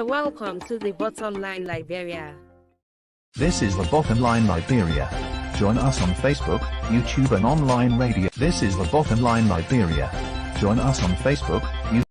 are welcome to the Bottom Line Liberia. This is the Bottom Line Liberia. Join us on Facebook, YouTube and online radio. This is the Bottom Line Liberia. Join us on Facebook, YouTube.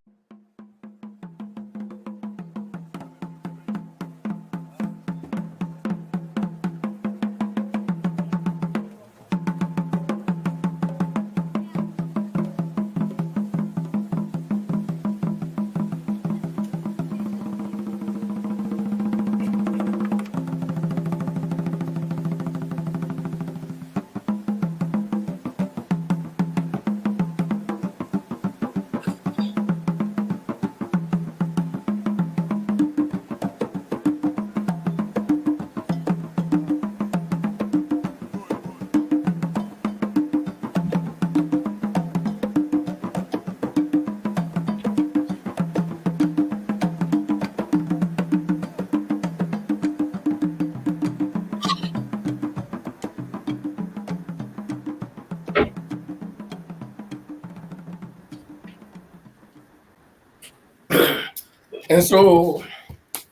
And so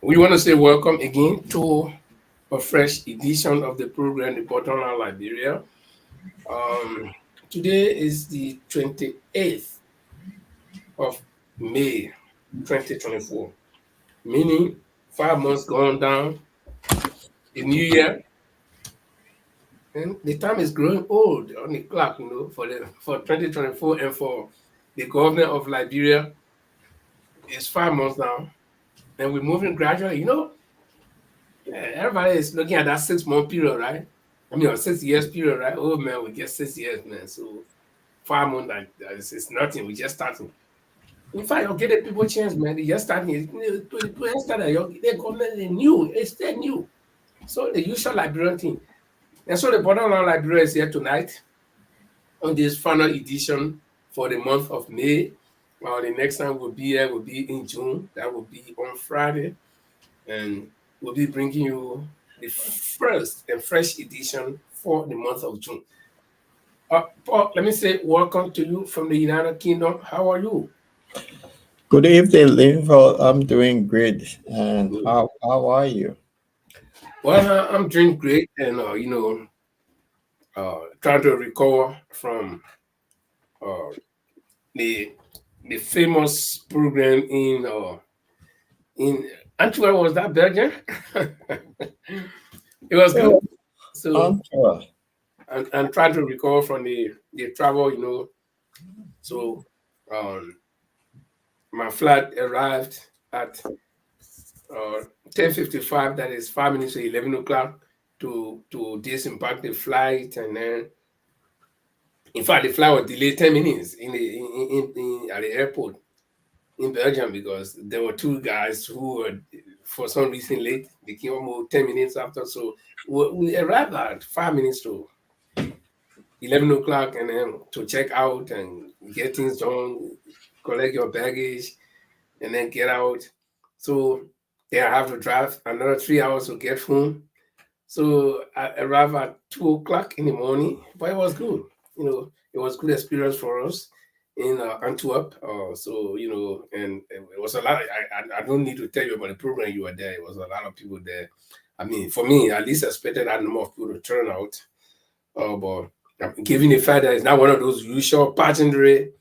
we want to say welcome again to a fresh edition of the program, The Bottom Line Liberia. Today is the 28th of May, 2024, meaning 5 months gone down, the new year, and the time is growing old on the clock, for 2024 and for the government of Liberia. It's 5 months now, and we're moving gradually. Everybody is looking at that 6 month period, right? I mean, or 6 years period, right? Oh man, we get 6 years, man. So 5 months, it's nothing. We just starting. In fact, you're getting people chance, man. They just starting. The government is new. It's still new. So the usual Liberian thing. And so the Bottom Line Liberia is here tonight on this final edition for the month of May. The next time will be in June. That will be on Friday. And we'll be bringing you the first and fresh edition for the month of June. Paul, let me say welcome to you from the United Kingdom. How are you? Good evening, Linville. I'm doing great. And how are you? Well, I'm doing great and, trying to recover from the famous program in Antwerp. Was that Belgium? It was good. So and trying to recover from the travel, So my flight arrived at 10:55. That is 5 minutes to 11 o'clock to disembark the flight, and then in fact the flight was delayed 10 minutes at the airport in Belgium because there were two guys who were for some reason late. They came almost 10 minutes after. So we arrived at 5 minutes to 11 o'clock, and then to check out and get things done, collect your baggage, and then get out. So then I have to drive another 3 hours to get home. So I arrived at 2 o'clock in the morning, but it was good. It was good experience for us in Antwerp. And it was a lot. I don't need to tell you about the program. You were there. It was a lot of people there. I mean, for me, at least I expected that number of people to turn out. But given the fact that it's not one of those usual pageantry,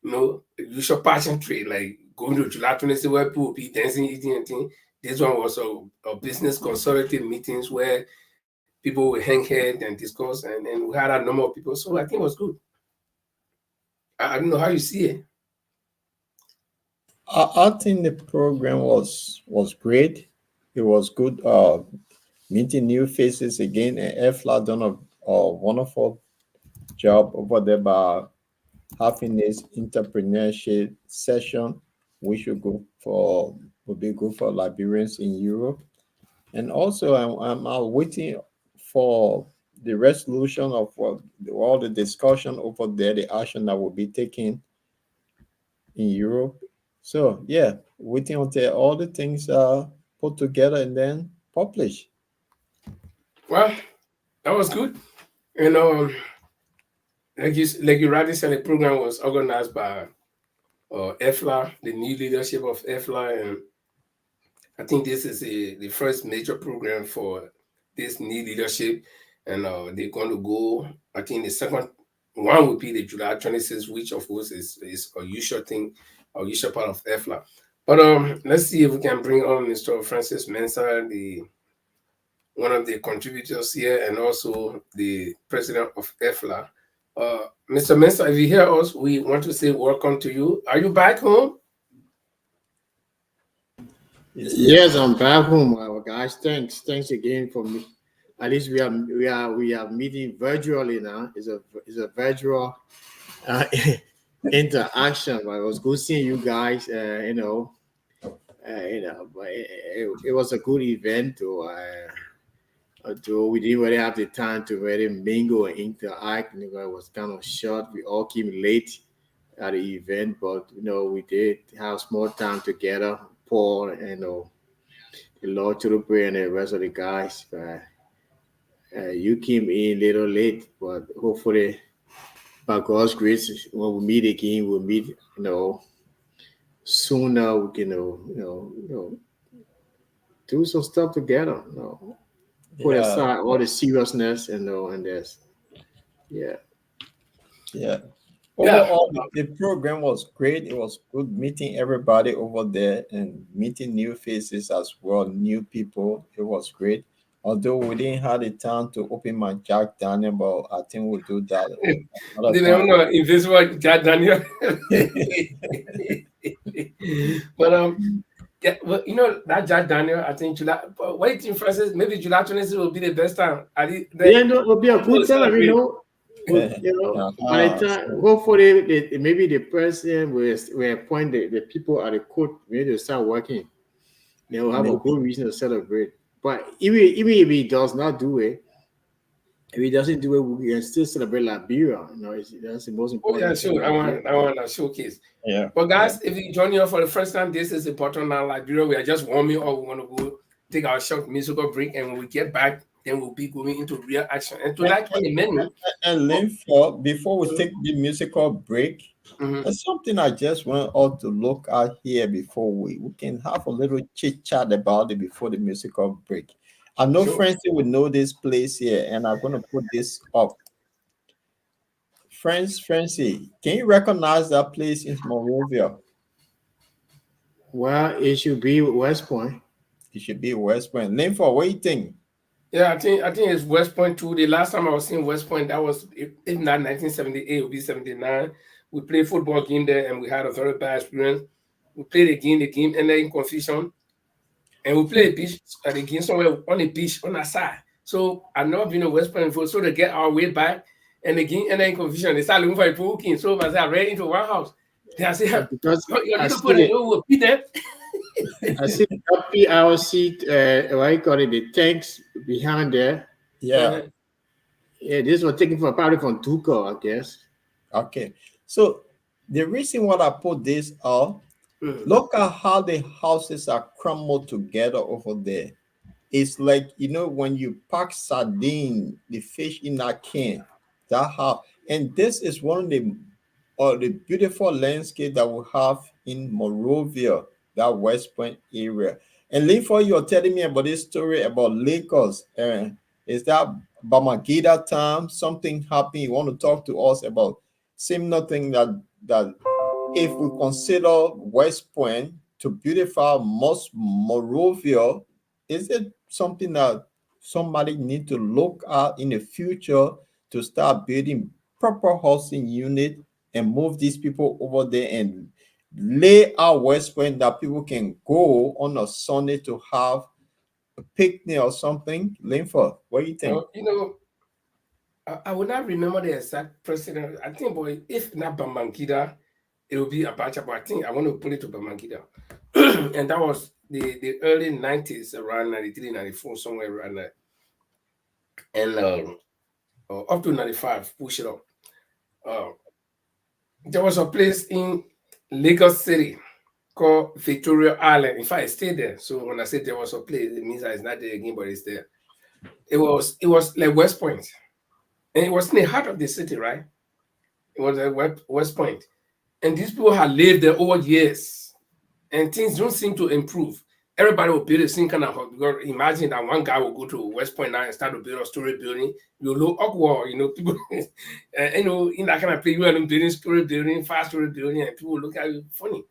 usual pageantry, like going to July 26th where people will be dancing, eating, and things. This one was a business consultative meetings where people will hang head and discuss, and we had a number of people. So I think it was good. I don't know how you see it. I think the program was great. It was good meeting new faces again. And EFLA done a wonderful job over there by having this entrepreneurship session, which would be good for Liberians in Europe. And also, I'm waiting for the resolution of all the discussion over there, the action that will be taken in Europe. So, yeah, waiting until all the things are put together and then published. Well, that was good. And like you rightly said, the program was organized by EFLA, the new leadership of EFLA, I think this is the first major program for this new leadership, and they're going to go. I think the second one will be the July 26th, which of course is a usual thing, a usual part of EFLA. But let's see if we can bring on Mr. Francis Mensah, the one of the contributors here, and also the president of EFLA. Mr. Mensah, if you hear us, we want to say welcome to you. Are you back home? Yes, I'm back home, guys. Thanks again for me. At least we are meeting virtually now. It's a virtual interaction. But it was good seeing you guys. But it was a good event. Although we didn't really have the time to really mingle and interact, it was kind of short. We all came late at the event, but we did have small time together. Paul and the Lord Churupe and the rest of the guys. You came in a little late, but hopefully, by God's grace, when we meet again, we'll meet sooner. We can do some stuff together. Put aside all the seriousness and this. Yeah. Overall, the program was great. It was good meeting everybody over there and meeting new faces as well, new people. It was great. Although we didn't have the time to open my Jack Daniel, but I think we'll do that. Invisible Jack Daniel. But yeah, well, that Jack Daniel, I think July. Waiting, Francis, maybe July 26th will be the best time. It will be a good time, by the time, hopefully, maybe the president will appoint the people at the court. Maybe they'll start working. They will have a good reason to celebrate. But even if he does not do it, if he doesn't do it, we can still celebrate Liberia. That's the most important. Oh yeah, sure. I want to showcase. Yeah. But guys, if you join us for the first time, this is important now. Liberia, we are just warming up. We want to go take our short musical break, and when we get back, then we'll be going into real action. And tonight on the menu. And Linford, before we take the musical break, there's something I just want all to look at here before we can have a little chit chat about it before the musical break. I know Francie would know this place here, and I'm going to put this up. Francie, can you recognize that place in Monrovia? Well, it should be West Point. It should be West Point. Linford, what do you think? Yeah, I think it's West Point too. The last time I was in West Point, that was if not 1978, it would be 79. We played football game there, and we had a very bad experience. We played the game ended in confusion, and we played the game somewhere on the beach on that side. So I've never been to West Point before. So to get our way back, and the game ended in confusion. They started looking for a pool king. So I ran into one house. They said, "Because we'll be there." I see the PRC, what you call it, the tanks behind there. Yeah. This was taken probably from Tuco, I guess. Okay. So the reason why I put this out, look at how the houses are crumbled together over there. It's like, when you pack sardine, the fish in that can, that how, and this is one of the beautiful landscape that we have in Monrovia, that West Point area. And Linford, you're telling me about this story about Lakers. Is that Bamagida time? Something happened? You want to talk to us about similar thing that if we consider West Point to beautify most Monrovia, is it something that somebody need to look at in the future to start building proper housing unit and move these people over there and lay out West Point that people can go on a Sunday to have a picnic or something? Linford, what do you think? I would not remember the exact president. I think, boy, if not Bamangida, it will be Abacha, but I think I want to put it to Bamangida. And that was the early 90s, around 93, 94, somewhere around there. And up to 95, push it up. There was a place in Lagos City called Victoria Island. In fact, I stayed there. So when I say there was a place, it means that it's not there again, but it's there. It was like West Point. And it was in the heart of the city, right? It was at West Point. And these people had lived there over years. And things don't seem to improve. everybody will build the same kind of house. Because imagine that one guy will go to West Point now and start to build a story building. You look awkward, people, in that kind of place, you are building story building, 5-story building, and people look at you funny.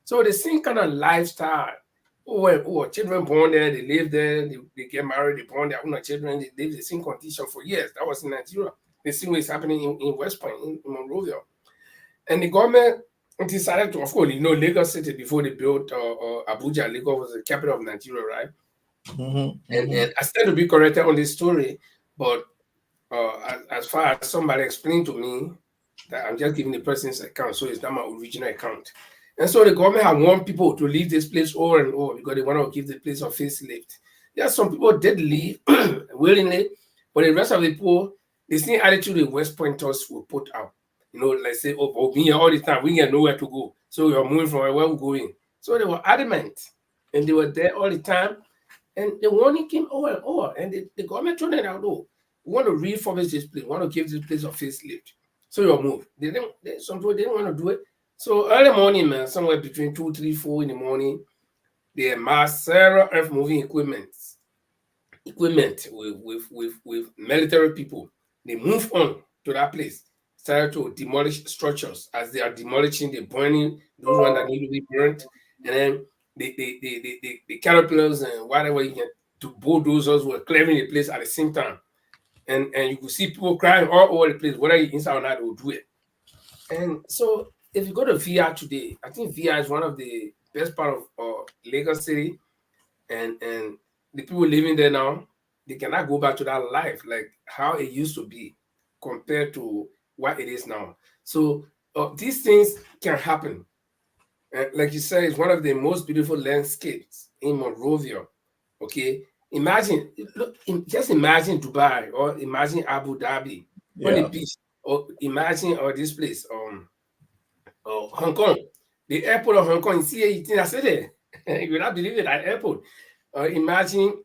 So the same kind of lifestyle. Children born there, they live there, they get married, they born their own children, they live the same condition for years. That was in Nigeria. The same way is happening in West Point, in Monrovia. And the government decided to, of course, Lagos City before they built Abuja. Lagos was the capital of Nigeria, right? And I stand to be corrected on this story, but as far as somebody explained to me, that I'm just giving the person's account, so it's not my original account. And so the government had warned people to leave this place over and over because they want to give the place a facelift. Yes, some people did leave willingly, but the rest of the people, the same attitude the West Pointers will put out. Like say, we're here all the time, we get nowhere to go. So we're moving from where we're going. So they were adamant, and they were there all the time. And the warning came over and over, and the government told them out, we want to refurbish this place, we want to give this place a facelift. So you'll move. Some people didn't want to do it. So early morning, man, somewhere between 2, 3, 4 in the morning, they amassed several earth moving equipment with military people. They moved on to that place, started to demolish structures. As they are demolishing, they're burning those ones that need to be burnt, and then the caterpillars and whatever you can to bulldozers were clearing the place at the same time. And you could see people crying all over the place, whether you're inside or not, they will do it. And so if you go to VR today, I think VR is one of the best part of Lagos City, and the people living there now, they cannot go back to that life like how it used to be compared to what it is now. So these things can happen. Like you said, it's one of the most beautiful landscapes in Monrovia. Okay, just imagine Dubai, or imagine Abu Dhabi on the beach, or imagine this place, Hong Kong, the airport of Hong Kong. You see it, I said it. You will not believe it, that airport. Imagine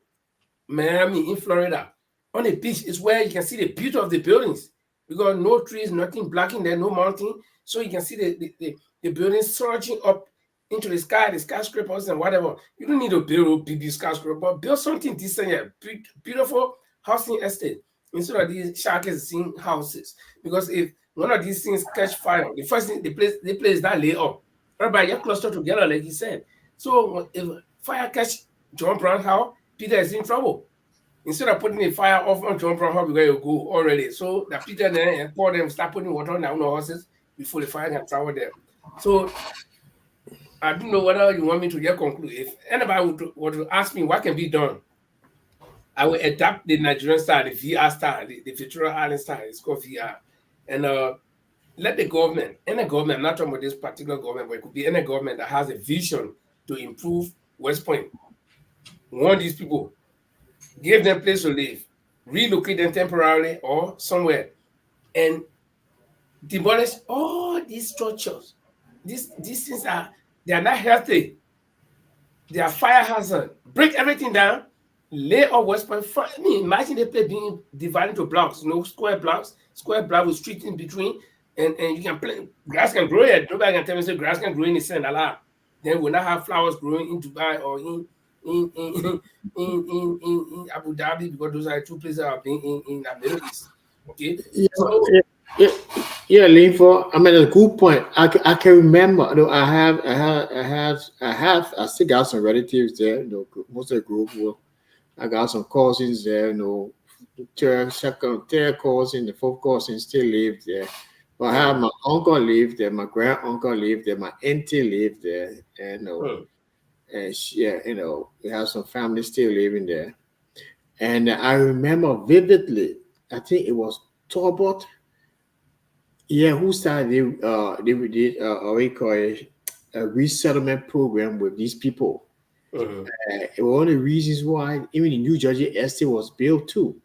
Miami in Florida. On the beach is where you can see the beauty of the buildings, because no trees, nothing blocking there, no mountain. So you can see the buildings surging up into the sky, the skyscrapers and whatever. You don't need to build a big skyscraper, build something decent here, beautiful housing estate, instead of these sharks seeing houses. Because if one of these things catch fire, the first thing, the place that lay up, everybody get clustered together, like you said. So if fire catch John Brown house, Peter is in trouble. Instead of putting the fire off on John Brown house, where you go already. So that Peter then and pour them, start putting water on their own horses before the fire can travel there. So I don't know whether you want me to just conclude. If anybody would ask me what can be done, I will adapt the Nigerian style, the VR style, the Victoria Island style. It's called VR. And let the government, any government, I'm not talking about this particular government, but it could be any government that has a vision to improve West Point. Warn these people, give them place to live, relocate them temporarily or somewhere, and demolish all these structures. These things they are not healthy. They are fire hazard. Break everything down, lay up West Point. Imagine the place being divided into blocks, square blocks with streets in between, and you can play. Grass can grow here. Nobody can tell me say grass can grow in the sand. Then we'll not have flowers growing in Dubai or in Abu Dhabi, because those are the two places that are being in the Middle East. Okay. Yeah, Linford. I mean, a good point. I can remember. I still got some relatives there. Most of the group. I got some cousins there. Third cousin, the fourth cousin still live there. But I have my uncle live there, my grand uncle live there, my auntie live there, and we have some family still living there. And I remember vividly. I think it was Torbot. Yeah, who started they did a resettlement program with these people. One of the reasons why even the New Jersey estate was built too.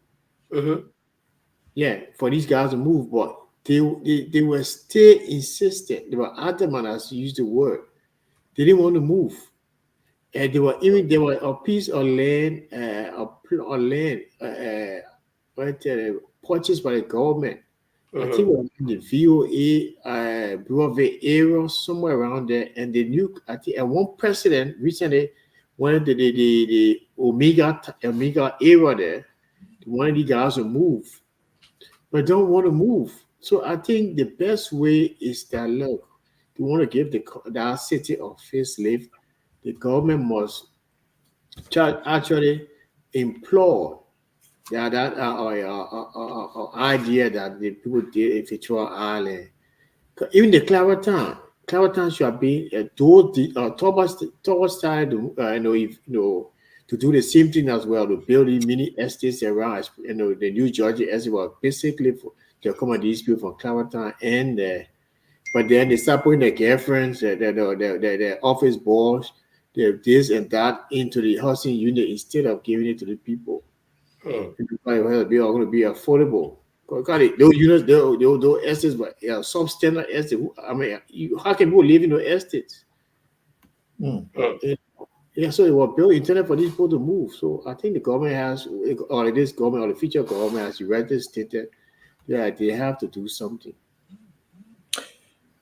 Yeah, for these guys to move, but they were still insistent. They were adamant, as you use the word. They didn't want to move, and they were a piece of land, purchased by the government. I think it was in the VOA, Bureau area, somewhere around there. And they knew, I think, and one president recently when the Omega era there, they wanted the guys to move, but don't want to move. So I think the best way is that look, they want to give that city of facelift. The government must actually implore that idea that the people did a virtual island. 'Cause even the Clarendon should have been Thomas started to to do the same thing as well, to build the mini estates around the New Georgia estate was basically to accommodate these people from Clarendon and but then they start putting their girlfriends, their office boys, their this and that into the housing unit instead of giving it to the people. They are going to be affordable. Those units, those estates, but substandard estates. I mean, how can people live in those estates? Yeah, so it was built intended for these people to move. So I think the government has, or this government, or the future government, as you rightly stated, yeah, they have to do something.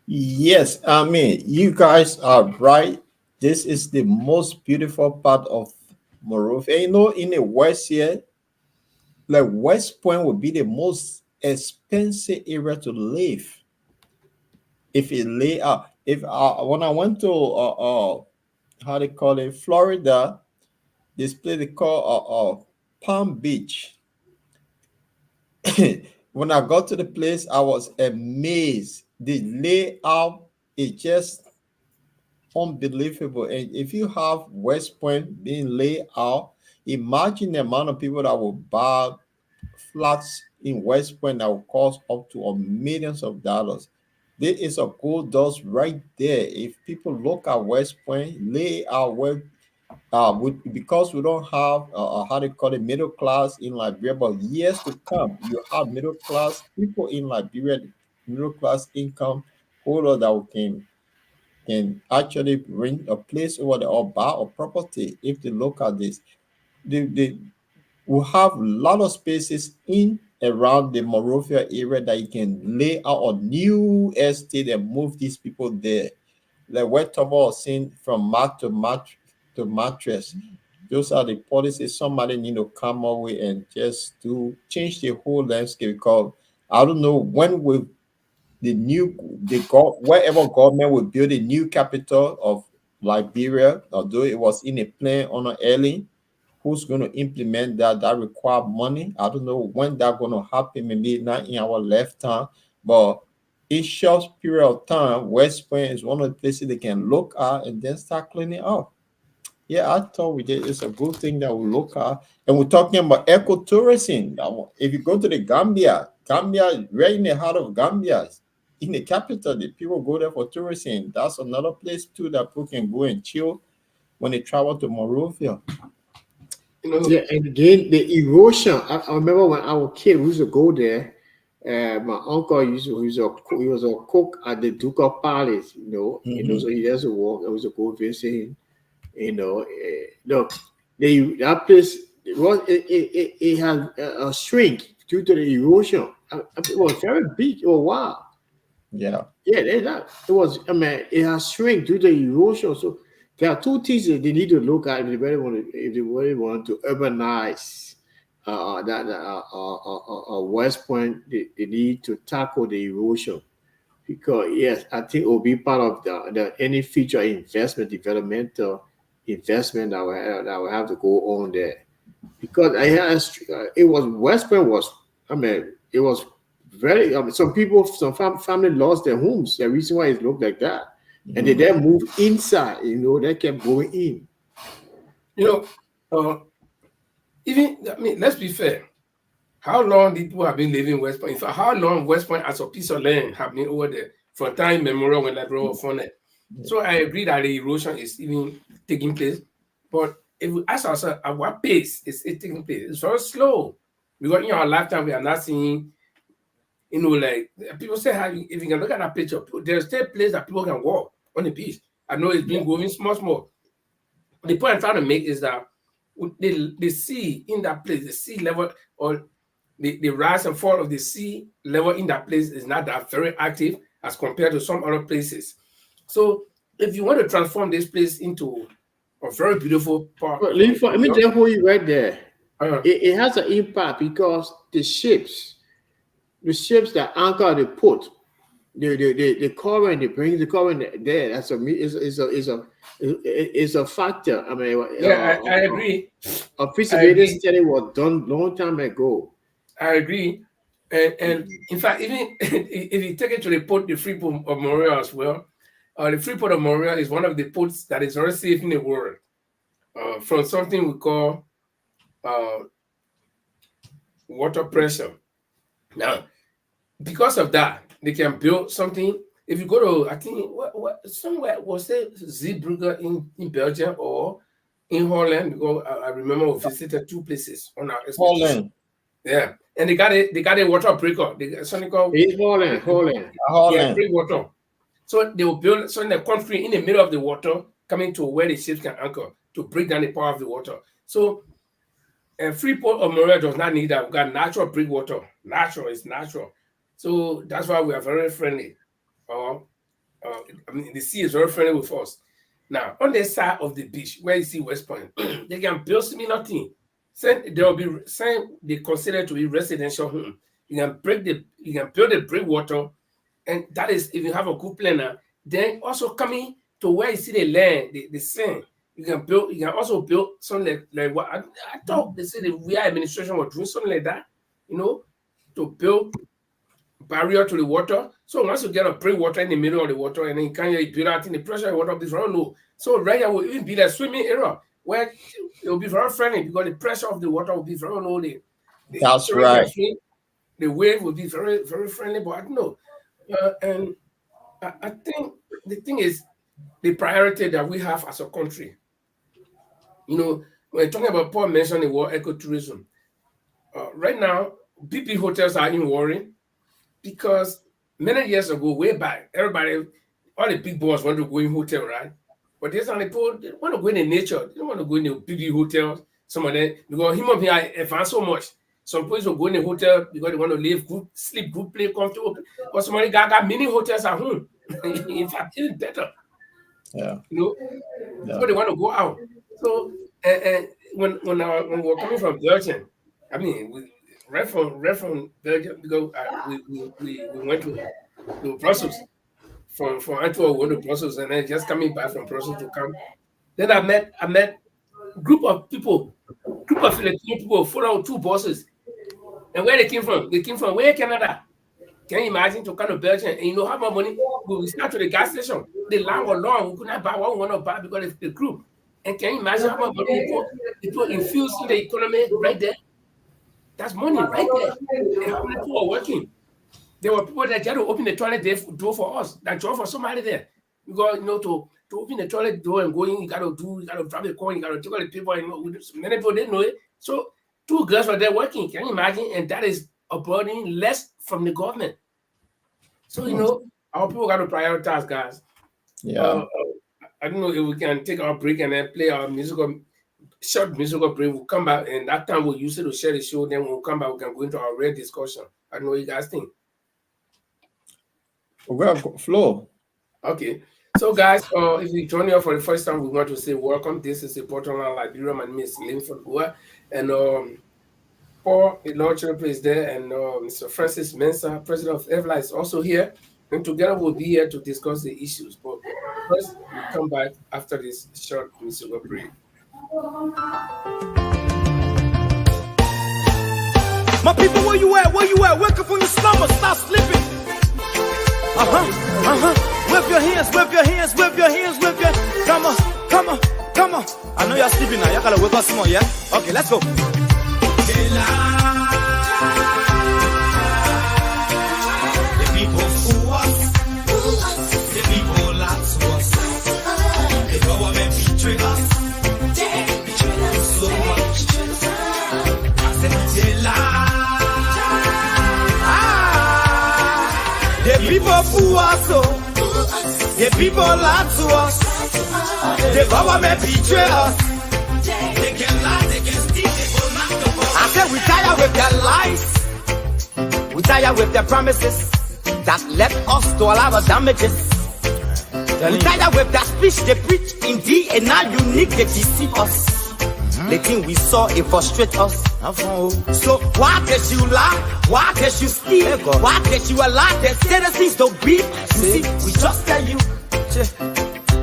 Yes, I mean, you guys are right. This is the most beautiful part of Monrovia. You know, in the West here, like West Point would be the most expensive area to live. If it lay out, if when I went to how they call it, Florida, this place they call Palm Beach. When I got to the place, I was amazed. The layout is just unbelievable. And if you have West Point being laid out, imagine the amount of people that will buy flats in West Point that will cost up to millions of dollars. There is a gold dust right there. If people look at West Point, lay out where because we don't have how they call it middle class in Liberia, but years to come, you have middle class people in Liberia, middle class income holder that can actually rent a place over there or buy a property. If they look at this, they will have a lot of spaces in around the Monrovia area that you can lay out a new estate and move these people there. Like what Tobo was saying, from mat to mattress. Those are the policies somebody need to come up with and just to change the whole landscape. Because I don't know when will wherever government will build a new capital of Liberia, although it was in a plan on an early, who's going to implement that require money. I don't know when that's going to happen, maybe not in our lifetime, but in short period of time, West Point is one of the places they can look at and then start cleaning up. Yeah, I thought we did. It's a good thing that we look at. And we're talking about ecotourism. If you go to the Gambia, right in the heart of Gambia, in the capital, the people go there for tourism. That's another place too that people can go and chill when they travel to Monrovia. Yeah, and again, the erosion. I remember when I was a kid, we used to go there. My uncle he was a cook at the Ducal Palace, so he has to walk. I used to go visit him. Look, that place it had a shrink due to the erosion. It was very big. Oh wow! Yeah, it was. I mean, it has shrink due to erosion. So there are two things that they need to look at if they really want to urbanize West Point. They need to tackle the erosion. Because yes, I think it will be part of the any future developmental investment that will have to go on there. Because it was West Point was, I mean, it was very. Some people, some family lost their homes. The reason why it looked like that, and they then moved inside. They kept going in. Let's be fair. How long did people have been living in West Point? In fact, how long West Point as a piece of land have been over there from time immemorial when Liberia was founded? So I agree that the erosion is even taking place. But if we ask ourselves at what pace is it taking place, it's very slow. Because in our lifetime, we are not seeing, like people say, if you can look at that picture, there's still a place that people can walk on the beach. I know it's been going small. The point I'm trying to make is that the sea in that place, the sea level or the rise and fall of the sea level in that place is not that very active as compared to some other places. So if you want to transform this place into a very beautiful park. But let me tell you right there. Uh-huh. It has an impact because the ships that anchor at the port, the current, they bring the current there. That's is a factor. I mean, I agree. A feasibility study was done long time ago. I agree. And in fact, even if you take it to the port, the free port of Montreal as well, the free port of Montreal is one of the ports that is very safe in the world from something we call water pressure. Now, because of that, they can build something. If you go to, I think, somewhere, was it Zeebrugge in Belgium or in Holland? Because I remember we visited 2 places on our expedition. Holland. Yeah, and they got a water breaker. They got something called Holland. Yeah, break water. So they will build so in the country in the middle of the water, coming to where the ships can anchor to break down the power of the water. So Freeport of Montreal does not need that. We've got natural breakwater. Natural is natural. So that's why we are very friendly. I mean, the sea is very friendly with us. Now, on the side of the beach, where you see West Point, they can build similar thing. There will be they consider to be residential home. You can build a breakwater, and that is if you have a good planner. Then also coming to where you see the land, the sand. You can also build something like what I thought they said the real administration was doing something like that, to build barrier to the water. So once you get a breakwater in the middle of the water, and then you can't build out in the pressure of the water of this very low. So right here will even be a swimming area where it will be very friendly because the pressure of the water will be very low. That's right. The wave will be very, very friendly, but I don't know. And I think the thing is the priority that we have as a country. When you're talking about Paul mentioned the word ecotourism. Right now, BP hotels are in worry because many years ago, way back, all the big boys want to go in hotel, right? But there's only people they want to go in the nature. They don't want to go in the big hotels. Some of them, because him up here advanced so much. Some people will go in the hotel because they want to live good, sleep good, play comfortable. But somebody got many hotels at home. In fact, even better. Yeah. So they want to go out. So when we're coming from Belgium, I mean, right from Belgium, because we went to Brussels. From Antwerp, we went to Brussels, and then just coming back from Brussels to come. Then I met group of Filipino people, 2 buses. And where they came from? They came from where? Canada. Can you imagine to come to Belgium and how much money we start to the gas station? The line was long, we could not buy what we want to buy because of the group. And can you imagine how much money people infuse in the economy right there? That's money right there. And how many people are working? There were people that tried to open the toilet door for us, that drove for somebody there. Because to open the toilet door and go in, you gotta drop the coin, you gotta take all the people, and many people didn't know it. So 2 girls were there working. Can you imagine? And that is a burden less from the government. So our people got to prioritize, guys. Yeah. I don't know if we can take our break and then play our short musical break. We'll come back, and that time we'll use it to share the show. Then when we come back, we can go into our real discussion. I don't know what you guys think. Well, Flo. Okay. So, guys, if you join us for the first time, we want to say welcome. This is the Bottom Line Liberia. My name is Linford Gua, and Paul, the Lord Children, is there, and Mr. Francis Mensah, President of EVLA, is also here. And together we'll be here to discuss the issues. But first, we'll come back after this short musical break. My people, where you at? Wake up from your slumber, stop sleeping. Wave your hands, come on. I know you're sleeping now, you gotta wake up some more, yeah? Okay, let's go. The people fool us, the people lie to us, the government betray us, so much. I said they lie. The people fool us, the people lie to us, the government betray us. They can lie, they can steal, they will not know. I said we tired with their lies, we tired with their promises that led us to a lot of damages. We tired with that speech they preach indeed, and now unique they deceive us. The thing we saw, it frustrate us. So why did you lie? Why did you steal? Why did you allow the citizens to beat? You see, we just tell you.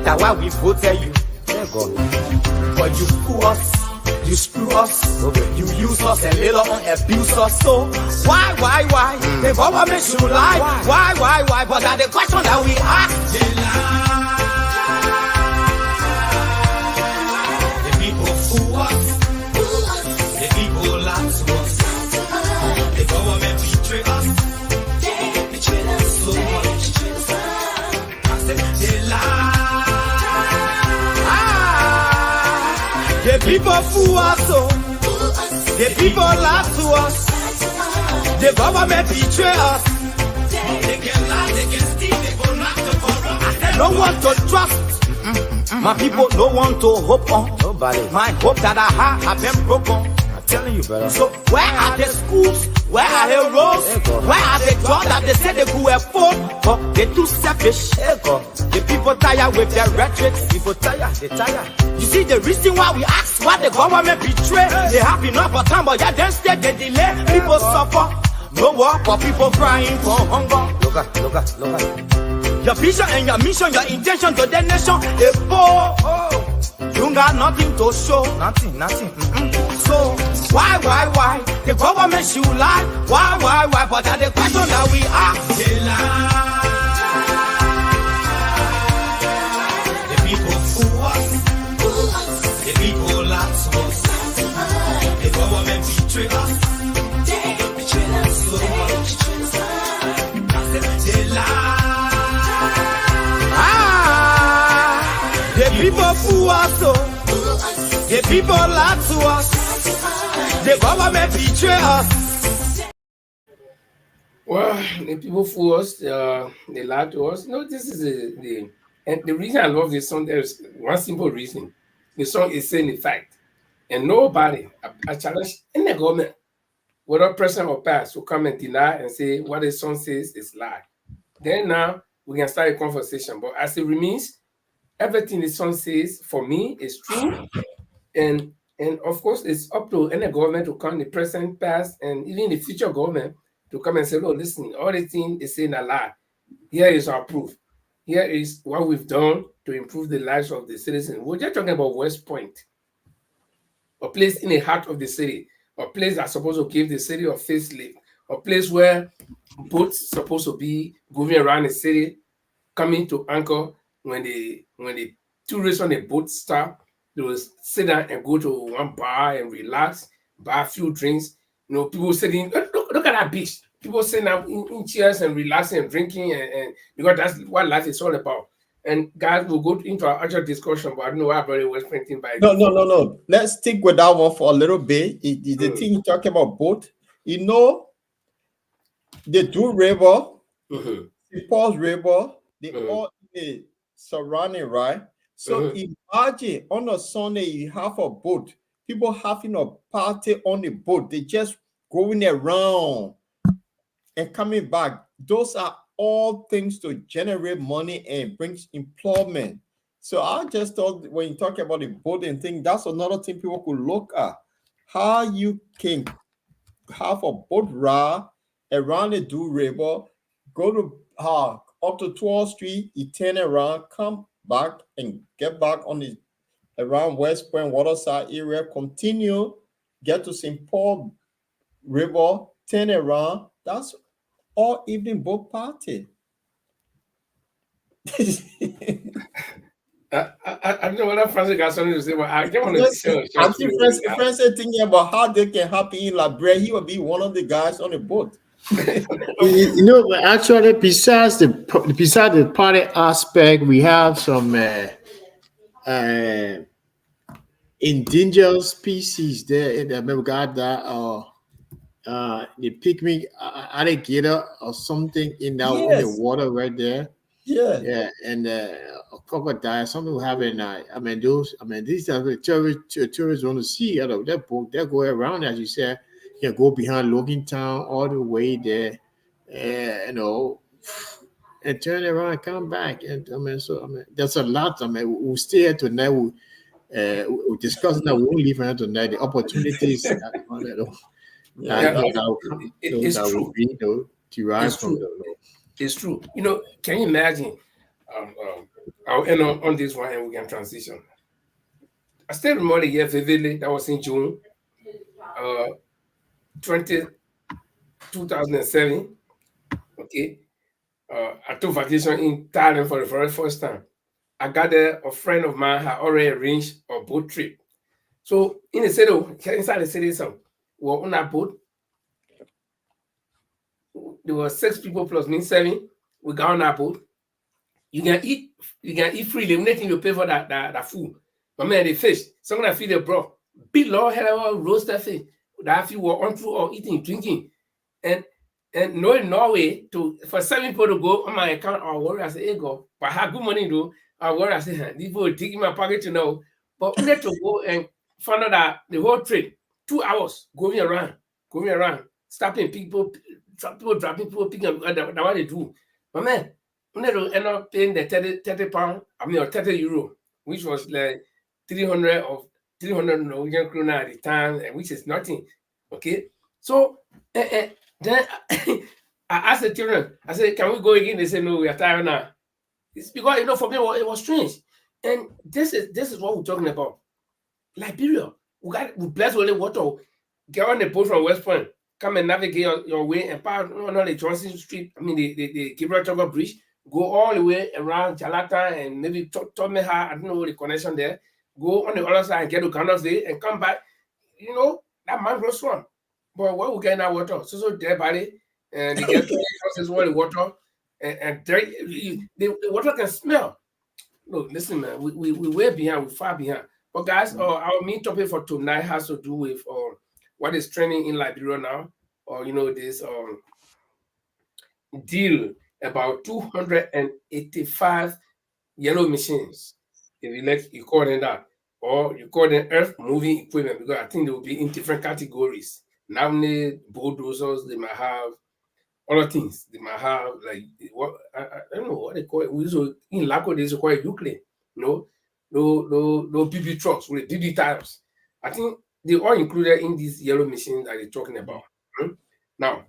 That's why we voted you. But you fool us, you screw us, you use us and later on abuse us. So why? The government should lie. Why? But that's the question that we ask. They lie. The people fool us. The people lie to us. The government betray us. They betray us so much. I said they lie. The people fool us, so the people lie to us. The government betray us. They can lie, they can steal, they go knock the corrupt. I said no one to trust. My people, no one to hope on. Nobody. My hope that I have been broken. I'm telling you, brother. So where are the schools? Where are the roads? Where are the jobs that they say they could afford? But they're too selfish. The people tired with their rhetoric. People tired, they tired. You see the reason why we ask why the government betray. They have enough of time, but yeah, then instead they delay. People suffer. No work for people crying for hunger. Look at. Your vision and your mission, your intention to the nation, they poor. You got nothing to show. Nothing. So why? The government should lie. Why? But that's the question that we ask. They lie. The people fool us. The people lie to us. The government betray us. They betray us so much. I said they lie. The people fool us, so the people lie to us. The government betray us. Well, the people fool us, they lie to us. No, this is and the reason I love this song, there's one simple reason. The song is saying the fact. And nobody, I challenge any government, whether president or past, will come and deny and say what the song says is lie. Then now we can start a conversation. But as it remains, everything the song says for me is true. And of course, it's up to any government to come, the present, past, and even the future government to come and say, "Oh, listen, all the thing is saying a lie. Here is our proof. Here is what we've done to improve the lives of the citizens." We're just talking about West Point, a place in the heart of the city, a place that's supposed to give the city a facelift, a place where boats supposed to be moving around the city, coming to anchor when the tourists on the boat stop. They will sit down and go to one bar and relax, buy a few drinks. You know, people sitting, look at that beach. People sitting out in chairs and relaxing and drinking, and because that's what life is all about. And guys, we'll go into our actual discussion, but I don't know why everybody was printing by. No. Let's stick with that one for a little bit. The thing you talk about boat, you know, the Do River, the Paul's River, they all in the surrounding, right? So imagine on a Sunday you have a boat, people having a party on the boat. They just going around and coming back. Those are all things to generate money and brings employment. So I just thought when you talk about the boat and thing, that's another thing people could look at. How you can have a boat ride around the Do River, go to up to 12th Street, you turn around, come back and get back on the around West Point Waterside area, continue, get to St. Paul River, turn around. That's all evening boat party. I don't know whether Francis got something to say, but I don't want to say. I think Francis thinking about how they can happen in Labrie. He will be one of the guys on the boat. You know, actually, besides the party aspect, we have some endangered species there. We got that the pygmy alligator or something in the water right there. Yeah, and a crocodile. Some people having these are the tourists want to see out of that boat. They go around, as you said. You go behind Logan Town all the way there, and turn around and come back. And there's a lot. We'll stay here tonight. We'll discuss that. We won't leave here tonight. The opportunities that will be derived from the law. It's true. Can you imagine? I'll end on this one and we can transition. I still remember the year vividly. That was in June 2007. Okay. I took vacation in Thailand for the very first time. I got there, a friend of mine had already arranged a boat trip. So inside the city, we were on that boat. There were 6 people plus me, 7. We got on that boat. You can eat freely. Nothing you pay for that food. But man, the fish, some of that feed they brought. Big long head of roasted fish. That few were on through or eating, drinking. And knowing Norway for 7 people to go on my account or worry, I say, hey go. But I have good money though. I worry, I say, these people will dig in my pocket to know. But we need to go and find out that the whole trip, 2 hours going around, stopping people, dropping people, picking up that's what they do. But man, we need to end up paying the 30 pound, or 30 euro, which was like 300 Norwegian krona at the time, which is nothing. Okay. So then I asked the children, I said, can we go again? They said, no, we are tired now. It's because, for me, it was strange. And this is what we're talking about. Liberia, we bless with the water. Get on the boat from West Point, come and navigate your way and pass on the Johnson Street, the Gibraltar Bridge, go all the way around Jalata and maybe Tomeha, I don't know the connection there, go on the other side and get to Ghana Bay and come back, that mangrove swamp. But what we get in that water? So dead body, and they get to the water, and the water can smell. Look, listen, man, we're way behind, we're far behind. But guys, our main topic for tonight has to do with what is trending in Liberia now, or this deal about 285 yellow machines. If you call them that, or you call them earth moving equipment, because I think they will be in different categories. Now, bulldozers, they might have other things. They might have like what I don't know what they call it. In Laco, they call it Euclid. No BB trucks with BB tires. I think they are included in these yellow machines that they're talking about. Now,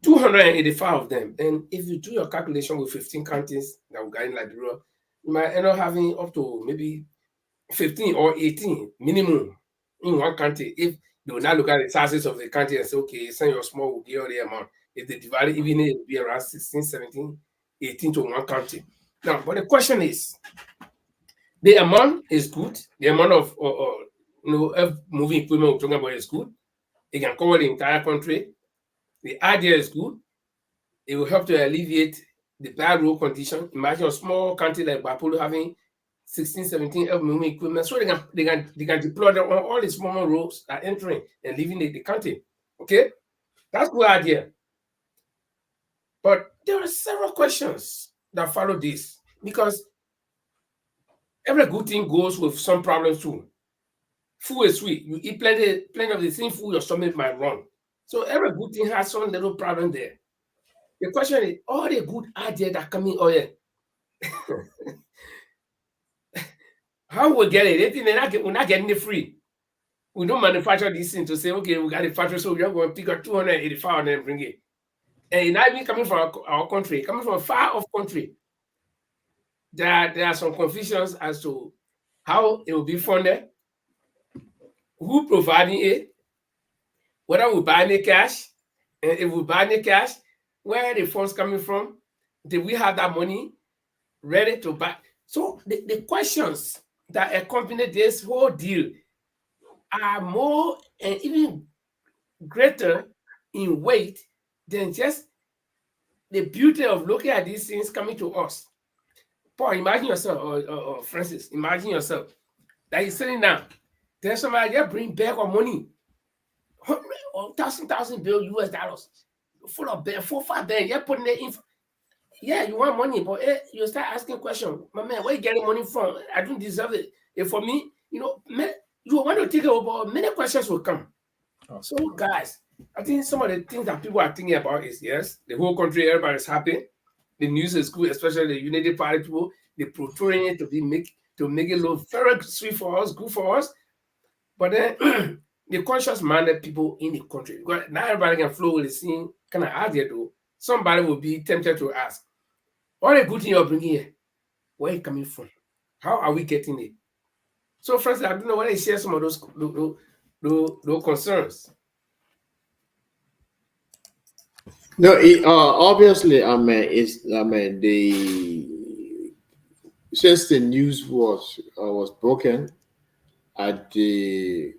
285 of them. And if you do your calculation with 15 counties that we got in Liberia, you might end up having up to maybe 15 or 18 minimum in one county. If they will not look at the sizes of the county and say, okay, send your small, will give you the amount. If they divide it, even it will be around 16, 17, 18 to one county. Now, but the question is, the amount is good. The amount of moving equipment we're talking about is good. It can cover the entire country. The idea is good. It will help to alleviate the bad road condition. Imagine a small country like Bapolo having 16, 17 moving equipment, so they can deploy them on all the small roads that are entering and leaving the country. Okay, that's a good idea. But there are several questions that follow this, because every good thing goes with some problems too. Food is sweet. You eat plenty of the same food, your stomach might run. So every good thing has some little problem there. The question is, all the good ideas that come in, how we get it? They think we're not getting it free. We don't manufacture these things to say, okay, we got a factory, so we're going to pick up 285 and then bring it. And it's not even coming from our country, coming from a far off country. There are some confusions as to how it will be funded, who providing it, whether we buy any cash, and if we buy any cash, where are the funds coming from? Did we have that money ready to buy? So the questions that accompany this whole deal are more and even greater in weight than just the beauty of looking at these things coming to us. Paul, imagine yourself, or Francis, imagine yourself that you're sitting down. There's somebody just bring bag of money, 1,000 bill US dollars, full of bag, 4-5 bags. You're putting it in. Yeah, you want money, but you start asking questions. My man, where you getting money from? I don't deserve it. And for me, you want to take it over, many questions will come. Oh. So, guys, I think some of the things that people are thinking about is, yes, the whole country, everybody's happy. the news is good, especially the Unity Party people. They're portraying it to make it look very sweet for us, good for us. But then the conscious-minded people in the country, because not everybody can flow with the same kind of idea though. Somebody will be tempted to ask, "What a good thing you're bringing here? Where are you coming from? How are we getting it?" So, first, I don't know whether you share some of those concerns. No, obviously, since the news was broken at the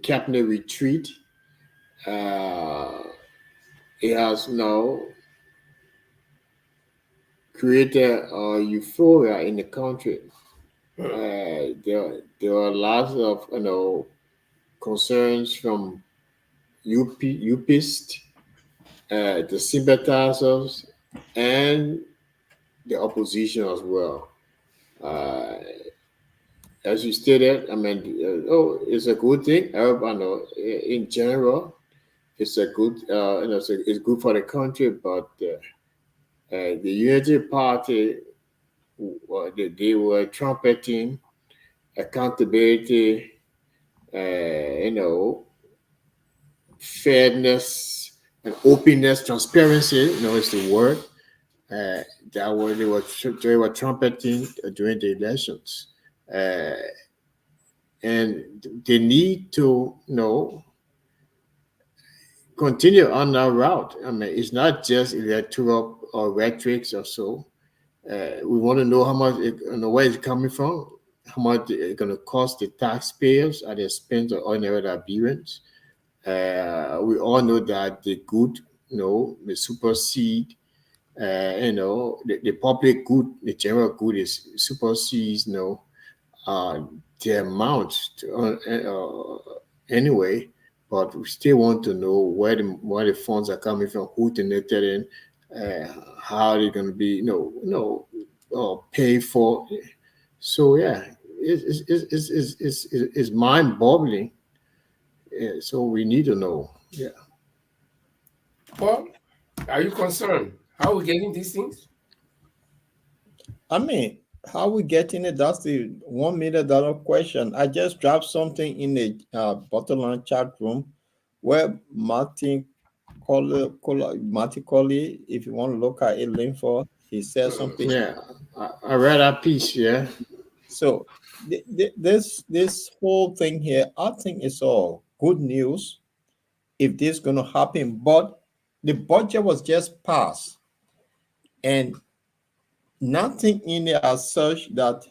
cabinet retreat, it has now created a euphoria in the country. There are lots of concerns from UPists, the sympathizers, and the opposition as well. As you stated, it's a good thing. I know in general, it's a good, it's good for the country. But the Unity Party, they were trumpeting accountability, fairness and openness, transparency. Is the word they were trumpeting during the elections. And they need to continue on that route. It's not just electoral or rhetoric or so. We want to know how much, where it's coming from, how much it's going to cost the taxpayers at the expense of ordinary Liberians. We all know that the good, the supersede, the public good, the general good is supersedes, the amount anyway, but we still want to know where the funds are coming from, who donated in, how they're going to be, paid for. So yeah, it's mind-boggling. So we need to know. Yeah. Well, are you concerned? How are we getting these things? How we getting it? That's the $1 million question. I just dropped something in the Bottomline chat room where Martin Colley, if you want to look at it, link for, he said something. Yeah, I read that piece. Yeah. So this whole thing here, I think it's all good news if this is going to happen. But the budget was just passed, and nothing in it as such that,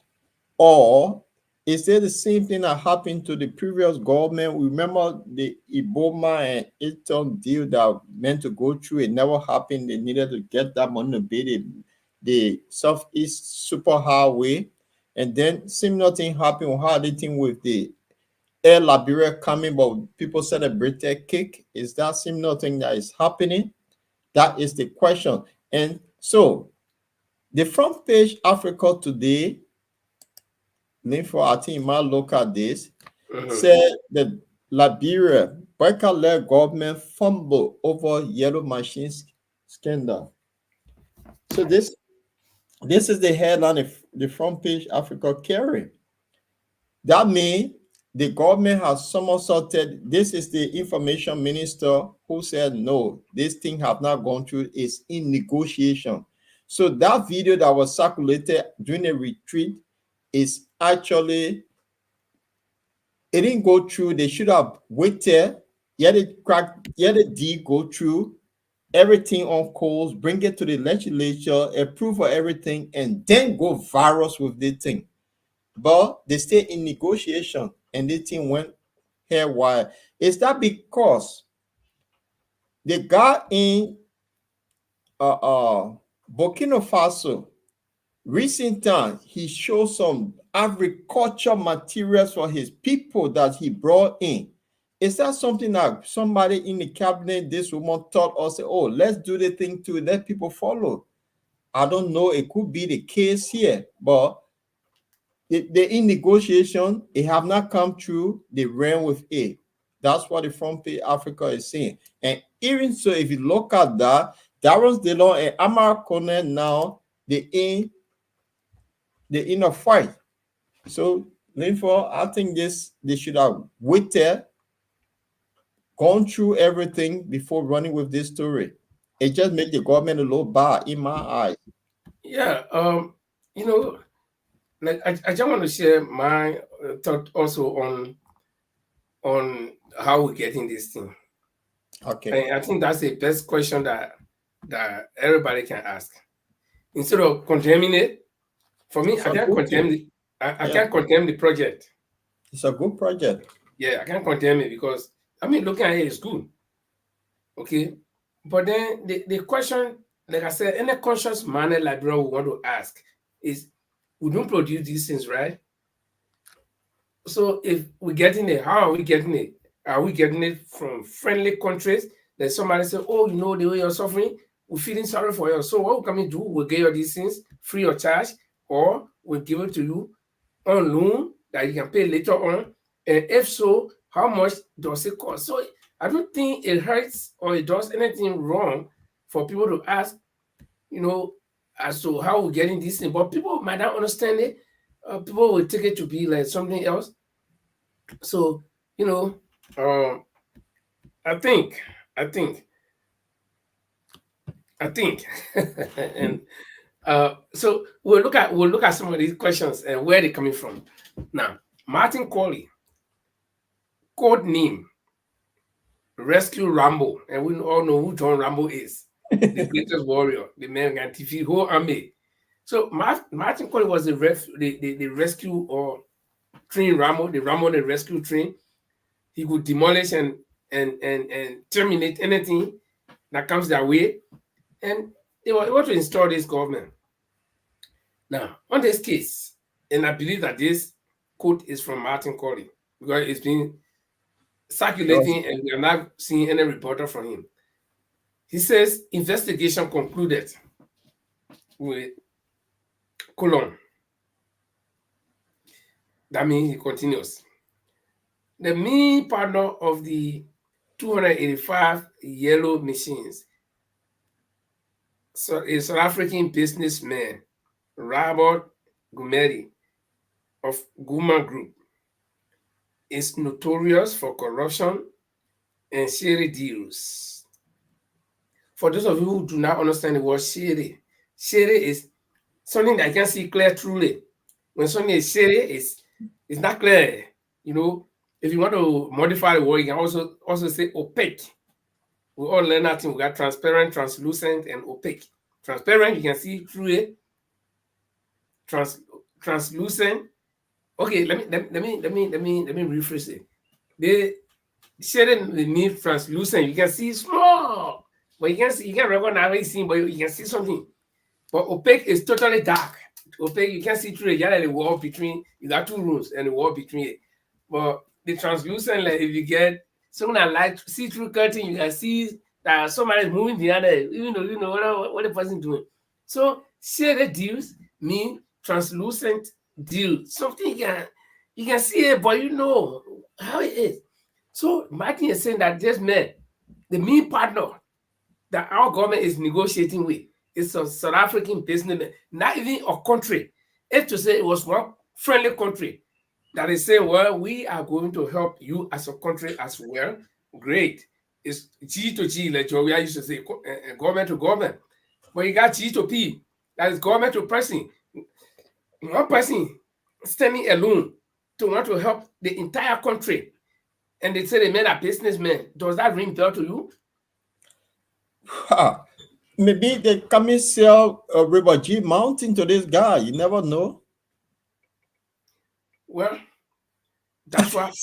or is there the same thing that happened to the previous government? Remember the Iboma and Eton deal that meant to go through, it never happened. They needed to get that money to build the Southeast Superhighway, and then similar thing happened. We had a thing with the Air Liberia coming, but people celebrated cake. Is that similar thing that is happening? That is the question. And so the front page Africa Today, Linfo, I think you might look at this, said the Liberia Breaker-led government fumble over yellow machines scandal. So this is the headline the front page Africa carry. That means the government has somersaulted. This is the information minister who said, no, this thing have not gone through, it's in negotiation. So that video that was circulated during a retreat is actually, it didn't go through. They should have waited, yet it did go through, everything on calls, bring it to the legislature, approve for everything, and then go virus with the thing. But they stay in negotiation, and the thing went haywire. Is that because the guy in Burkina Faso, recent time, he showed some agriculture materials for his people that he brought in. Is that something that somebody in the cabinet, this woman thought us, oh, let's do the thing to let people follow? I don't know. It could be the case here, but they're in negotiation. It have not come true. They ran with it. That's what the front page Africa is saying. And even so, if you look at that, Darren Dillon and Amar Conan now they in a fight. So therefore, I think they should have waited, gone through everything before running with this story. It just made the government a little bad in my eyes. Yeah, you know, like I just want to share my thought also on how we're getting this thing. Okay. And I think that's the best question that everybody can ask. Instead of condemning it, for me, It's I a can't good condemn thing. the I Yeah, can't condemn the project. it's a good project. Yeah, I can't condemn it because I mean looking at it is good. Okay. But then the question, like I said, any conscious manner librarian we want to ask is we don't produce these things, right? So if we're getting it, how are we getting it? Are we getting it from friendly countries that somebody say, oh, you know the way you're suffering, we're feeling sorry for you. So what can we do? We'll get you these things free of charge, or we'll give it to you on loan that you can pay later on. And if so, how much does it cost? So I don't think it hurts or it does anything wrong for people to ask, you know, as to how we're getting this thing. But people might not understand it. People will take it to be like something else. So, you know, um, I think, I think, I think, and so we'll look at some of these questions and where they're coming from. Now, Martin Corley, code name Rescue Rambo, and we all know who John Rambo is, the greatest warrior, the man can defeat whole army. So Martin Corley was the rescue or train Rambo, the Rambo the rescue train. He could demolish and terminate anything that comes their way, and they were able to install this government. Now, on this case, and I believe that this quote is from Martin Corley because it's been Yes. circulating and we are not seeing any reporter from him. He says investigation concluded with colon. That means he continues. The main partner of the 285 yellow machines, so a South African businessman, Robert Gumeri of Guma Group, is notorious for corruption and shady deals. For those of you who do not understand the word shady is something that I can see clear truly. When something is shady, it's not clear. You know, if you want to modify the word, you can also say opaque. We all learn that thing. We got transparent, translucent, and opaque. Transparent, you can see through it. Translucent. Okay, let me rephrase it. The shading need translucent. You can see small, but you can recognize everything, but you can see something. But opaque is totally dark. Opaque, you can see through the wall between. You got two rooms and the wall between it. But the translucent, like if you get something that light see-through curtain, you can see that somebody is moving behind it, even though you know what the person doing. So shaded deals mean translucent deal. Something you can see it, but you know how it is. So Martin is saying that this man, the main partner that our government is negotiating with, is a South African businessman, not even a country. If to say it was one friendly country that is saying, well, we are going to help you as a country as well. Great. It's G to G, like Joe used to say, government to government. But you got G to P, that is government to person. One person standing alone to want to help the entire country. And they say they made a businessman. Does that ring bell to you? Maybe they come and sell a River G Mountain to this guy. You never know. Well, that's what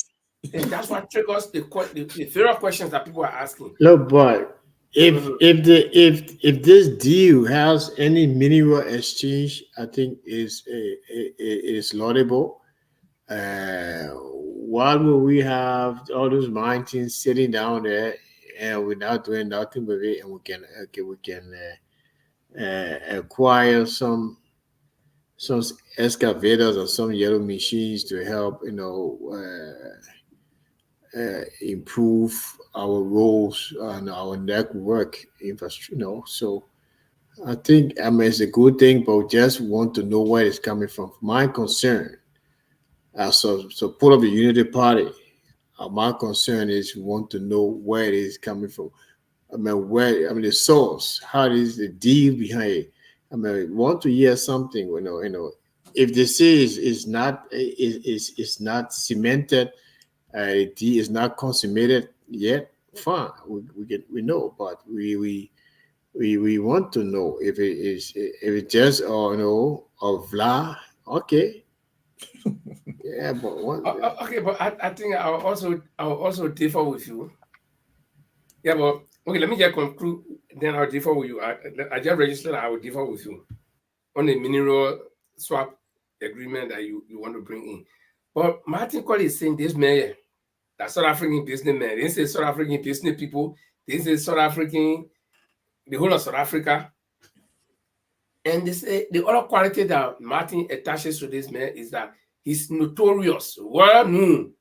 triggers the various questions that people are asking. Look, but if this deal has any mineral exchange, I think is laudable. Why would we have all those mountains sitting down there and we're not doing nothing with it, and we can acquire some excavators or some yellow machines to help improve our roads and our network infrastructure. So I think it's a good thing, but just want to know where it's coming from. My concern, as a support of the Unity Party, my concern is we want to know where it is coming from. The source, how is the deal behind it? We want to hear something. If they say is not cemented, the deal is not consummated yet. Fine, we know, but we want to know if it just or Vla. Okay, yeah, but what? Okay, but I think I'll also differ with you. Yeah, but okay, let me just conclude. Then I'll differ with you. I just registered. I will differ with you on the mineral swap agreement that you want to bring in. But Martin Colley is saying this man, that South African businessman. They say South African business people. They say South African, the whole of South Africa. And they say the other quality that Martin attaches to this man is that he's notorious, well known.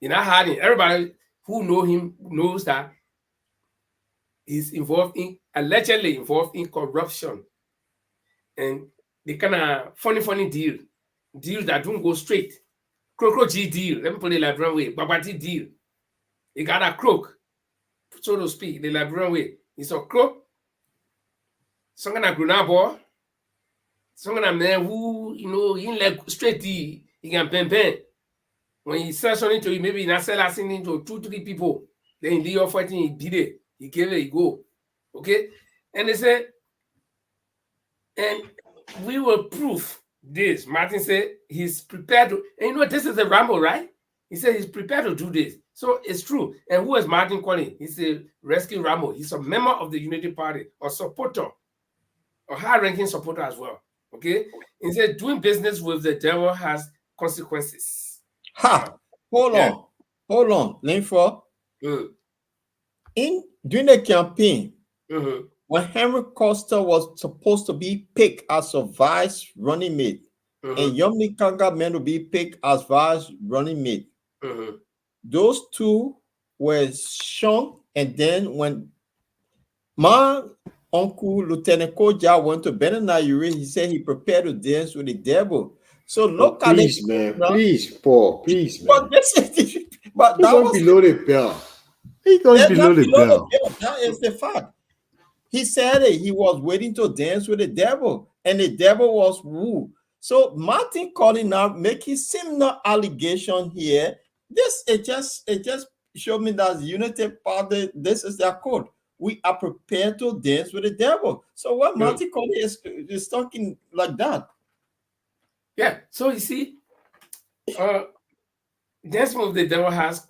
Everybody who know him knows that he's allegedly involved in corruption. And the kind of funny deals that don't go straight. Croco G deal, let me put it like one way. Babati deal. He got a crook, so to speak, the Liberian way. He's a crook. Some kind of grenade, some kind of man who, he like straight deal. He can pen. When he sells something to you, maybe he not sell something to 2-3 people. Then he offer it, he did it. He gave it, he go. Okay? And they say, and we will prove this. Martin said he's prepared to, and this is a ramble, right? He said he's prepared to do this. So it's true. And who is Martin Colley? He's a rescue Rambo. He's a member of the Unity Party, or supporter, or high-ranking supporter as well. Okay? He said doing business with the devil has consequences. Ha! Hold on, Linford. During the campaign, when Henry Costa was supposed to be picked as a vice running mate, and Yomni Kanga meant to be picked as vice running mate, those two were shown. And then when my uncle Lieutenant Koja went to Benanayuri, he said he prepared to dance with the devil. So look at please, it, man. Please, Paul. Please, man. But that was below the belt. He goes below the belt. That is the fact. He said it. He was waiting to dance with the devil, and the devil was woo. So Martin Colley now making similar allegation here. It just showed me that Unity Party, this is their code. We are prepared to dance with the devil. So what Martin Colley is talking like that. Yeah. So you see, dancing with the devil has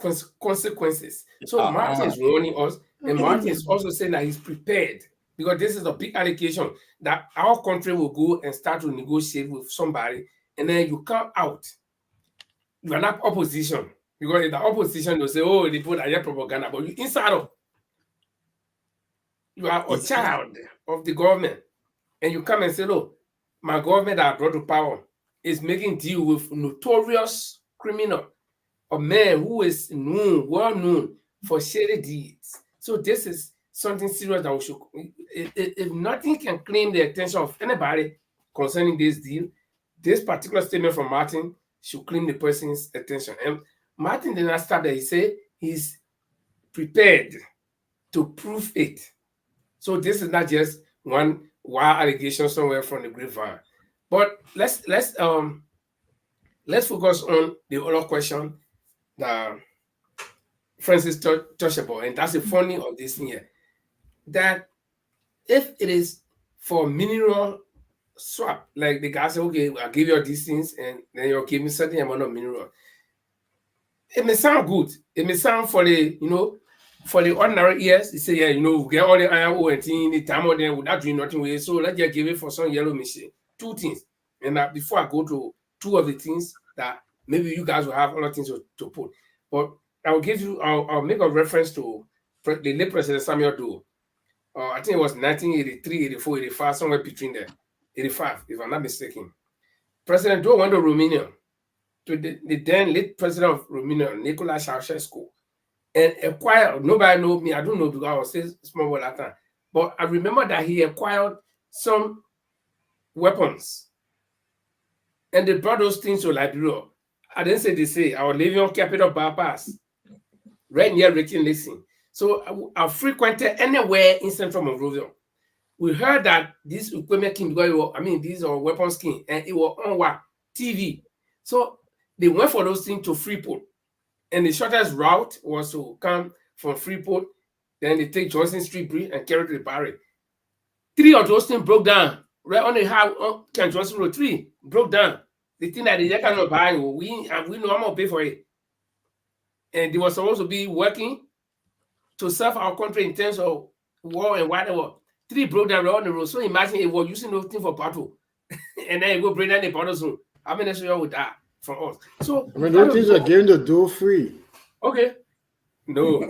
consequences. So Martin is warning us, and Martin is also saying that he's prepared, because this is a big allegation that our country will go and start to negotiate with somebody, and then you come out, you are not opposition, because in the opposition they'll say, oh, they put a propaganda, but you inside of, you are a child of the government, and you come and say, no, my government that I brought to power is making deal with notorious criminal, a man who is well known for shady deeds. So this is something serious that we should, if nothing can claim the attention of anybody concerning this deal, this particular statement from Martin should claim the person's attention. And Martin did not stop there. He said he's prepared to prove it. So this is not just one wild allegation somewhere from the grapevine. But let's focus on the other question that Francis touched about, and that's the funny of this thing here. That if it is for mineral swap, like the guy said, okay, I'll give you these things, and then you'll give me certain amount of mineral. It may sound good. It may sound for the, for the ordinary ears, you say, yeah, we get all the iron ore and thing, the time of them without doing nothing with it. So let's just give it for some yellow machine. 2 things. And before I go to 2 of the things that maybe you guys will have other things to put. But I'll make a reference to the late President Samuel Doe. I think it was 1983, 84, 85, somewhere between there. 85, if I'm not mistaken. President Doe went to Romania, to the then late president of Romania, Nicolae Ceausescu. and acquired. Nobody know me. I don't know because I was still small at that time. But I remember that he acquired some weapons, and they brought those things to Liberia. I didn't say they say our living capital bypass, right near Richard Nixon. So I frequented anywhere in Central Monrovia. We heard that this equipment came because these are weapons came, and it was on what TV. So they went for those things to Freeport, and the shortest route was to come from Freeport, then they take Johnson Street Bridge and carry to the Barry. 3 of those things broke down right on the high on Ken Johnson Road. 3 broke down. The thing that they cannot buy, we know I'm gonna pay for it, and they were supposed to be working to serve our country in terms of war and whatever. 3 broke down right on the road. So imagine it was using those things for battle, and then it go bring down the battle zone. How many soldiers would die from us? So those things are given the door free. Okay. No,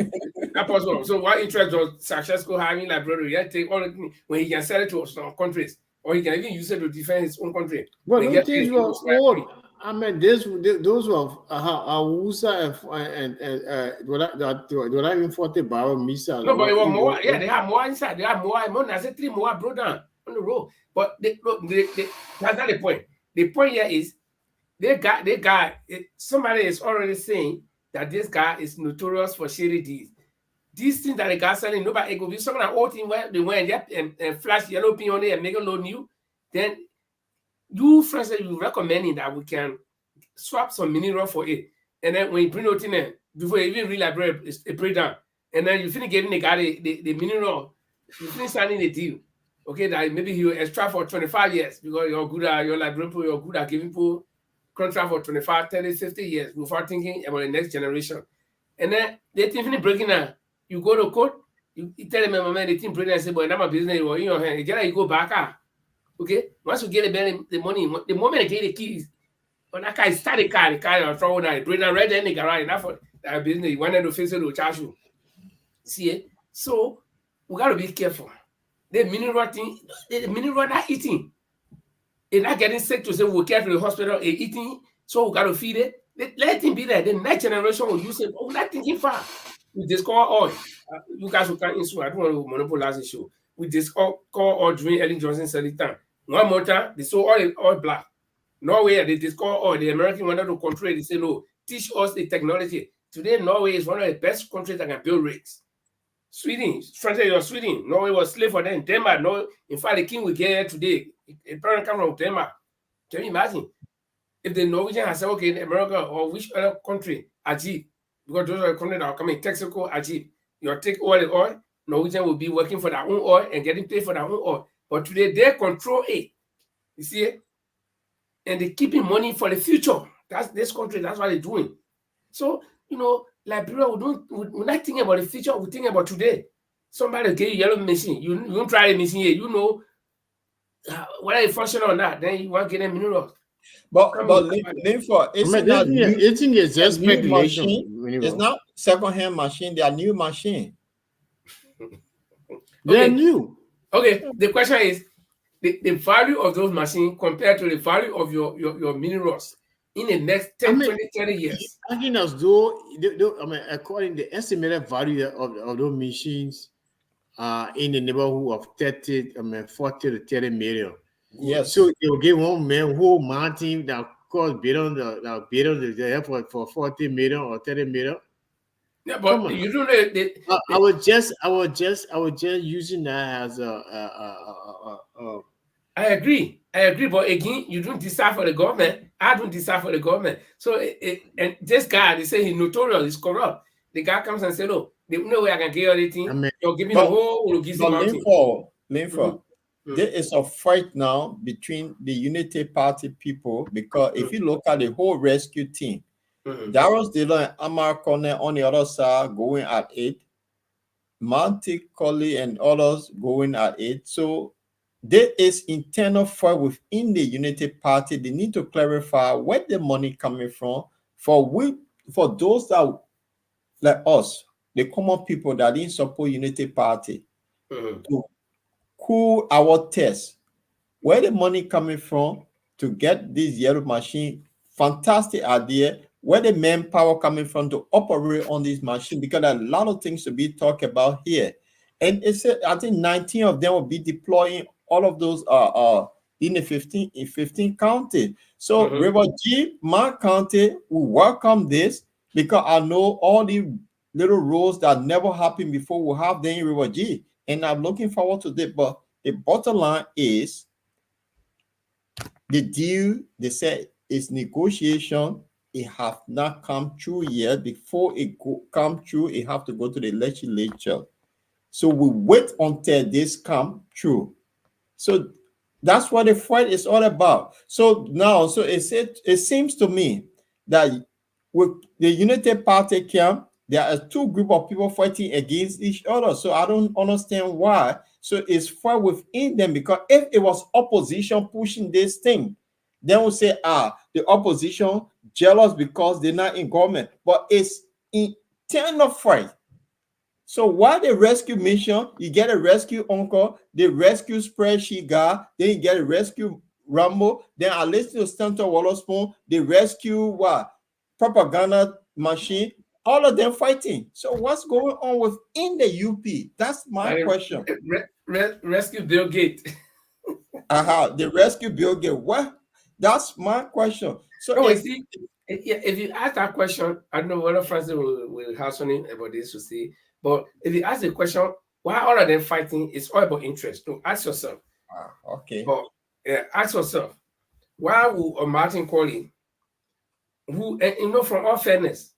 not possible. So what interest does Successful having library? Yeah, take all the things when he can sell it to some countries, or he can even use it to defend his own country. Well, those things were old. Those were Awusa and do I even 40 barrel missile? No, but it was more. Yeah, they have more inside. They have more. I said 3 more brought down on the road. But that's not the point. The point here is somebody is already saying that this guy is notorious for shady deeds. These things that the guy selling, nobody, it could be some of the old thing where they went and flash yellow pin on it and make it load new. Then you, for instance, you recommending that we can swap some mineral for it. And then when you bring it in there, before you even read a breakdown, and then you finish giving the guy the mineral, you finish signing the deal. Okay, that maybe he will extract for 25 years because you're good at your librarian, you're good at giving people contract for 25, 30, 50 years before thinking about the next generation. And then they think breaking down. You go to court, you tell them, man, they think breaking down, say, boy, that's my business, in your hand. You go back. Okay? Once you get the money, the moment they get the keys, when that guy start the car will throw down, break down right there in the garage. That's for that business. You want them to face it, to charge you. See it? So we got to be careful. The mineral thing, the mineral not eating. They're not getting sick to say we'll care to the hospital, eating, so we got to feed it. Let him be there. The next generation will use it. Oh, not thinking far. We discover oil. You guys will come in soon. I don't want to monopolize the show. We discover oil during Ellen Johnson selling time. One more time, they saw oil black. Norway, they discover oil. The American wanted to control it. They say, no, teach us the technology. Today, Norway is one of the best countries that can build rigs. Sweden, Sweden. Norway was slave for them. Denmark, no. In fact, the king we get here today, a parent come from Denmark. Can you imagine? If the Norwegian has said, okay, in America or which other country, Ajib, because those are the countries that are coming, Texaco, Ajib, you take oil, Norwegian will be working for their own oil and getting paid for their own oil. But today, they control it. You see it? And they're keeping money for the future. That's this country, that's what they're doing. So, Liberia, we're not thinking about the future, we're thinking about today. Somebody will get you yellow machine. You don't try the machine here, whether it function or not, then you want to get them minerals. But Linford, it's just speculation. It's not second-hand machine, they are new machine. They're new. Okay, the question is the value of those machines compared to the value of your minerals in the next 10, 20, 30 years. Imagine as though, according to the estimated value of those machines in the neighborhood of 40 to 30 million. Yes. So you'll get one man whole mountain that cost bid on the airport for 40 million or 30 million. Yeah, but you don't know. I was just using that as I agree, but again, you don't decide for the government. I don't decide for the government. So, and this guy, they say he's notorious, he's corrupt. The guy comes and says, "No, there's no way I can get everything. You're giving the whole mountain." Linford, there is a fight now between the Unity Party people because if you look at the whole rescue team, Darius Dillon and Amar Corner on the other side going at 8, Monty Colley and others going at 8. So there is internal fight within the Unity Party. They need to clarify where the money coming from for those that like us, the common people that didn't support Unity Party to cool our test. Where the money coming from to get this yellow machine? Fantastic idea, where the manpower coming from to operate on this machine? Because there are a lot of things to be talked about here. And it's I think 19 of them will be deploying all of those in the 15 county. So River G, my county, we welcome this because I know all the little roads that never happened before will have them in River G. And I'm looking forward to that. But the bottom line is the deal, they said, is negotiation. It have not come true yet. Before it come true, it have to go to the legislature. So we wait until this come true. So that's what the fight is all about. So now, so it seems to me that with the United Party camp, there are two groups of people fighting against each other. So I don't understand why. So it's fight within them, because if it was opposition pushing this thing, then we'll say, the opposition jealous because they're not in government. But it's internal fight. So while the rescue mission, you get a rescue uncle, the rescue spreadsheet guy, then you get a rescue Rambo, then I listen to Stanton Wallacepoon, the rescue propaganda machine, all of them fighting. So what's going on within the UP? That's my question. Rescue Bill Gates. The rescue Bill Gates. What? That's my question. So if you ask that question, I don't know whether Francis will have something about this to say. But if you ask the question, why all of them fighting, it's all about interest. So ask yourself. Okay. But ask yourself, why would Martin Colley, who, from all fairness,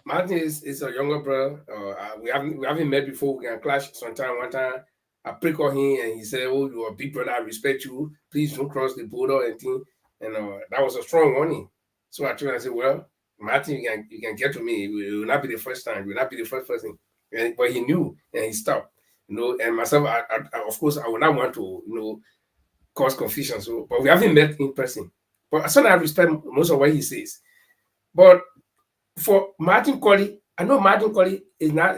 Martin is a younger brother. We haven't met before. We can clash sometime. One time, I prick on him and he said, "Oh, you're a big brother. I respect you. Please don't cross the border and thing." And that was a strong warning. So I told him, I said, "Well, Martin, you can get to me. It will not be the first time. It will not be the first person." But he knew and he stopped, and myself, I of course, I would not want to, cause confusion. So, but we haven't met in person. But as soon as I respect most of what he says. But for Martin Colley, I know Martin Colley is not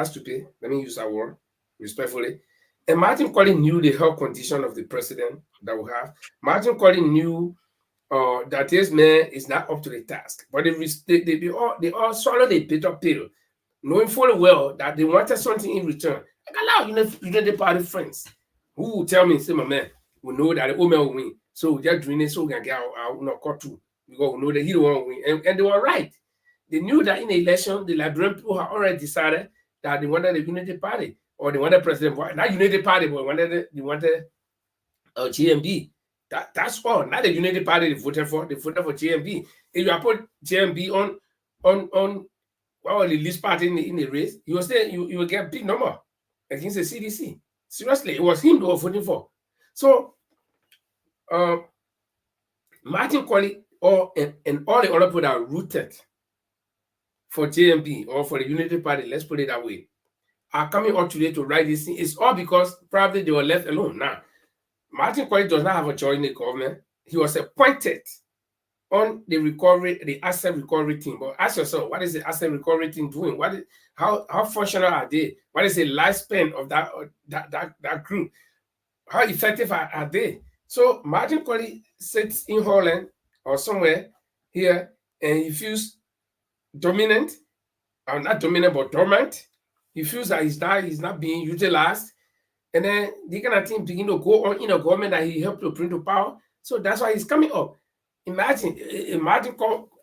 stupid. Let me use that word respectfully. And Martin Colley knew the health condition of the president that we have. Martin Colley knew that this man is not up to the task. But they all swallowed a bitter pill, knowing fully well that they wanted something in return. Like allow the party friends who will tell me, say, my man, we know that the old man will win. So we just doing it so we can get our cut too. Because we know that he don't want to win. And they were right. They knew that in the election, the Liberian people had already decided that they wanted the Unity Party, or they wanted President, not Unity Party, but they wanted GMB. That's all. Not the Unity Party they voted for. They voted for GMB. If you put GMB on the least party in the race, you will get a big number against the CDC. Seriously, it was him they were voting for. So Martin Colley and all the other people that are rooted for JMB or for the Unity Party, let's put it that way, are coming out today to write this thing. It's all because probably they were left alone. Now, Martin Colley does not have a choice in the government. He was appointed on the asset recovery team. But ask yourself, what is the asset recovery team doing? How functional are they? What is the lifespan of that group? How effective are they? So Martin Colley sits in Holland or somewhere here, and he feels dominant, or not dominant, but dormant. He feels that he's not being utilized. And then the kind of thing begin to go on in a government that he helped to bring to power. So that's why he's coming up. Imagine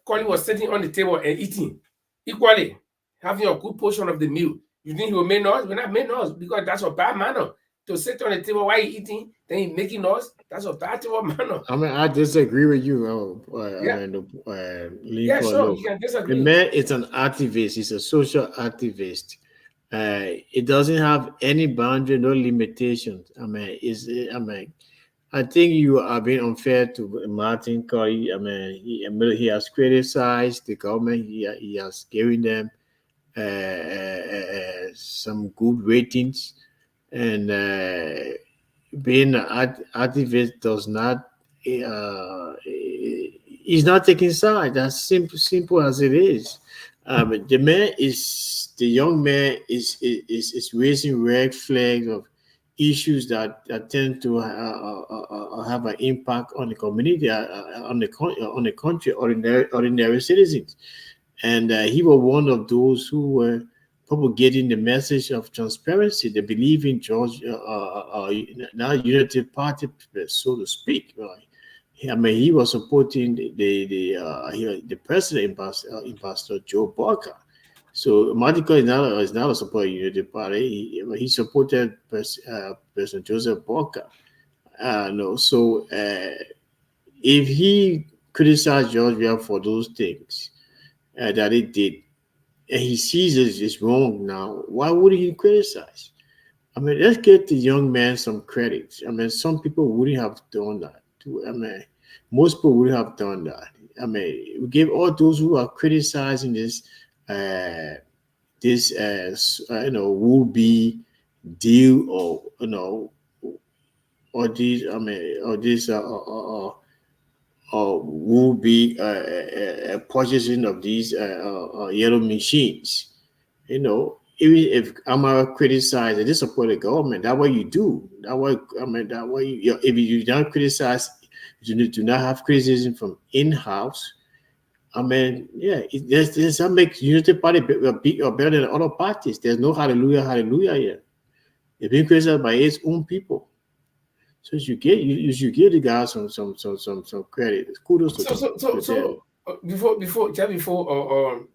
Colley was sitting on the table and eating equally, having a good portion of the meal. You think he will make noise? We're not making noise because that's a bad manner. To sit on the table while you're eating, then you're making noise. That's a bad table manner. I mean, I disagree with you. Sure, you can disagree. The man is an activist. He's a social activist. It doesn't have any boundary, no limitations. I think you are being unfair to Martin Colley. I mean, he has criticized the government. He has given them some good ratings, and being an activist does not. He's not taking sides. As simple as it is. The young man is raising red flags of issues that tend to have an impact on the community, on the country, ordinary citizens. And he was one of those who were propagating the message of transparency. They believe in George, now Unity Party, so to speak. Right? I mean, he was supporting the president, Ambassador Joe Barker. So Martico is not a supporter of Unity Party. He supported President Joseph Barker. No, so if he criticized Georgia for those things that he did, and he sees it's wrong now, why would he criticize? I mean, let's give the young man some credit. I mean, some people wouldn't have done that. I mean, most people wouldn't have done that. I mean, we give all those who are criticizing this will-be deal, or or these, I mean, or this will be purchasing of these yellow machines. Even if I'm criticized and support the government, that's what you do. That way, I mean, that way, if you don't criticize, you do not have criticism from in-house. I mean, that makes Unity Party better than other parties. There's no hallelujah here. It's being criticized by its own people. So you should give the guys some credit. Kudos to them. So before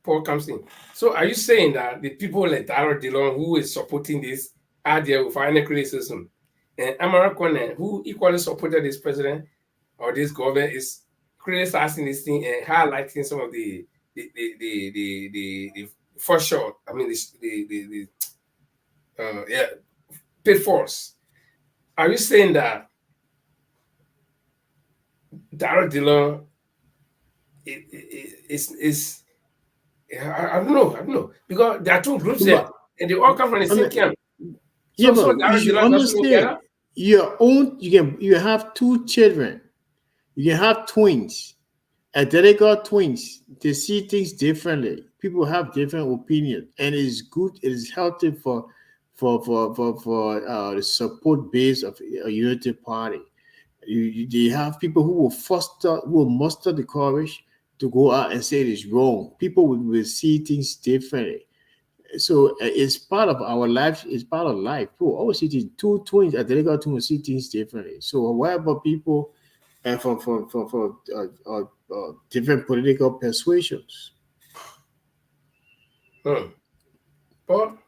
Paul comes in, so are you saying that the people like Darrell Dillon who is supporting this are there with any criticism, and Amara Kone, who equally supported this president or this government, is criticizing this thing and highlighting some of the for sure, I mean the pitfalls? Are you saying that Darrell Dillon is I don't know, because there are two groups there and they all come from the same camp. So you should understand you have two children, you can have twins, identical twins. They see things differently. People have different opinions, and it is good, it is healthy for the support base of a Unity Party. They have people who will muster the courage to go out and say it is wrong. People will see things differently. So it's part of our life. It's part of life. People always see things. Two twins, identical twins, see things differently. So what about people for different political persuasions? Paul?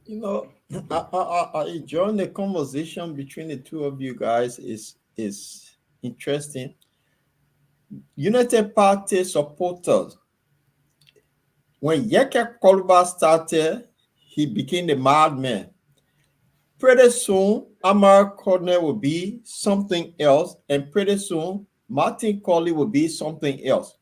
I enjoying the conversation between the two of you guys is interesting. United Party supporters, when Yeke Koluba started, he became the madman. Pretty soon, Amara Corner will be something else, and pretty soon, Martin Colley will be something else.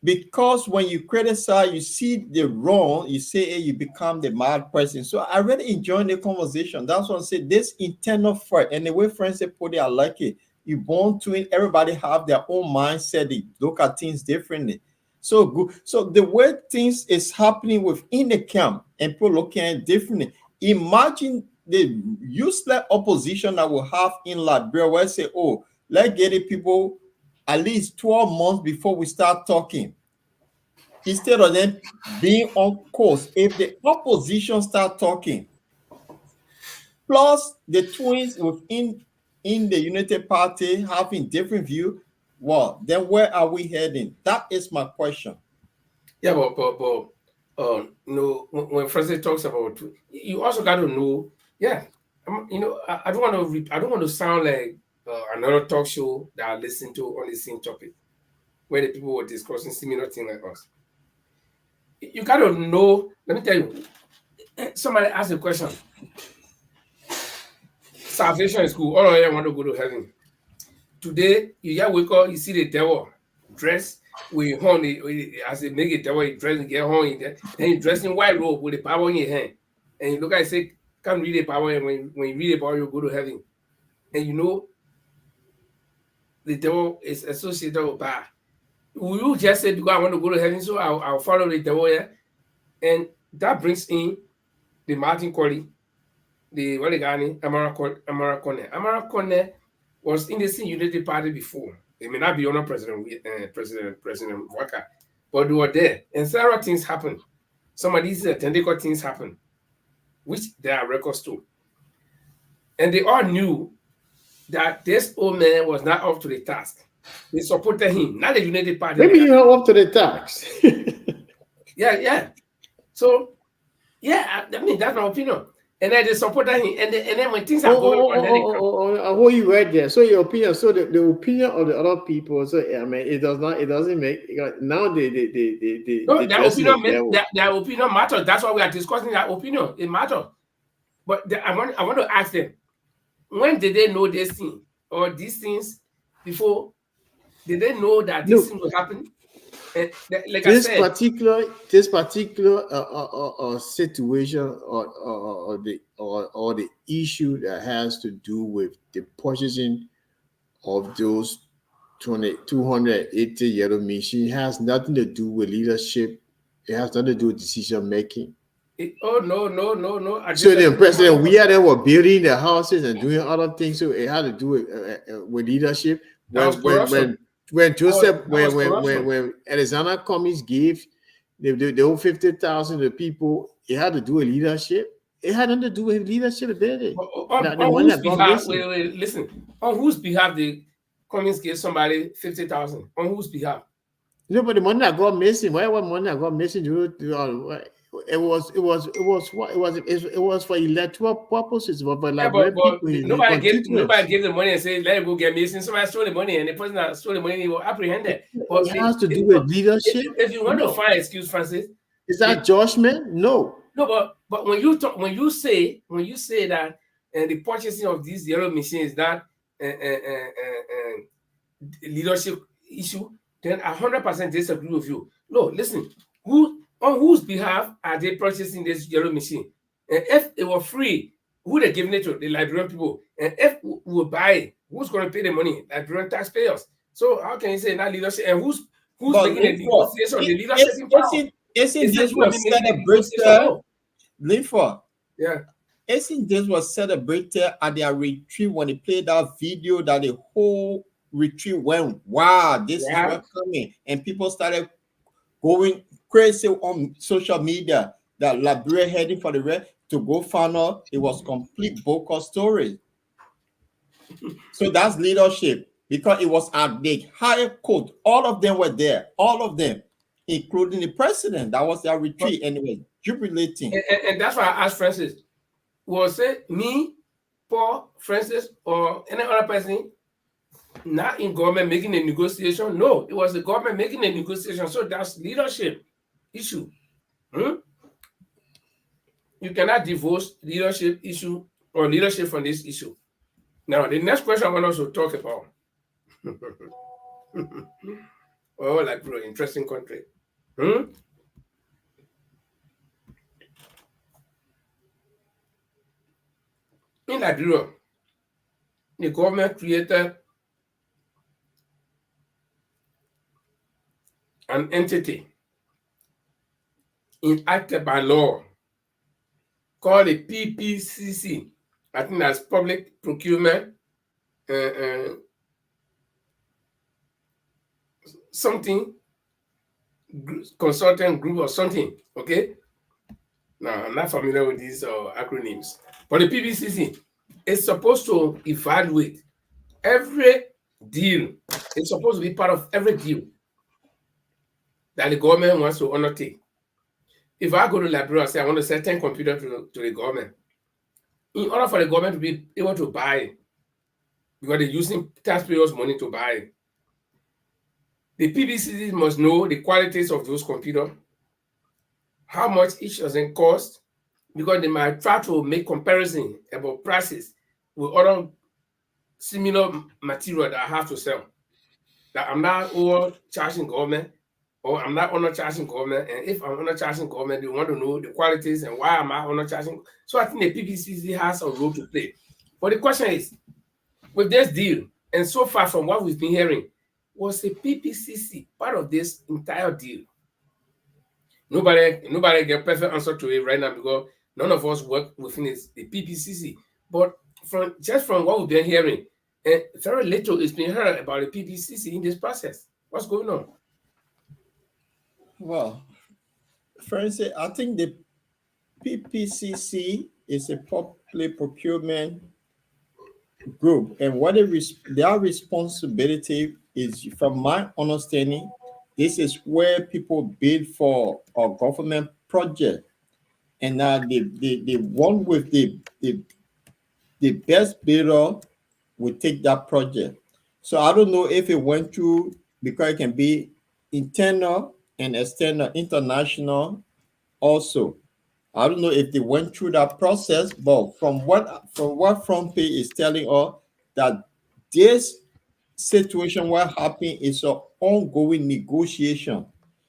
Because when you criticize, you see the wrong, you say, hey, you become the mad person. So I really enjoyed the conversation. That's what I said, this internal fight, and the way friends put it, I like it. You born to it, everybody have their own mindset. They look at things differently. So good. So the way things is happening within the camp and people looking at it differently. Imagine the useless opposition that we'll have in Liberia where I say, oh, let's get it people at least 12 months before we start talking. Instead of them being on course, if the opposition start talking, plus the twins within the United Party having different view, well, then where are we heading? That is my question. Yeah, but when Francis talks about, you also got to know, I don't want to sound like another talk show that I listen to on the same topic, where the people were discussing similar things like us. You got to know. Let me tell you. Somebody asked a question. Salvation is cool. All of you want to go to heaven. Today, you just wake up, you see the devil dressed with horn. As they make a devil, he dress and get horn in there. Then he dressed in white robe with the Bible in your hand. And you look at it and say, come read the Bible. And when you read the Bible, you go to heaven. And you know, the devil is associated with bad. Will you just say, because I want to go to heaven, so I'll follow the devil here? And that brings in the Martin Colley, the Amara Kone was in the Sin Unity Party before. They may not be under President Walker, but they were there, and several things happened. Some of these technical things happened, which there are records to. And they all knew that this old man was not up to the task. They supported him, not the Unity Party. Maybe you are up to the task. Yeah. So, yeah, I mean, that's my opinion. And then they supported him. And then when things are going on, what you read there. So your opinion, so the opinion of the other people, so I mean, it doesn't make, now their opinion matters. That's why we are discussing their opinion. It matters. But I want to ask them, when did they know this thing or these things before? Did they know that this thing was happening? Like this particular situation or the issue that has to do with the purchasing of those 280 yellow machines has nothing to do with leadership. It has nothing to do with decision making. No. So the president, we are there were building the houses and doing other things. So it had to do with leadership. When Alexander Cummings gave the whole 50,000 to people, it had to do with leadership. It had nothing to do with leadership, did it? Listen. On whose behalf the Cummings gave somebody 50,000? On whose behalf? No, but the money that got missing. Why was money that got missing? It was for electoral purposes, but nobody gave the money and said, let it go get missing. Somebody stole the money, and the person that stole the money, he was apprehended. But it has to do with leadership. If you want to find an excuse, Francis, is that judgment? No, but when you say that the purchasing of these yellow machines that leadership issue, then 100% disagree with you. No, listen, on whose behalf are they purchasing this yellow machine? And if it were free, who they giving it to? The Liberian people. And if we will buy it, who's going to pay the money? Liberian taxpayers. So how can you say not leadership? And who's making the negotiation? The leadership isn't this was celebrated? Linford. Yeah. Isn't this was celebrated at their retreat when they played that video that the whole retreat went, wow, this is what coming, and people started going crazy on social media that Liberia heading for the red to go final. It was complete bogus story. So that's leadership, because it was at the higher court. All of them were there, all of them, including the president. That was their retreat anyway, jubilating. And that's why I asked Francis, was it me, Paul, Francis, or any other person not in government making a negotiation? No, it was the government making a negotiation. So that's leadership issue. You cannot divorce leadership issue or leadership from this issue. Now, the next question I want us to talk about. Oh, like bro, interesting country. In Liberia, the government created an entity enacted by law called the PPCC. I think that's Public Procurement something consultant group or something. Okay. Now I'm not familiar with these acronyms, but the PPCC is supposed to evaluate every deal. It's supposed to be part of every deal that the government wants to undertake. If I go to Liberia and say I want to sell 10 computers to the government, in order for the government to be able to buy it, because they're using taxpayers' money to buy it, the PPCC must know the qualities of those computers, how much each doesn't cost, because they might try to make comparison about prices with other similar material that I have to sell. That I'm not overcharging government, or I'm not undercharging government. And if I'm undercharging government, they want to know the qualities and why am I undercharging. So I think the PPCC has a role to play. But the question is, with this deal, and so far from what we've been hearing, was the PPCC part of this entire deal? Nobody get perfect answer to it right now, because None of us work within the PPCC. But from what we've been hearing, very little is being heard about the PPCC in this process. What's going on? Well, friends, I think the PPCC is a public procurement group, and what their responsibility is, from my understanding, this is where people bid for a government project, and now the one with the best bidder will take that project. So I don't know if it went through, because it can be internal and external, international also. I don't know if they went through that process, but from what Front Page is telling us, that this situation what happened is an ongoing negotiation.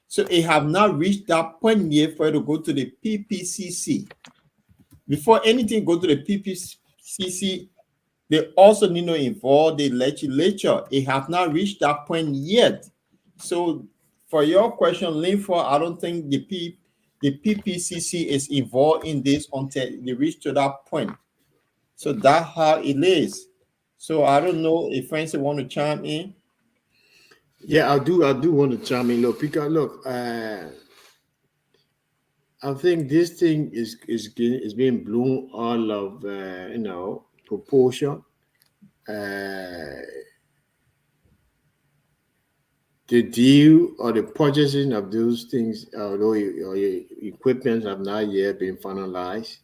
So it have not reached that point yet for it to go to the PPCC. Before anything go to the PPCC, they also need to involve the legislature. It have not reached that point yet. So for your question, Linford, I don't think the PPCC is involved in this until they reach to that point. So that's how it is. So I don't know if Francis want to chime in. Yeah, I do want to chime in. Look, because look, I think this thing is being blown all of proportion. The deal or the purchasing of those things, although your equipment have not yet been finalized,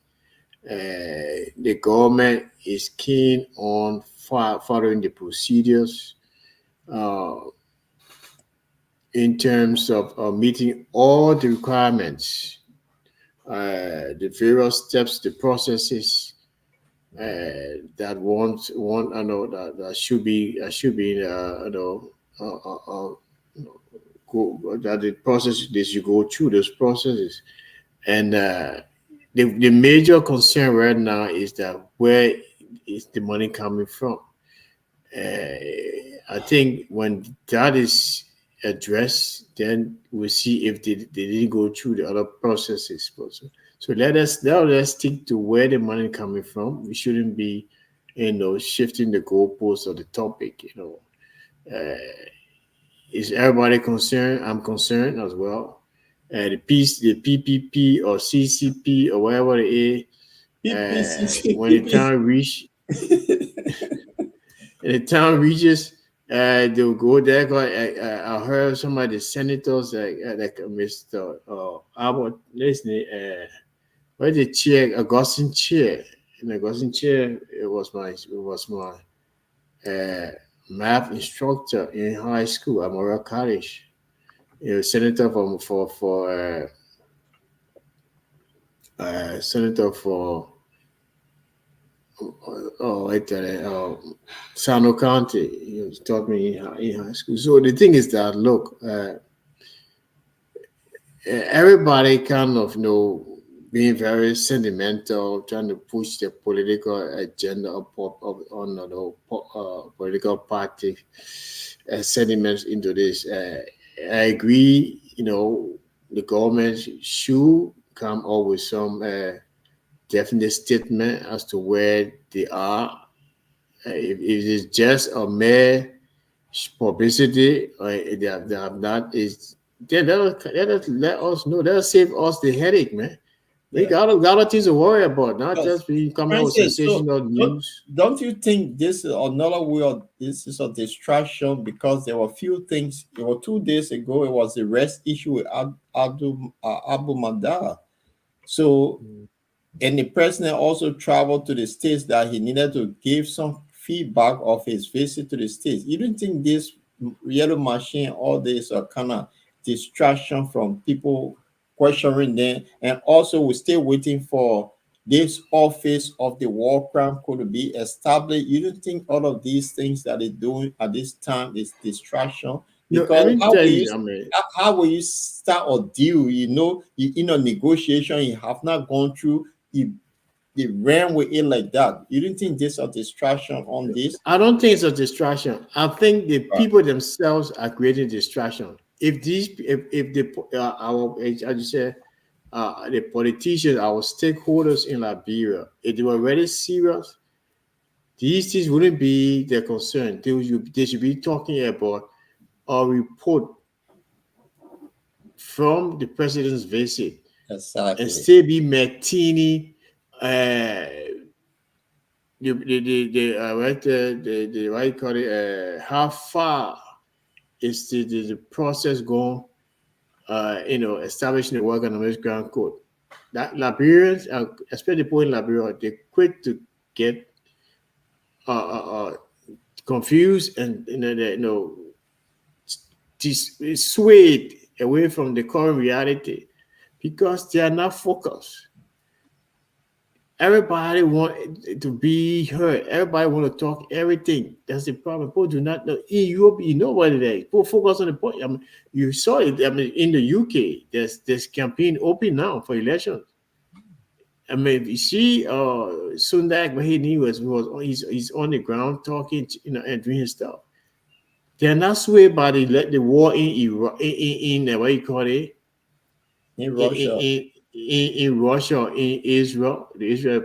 the government is keen on following the procedures in terms of meeting all the requirements, the various steps, the processes that that should be that the process that you go through those processes. And the major concern right now is that where is the money coming from? I think when that is addressed, then we'll see if they didn't go through the other processes. So let us stick to where the money coming from. We shouldn't be, shifting the goalposts of the topic. Is everybody concerned? I'm concerned as well. The PPP or CCP or whatever it is, when the town reaches, they'll go there. I heard some of the senators, like Mr. Albert, where's the chair? Augustine chair. In Augustine chair, it was my math instructor in high school at Memorial College. Senator senator for Sano County. He taught me in high school. So the thing is that, look, everybody kind of being very sentimental, trying to push the political agenda on political party sentiments into this. I agree, the government should come up with some definite statement as to where they are. If it is just a mere publicity, or they have not, then let us know. That'll save us the headache, man. We got a lot of things to worry about, not just coming out with sensational news. Don't you think this is another way of this is a distraction? Because there were few things. There were 2 days ago. It was the arrest issue with Abu Mandar. So, and the president also traveled to the States that he needed to give some feedback of his visit to the States. You don't think this yellow machine, all this are kind of distraction from people questioning them? And also we're still waiting for this office of the war crime court to be established. You don't think all of these things that they're doing at this time is distraction? Because how will you start a deal? In a negotiation you have not gone through, they ran with it like that. You don't think this is a distraction on this? I don't think it's a distraction. I think the people themselves are creating distraction. If the politicians, our stakeholders in Liberia, if they were really serious, these things wouldn't be their concern. They should be talking about a report from the president's visit Exactly. and still be maintaining how far is the process going, establishing the work on the ground code. That Liberians, especially people in Liberia, they're quick to get confused and swayed away from the current reality because they are not focused. Everybody want to be heard. Everybody want to talk everything. That's the problem. People do not know. In Europe, you know what it is. People focus on the point. I mean, you saw it. I mean, in the UK, there's campaign open now for elections. I mean, you see, Sundak Mahini he's on the ground talking, and doing his stuff. They're not swayed by the war in what you call it, In Russia. in Russia, in Israel, the Israel.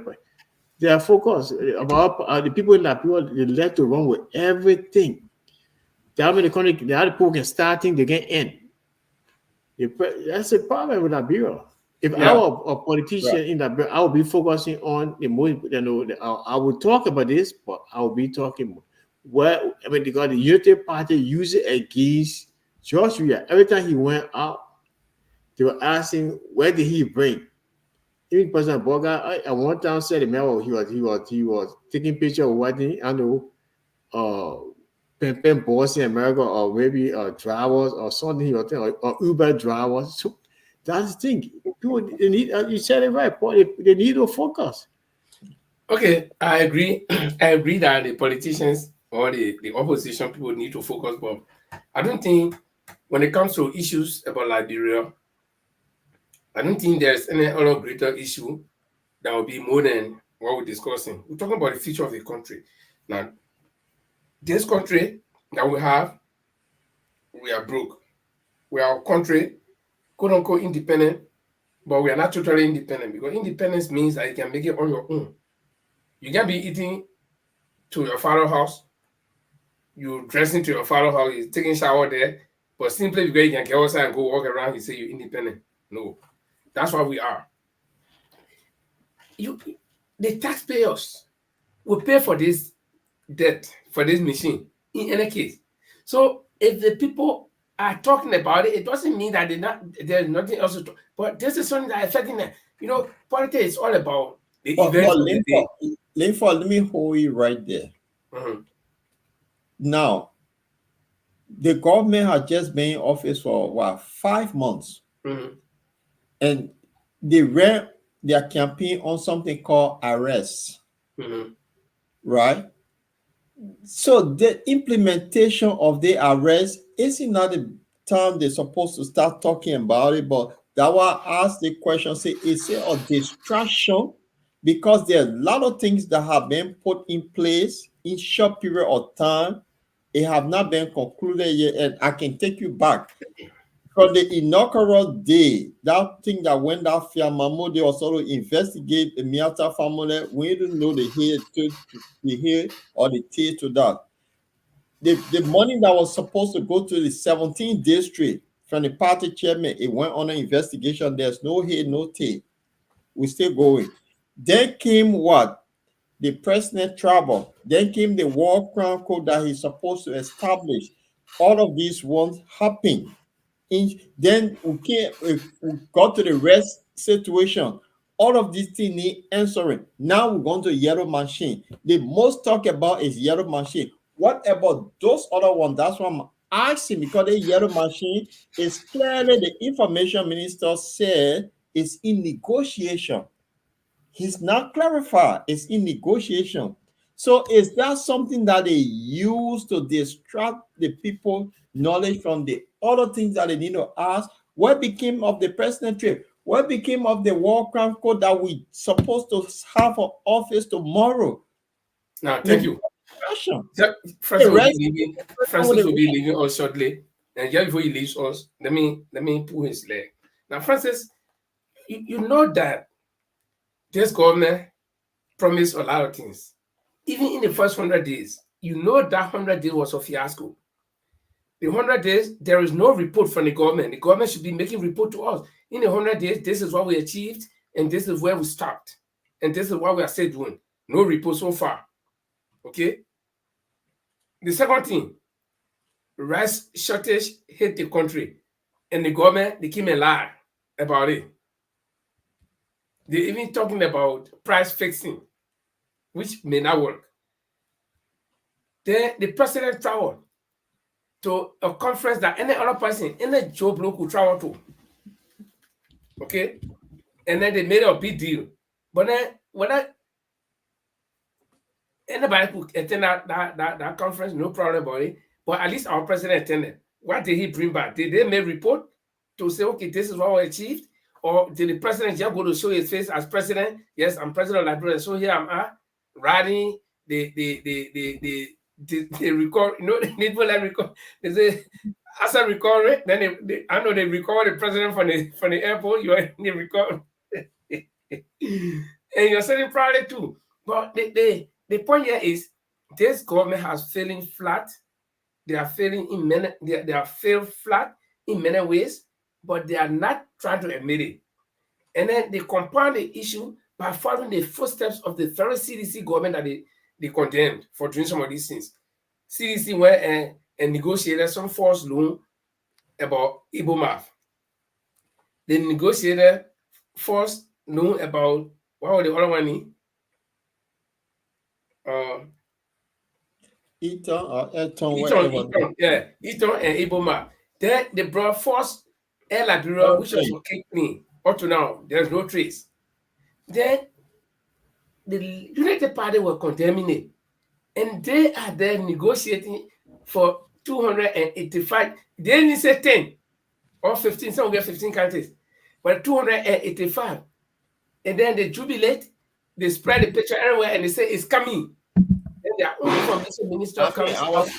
They are focused about the people in that people. They let to run with everything. That mean the other people can start things, they can end. That's a problem with Liberia. If I were a politician in Liberia, I would be focusing on the most. I would talk about this, but I will be talking. Well, I mean, because the Unity Party used it against George Weah. Every time he went out, they were asking, where did he bring? Even President Boga, at one time said, he was taking picture of what I know, pen boss in America, or maybe drivers or something, he was telling, or Uber drivers. So that's the thing. People, they need, you said it right, Paul, they need to focus. Okay, I agree. I agree that the politicians or the opposition people need to focus, but I don't think when it comes to issues about Liberia, I don't think there's any other greater issue that will be more than what we're discussing. We're talking about the future of the country. Now, this country that we have, we are broke. We are a country, quote unquote, independent, but we are not totally independent, because independence means that you can make it on your own. You can be eating to your father's house, you dressing to your father's house, you're taking shower there, but simply because you can get outside and go walk around, you say you're independent. No, that's what we are. The taxpayers will pay for this debt, for this machine, in any case. So if the people are talking about it, it doesn't mean that there's nothing else to talk. But this is something that affecting them. Politics is all about the events of the day. Linford, let me hold you right there. Mm-hmm. Now, the government has just been in office for 5 months, and they ran their campaign on something called arrests, right? So the implementation of the arrest is not the time they're supposed to start talking about it, but that why I asked the question, say, is it a distraction? Because there are a lot of things that have been put in place in short period of time. It have not been concluded yet, and I can take you back. Because the inaugural day, that thing that went out, Fiamamo, they also investigate the Miata family. We didn't know the head or the tail to that. The money that was supposed to go to the 17th district from the party chairman, it went on an investigation. There's no head, no tail. We're still going. Then came what? The president travel. Then came the war crown code that he's supposed to establish. All of these ones happened. Then we got to the rest situation. All of these things need answering. Now we're going to yellow machine. The most talk about is yellow machine. What about those other ones? That's what I'm asking, because the yellow machine is clearly, the information minister said, is in negotiation. He's not clarified. It's in negotiation. So is that something that they use to distract the people knowledge from the other things that they need to ask? What became of the president trip? What became of the war crime code that we supposed to have for office tomorrow? Now, thank you. Francis will be leaving us shortly. And just before he leaves us, let me pull his leg. Now, Francis, you know that this government promised a lot of things. Even in the first 100 days, you know that 100 days was a fiasco. The 100 days, there is no report from the government. The government should be making report to us. In the 100 days, this is what we achieved, and this is where we stopped. And this is what we are still doing. No report so far. Okay? The second thing, rice shortage hit the country, and the government, they came and lied about it. They're even talking about price fixing, which may not work. Then the president traveled to a conference that any other person, any job could travel to. Okay? And then they made a big deal. But then when anybody could attend that conference, no problem about it. But at least our president attended. What did he bring back? Did they make a report to say, okay, this is what we achieved? Or did the president just go to show his face as president? Yes, I'm president of Liberia. So here I'm writing the record, you know, the people that record. They say, as I record it, then I know they record the president from the airport. You are in the record, and you're sitting proudly too. But the point here is this government has failing flat. They are failing in many. They are failed flat in many ways, but they are not trying to admit it. And then they compound the issue by following the footsteps of the very CDC government that they condemned for doing some of these things. CDC went and negotiated some false loan about Ebola. They negotiated false loan about, what was the other one? Eton, yeah, Eton and Ebola. Then they brought false Air Liberia, which was okay clean. Up to now, there's no trace. Then the United Party were condemning it. And they are there negotiating for 285. They didn't say 10 or 15. Some get 15 countries, but 285. And then they jubilate, they spread the picture everywhere, and they say it's coming. Then their own information minister comes out.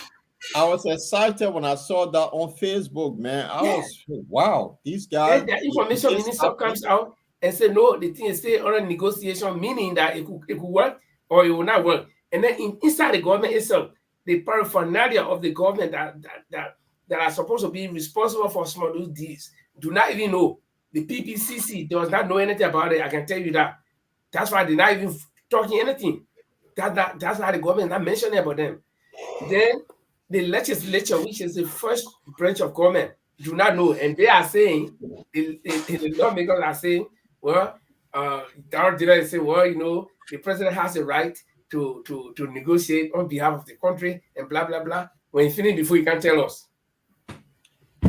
I was excited when I saw that on Facebook, man. I was, wow, these guys. Then their information minister comes out and say, no, the thing is still under negotiation, meaning that it could work or it will not work. And then inside the government itself, the paraphernalia of the government that are supposed to be responsible for some of those deeds do not even know. The PPCC does not know anything about it. I can tell you that. That's why they're not even talking anything. That's why the government is not mentioning about them. Then the legislature, which is the first branch of government, do not know. And they are saying, the lawmakers are saying, well, our dealer say, well, you know, the president has a right to negotiate on behalf of the country and blah, blah, blah. When he finished before, he can tell us.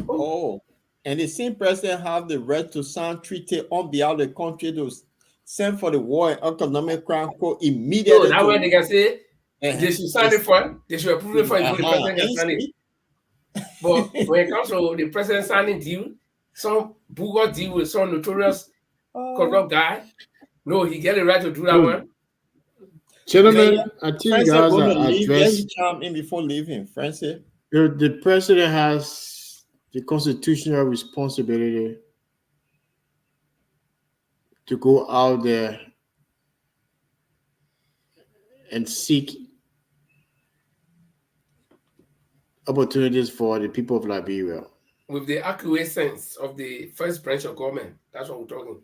Oh, and the same president have the right to sign treaty on behalf of the country to send for the war and economic crime code immediately. So that way they can say, they should sign it for, they should approve it for the president can sign it. But when it comes to the president signing deal, some bogus deal with some notorious corrupt guy, no, he get the right to do that one. Gentlemen, I think you guys are addressed. In before leaving, Francis. The president has the constitutional responsibility to go out there and seek opportunities for the people of Liberia. With the acquiescence of the first branch of government. That's what we're talking.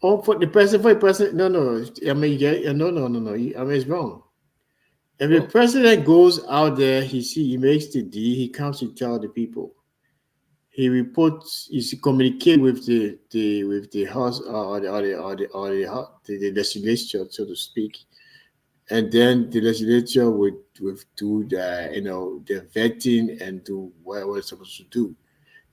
Oh, for the president, no. I mean, yeah, no. I mean, it's wrong. If the president goes out there, he makes the deal, he comes to tell the people. He reports, he communicates with the house or the legislature, so to speak, and then the legislature would do the vetting and do what it's supposed to do.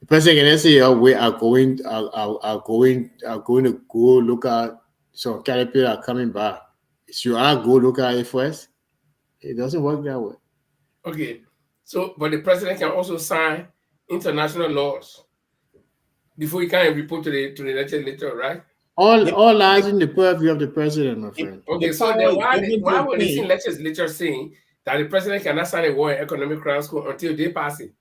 The president can say, "Oh, we are going to go look at some caterpillar coming back. Should I go look at it first?" It doesn't work that way. Okay, so but the president can also sign international laws before he can report to the legislature, right? All lies in the purview of the president, my friend. Okay, so then why would the legislature saying that the president cannot sign a war and economic crimes code until they pass it?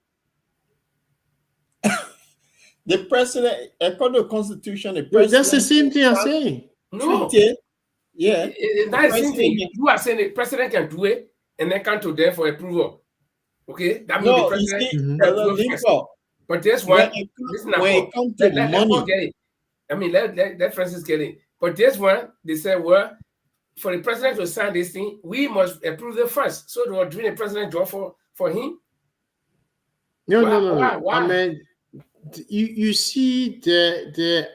The president, according to the Constitution, the But president. that's the same thing I'm saying. No, treated, yeah. that's the same thing. president- You are saying the president can do it and then come to them for approval. Okay, that means the No, you president see, can Brother do it first. Lincoln, But this when one, it listen, when it comes to let money, Paul get it. I mean, let Francis get it. But this one, they said, well, for the president to sign this thing, we must approve it first. So they were doing a president job for him. No. Why? I mean, you see the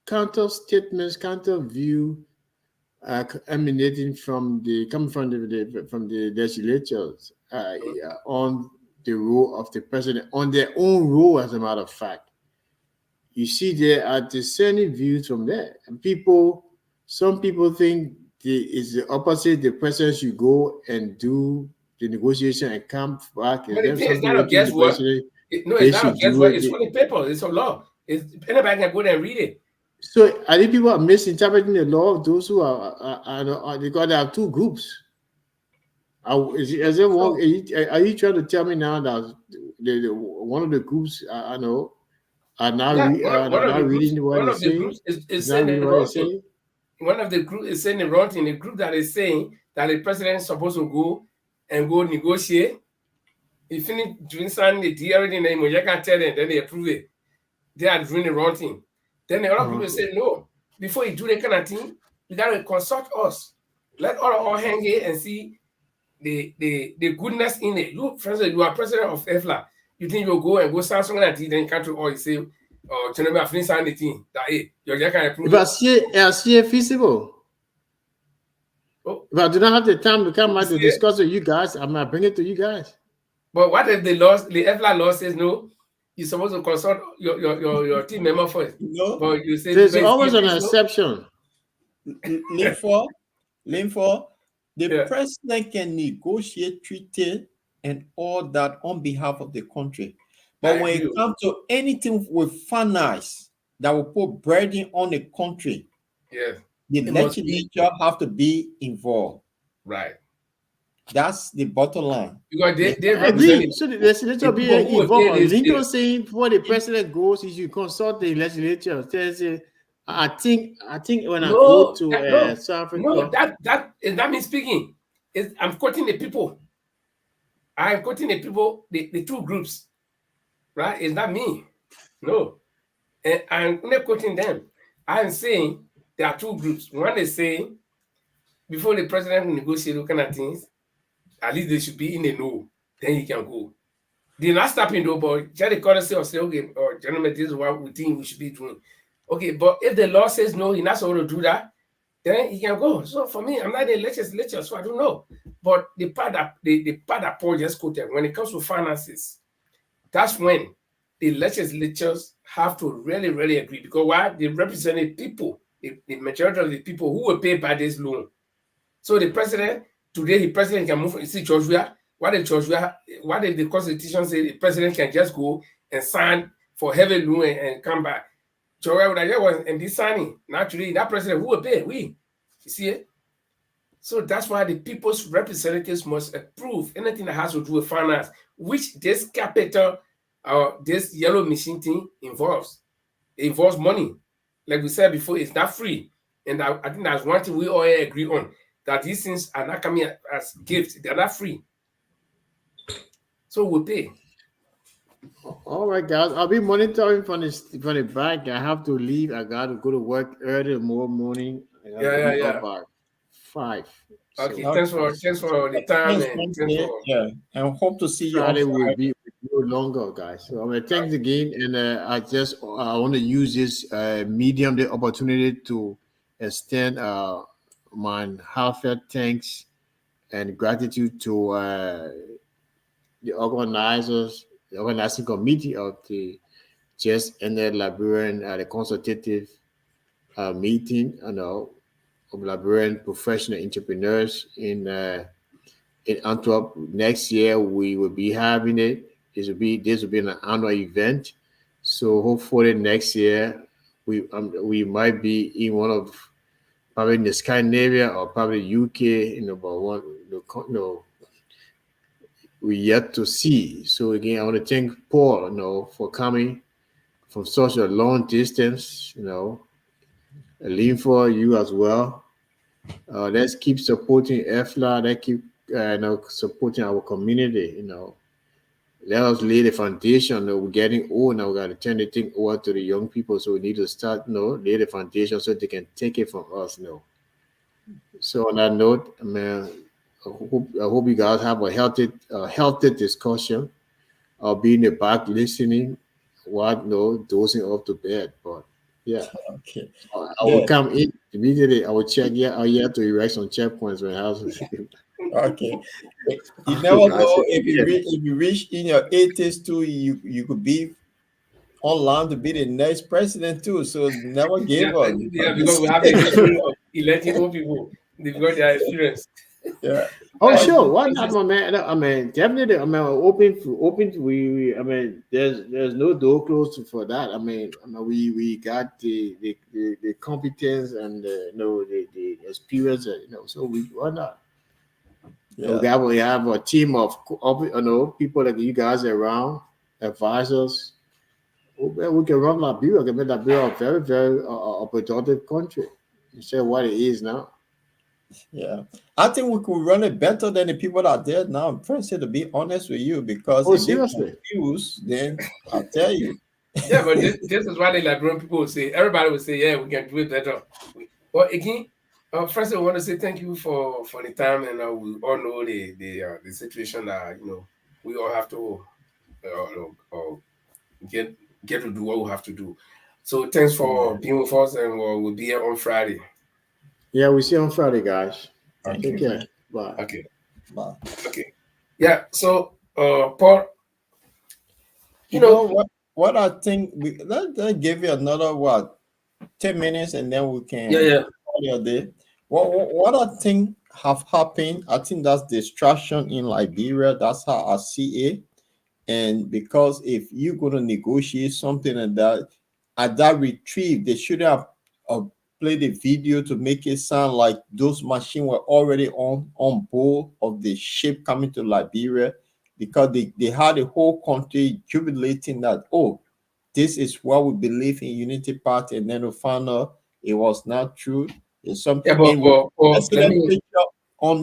counter statements, counter view emanating from the legislatures on the role of the president, on their own role, as a matter of fact. You see there are discerning views from there. And some people think it's the opposite. The president should go and do the negotiation and come back. But it's not a guesswork. No, it's not a guesswork. It's on the paper. It's a law. Anybody can go there and read it. So are these people misinterpreting the law? Those who are because there are two groups. Are you trying to tell me now that one of the groups I know are now reading what it's saying? Is saying the wrong thing. One of the groups is saying the wrong thing. The group that is saying that the president is supposed to go negotiate. He finished doing something, they did everything, you can't tell them, then they approve it. They are doing the wrong thing. Then the other people say, no, before you do that kind of thing, you got to consult us. Let all hang here and see the goodness in it. You, for instance, you are president of EFLA. You think you'll go and go sign something like that, then you can't do all you say, oh, I finish signing the thing. That, hey, you just can't approve it. See it feasible. Oh. If I do not have the time to come out to discuss with you guys, I'm going to bring it to you guys. But what if the EFLA law says no? You're supposed to consult your team member first. No, but you say there's always an exception. Linford, the president can negotiate treaty and all that on behalf of the country. But when it comes to anything with finance that will put burden on the country, the legislature have to be involved. Right. That's the bottom line. Because they agree. So the legislature be involved. Lincoln saying before the president goes, he should consult the legislature. I think when I go to South Africa, that means speaking. I'm quoting the people. I'm quoting the people, the two groups. Right? It's not me. No. And I'm not quoting them. I'm saying there are two groups. One is saying before the president will negotiate those kind of things, at least they should be in the know. Then he can go. They're not stopping though, but just the courtesy or say, okay, gentlemen, this is what we think we should be doing. Okay, but if the law says no, he's not supposed to do that, then he can go. So for me, I'm not the legislature, so I don't know. But the part that Paul just quoted, when it comes to finances, that's when the legislatures have to really, really agree. Because why? They represent the people, the majority of the people who will pay by this loan. So the president, today the president can move. You see, Joshua, what did the Constitution say? The president can just go and sign for heavy loan and come back. Joshua was and this signing. Naturally, that president who will pay? We. You see it? So that's why the people's representatives must approve anything that has to do with finance, which this capital or this yellow machine thing involves. It involves money. Like we said before, it's not free. And I think that's one thing we all agree on, that these things are not coming as gifts. They're not free. So we'll pay. All right, guys. I'll be monitoring from the back. I have to leave. I got to go to work early tomorrow morning. About 5. Okay, so, thanks for the time. And hope to see you. Friday will be longer, guys. So I'm gonna thank again, and I want to use this medium, the opportunity to extend my heartfelt thanks and gratitude to the organizers, the organizing committee of the just ended Liberian the consultative meeting, of Liberian professional entrepreneurs in Antwerp. Next year we will be having it. This will be an annual event. So hopefully next year we might be in one of probably in the Scandinavia or probably UK. But we yet to see. So again, I want to thank Paul, for coming from such a long distance, you know, lean for you as well. Let's keep supporting EFLA. Let's keep supporting our community. You know, let us lay the foundation. We're getting old now. We got to turn the thing over to the young people. So we need to start, lay the foundation so they can take it from us. So on that note, man, I hope you guys have a healthy discussion. I'll be in the back listening, dozing off to bed. But yeah, Okay. I will come in immediately. I will check. Yeah, I have to erect some checkpoints when I have to. Okay. You never know if you reach in your 80s too, you could be online to be the next president too. So never give up. Yeah, because we have a history of electing old people. They've got their experience. Yeah. Oh, sure. Why not, my man? I mean, definitely. I mean, open. I mean, there's no door closed for that. I mean, we got the competence and the experience. So why not? Yeah. We have a team of people like you guys around, advisors. We can run Liberia. We can make Liberia a very, very productive country instead of what it is now. Yeah, I think we could run it better than the people out there now. I'm trying to be honest with you, because if seriously, they confused, then I'll tell you. Yeah, but this is why the Liberian people will say, everybody will say, yeah, we can do it better. But again, first I want to say thank you for the time, and we all know the situation that we all have to get to do what we have to do. So thanks for being with us, and we'll be here on Friday. Yeah, we see you on Friday, guys. Take care. Bye. Okay. Bye. Okay. Yeah. So, Paul, you know what I think let's give you another 10 minutes, and then we can call your day. What I think have happened, I think that's distraction in Liberia. That's how I see it. And because if you're going to negotiate something like that, at that retreat, they should have play the video to make it sound like those machines were already on board of the ship coming to Liberia, because they had the whole country jubilating that, oh, this is what we believe in Unity Party, and then we found out it was not true. There's something on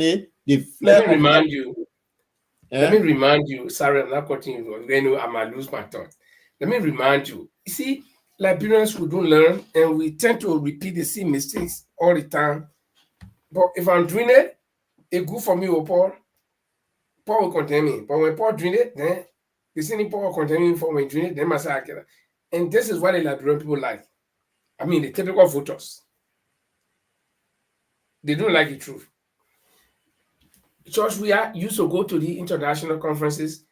it. Let me remind you. Let me remind you. Sorry, I'm not cutting you. Then I might lose my thought. Let me remind you. You see, Liberians who don't learn, and we tend to repeat the same mistakes all the time. But if I'm doing it, it's good for me or Paul. Paul will contain me. But when Paul doing it, then the same Paul will contain me for when doing it, then my side. And this is what the Liberian people like. I mean, the typical voters. They don't like the truth. Church, we used to go to the international conferences,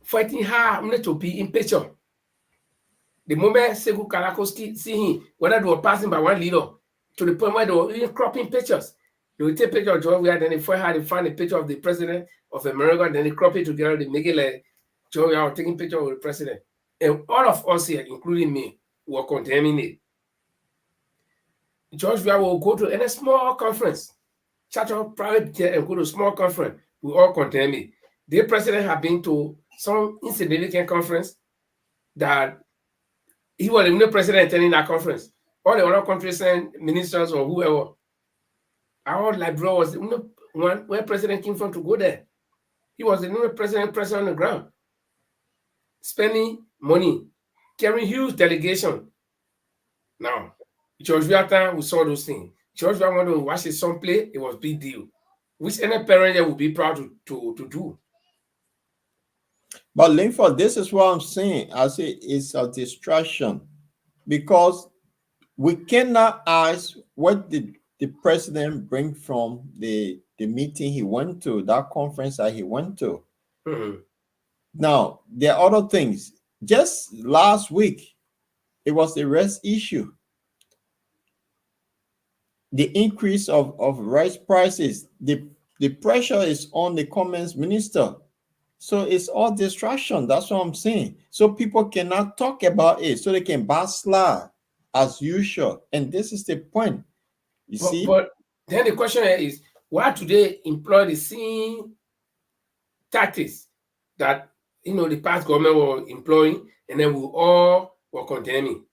fighting hard to be in picture. The moment Sekou Karakoski see him, whether they were passing by one leader, to the point where they were even cropping pictures. They would take pictures of George Weah, then they find a picture of the president of America, then they crop it together, they make it like George Weah taking picture of the president. And all of us here, including me, were condemning it. George Weah will go to any small conference, shut up private jet and go to a small conference. We all condemn it. The president had been to some insignificant conference that he was the only president attending that conference. All the other countries sent ministers or whoever. Our Liberia was the only one where president came from to go there. He was the only president present on the ground, spending money, carrying huge delegation. Now, George Weah, we saw those things. George Weah wanted to watch his son play, it was a big deal, which any parent here would be proud to do. But Linford, this is what I'm saying. I say it's a distraction, because we cannot ask what did the president bring from the meeting he went to, that conference that he went to. Mm-hmm. Now, there are other things. Just last week, it was the rice issue. The increase of rice prices, the pressure is on the Commerce Minister. So it's all distraction. That's what I'm saying. So people cannot talk about it, so they can backslide as usual. And this is the point. You see? But then the question is, why do they employ the same tactics that the past government were employing, and then we all were condemning.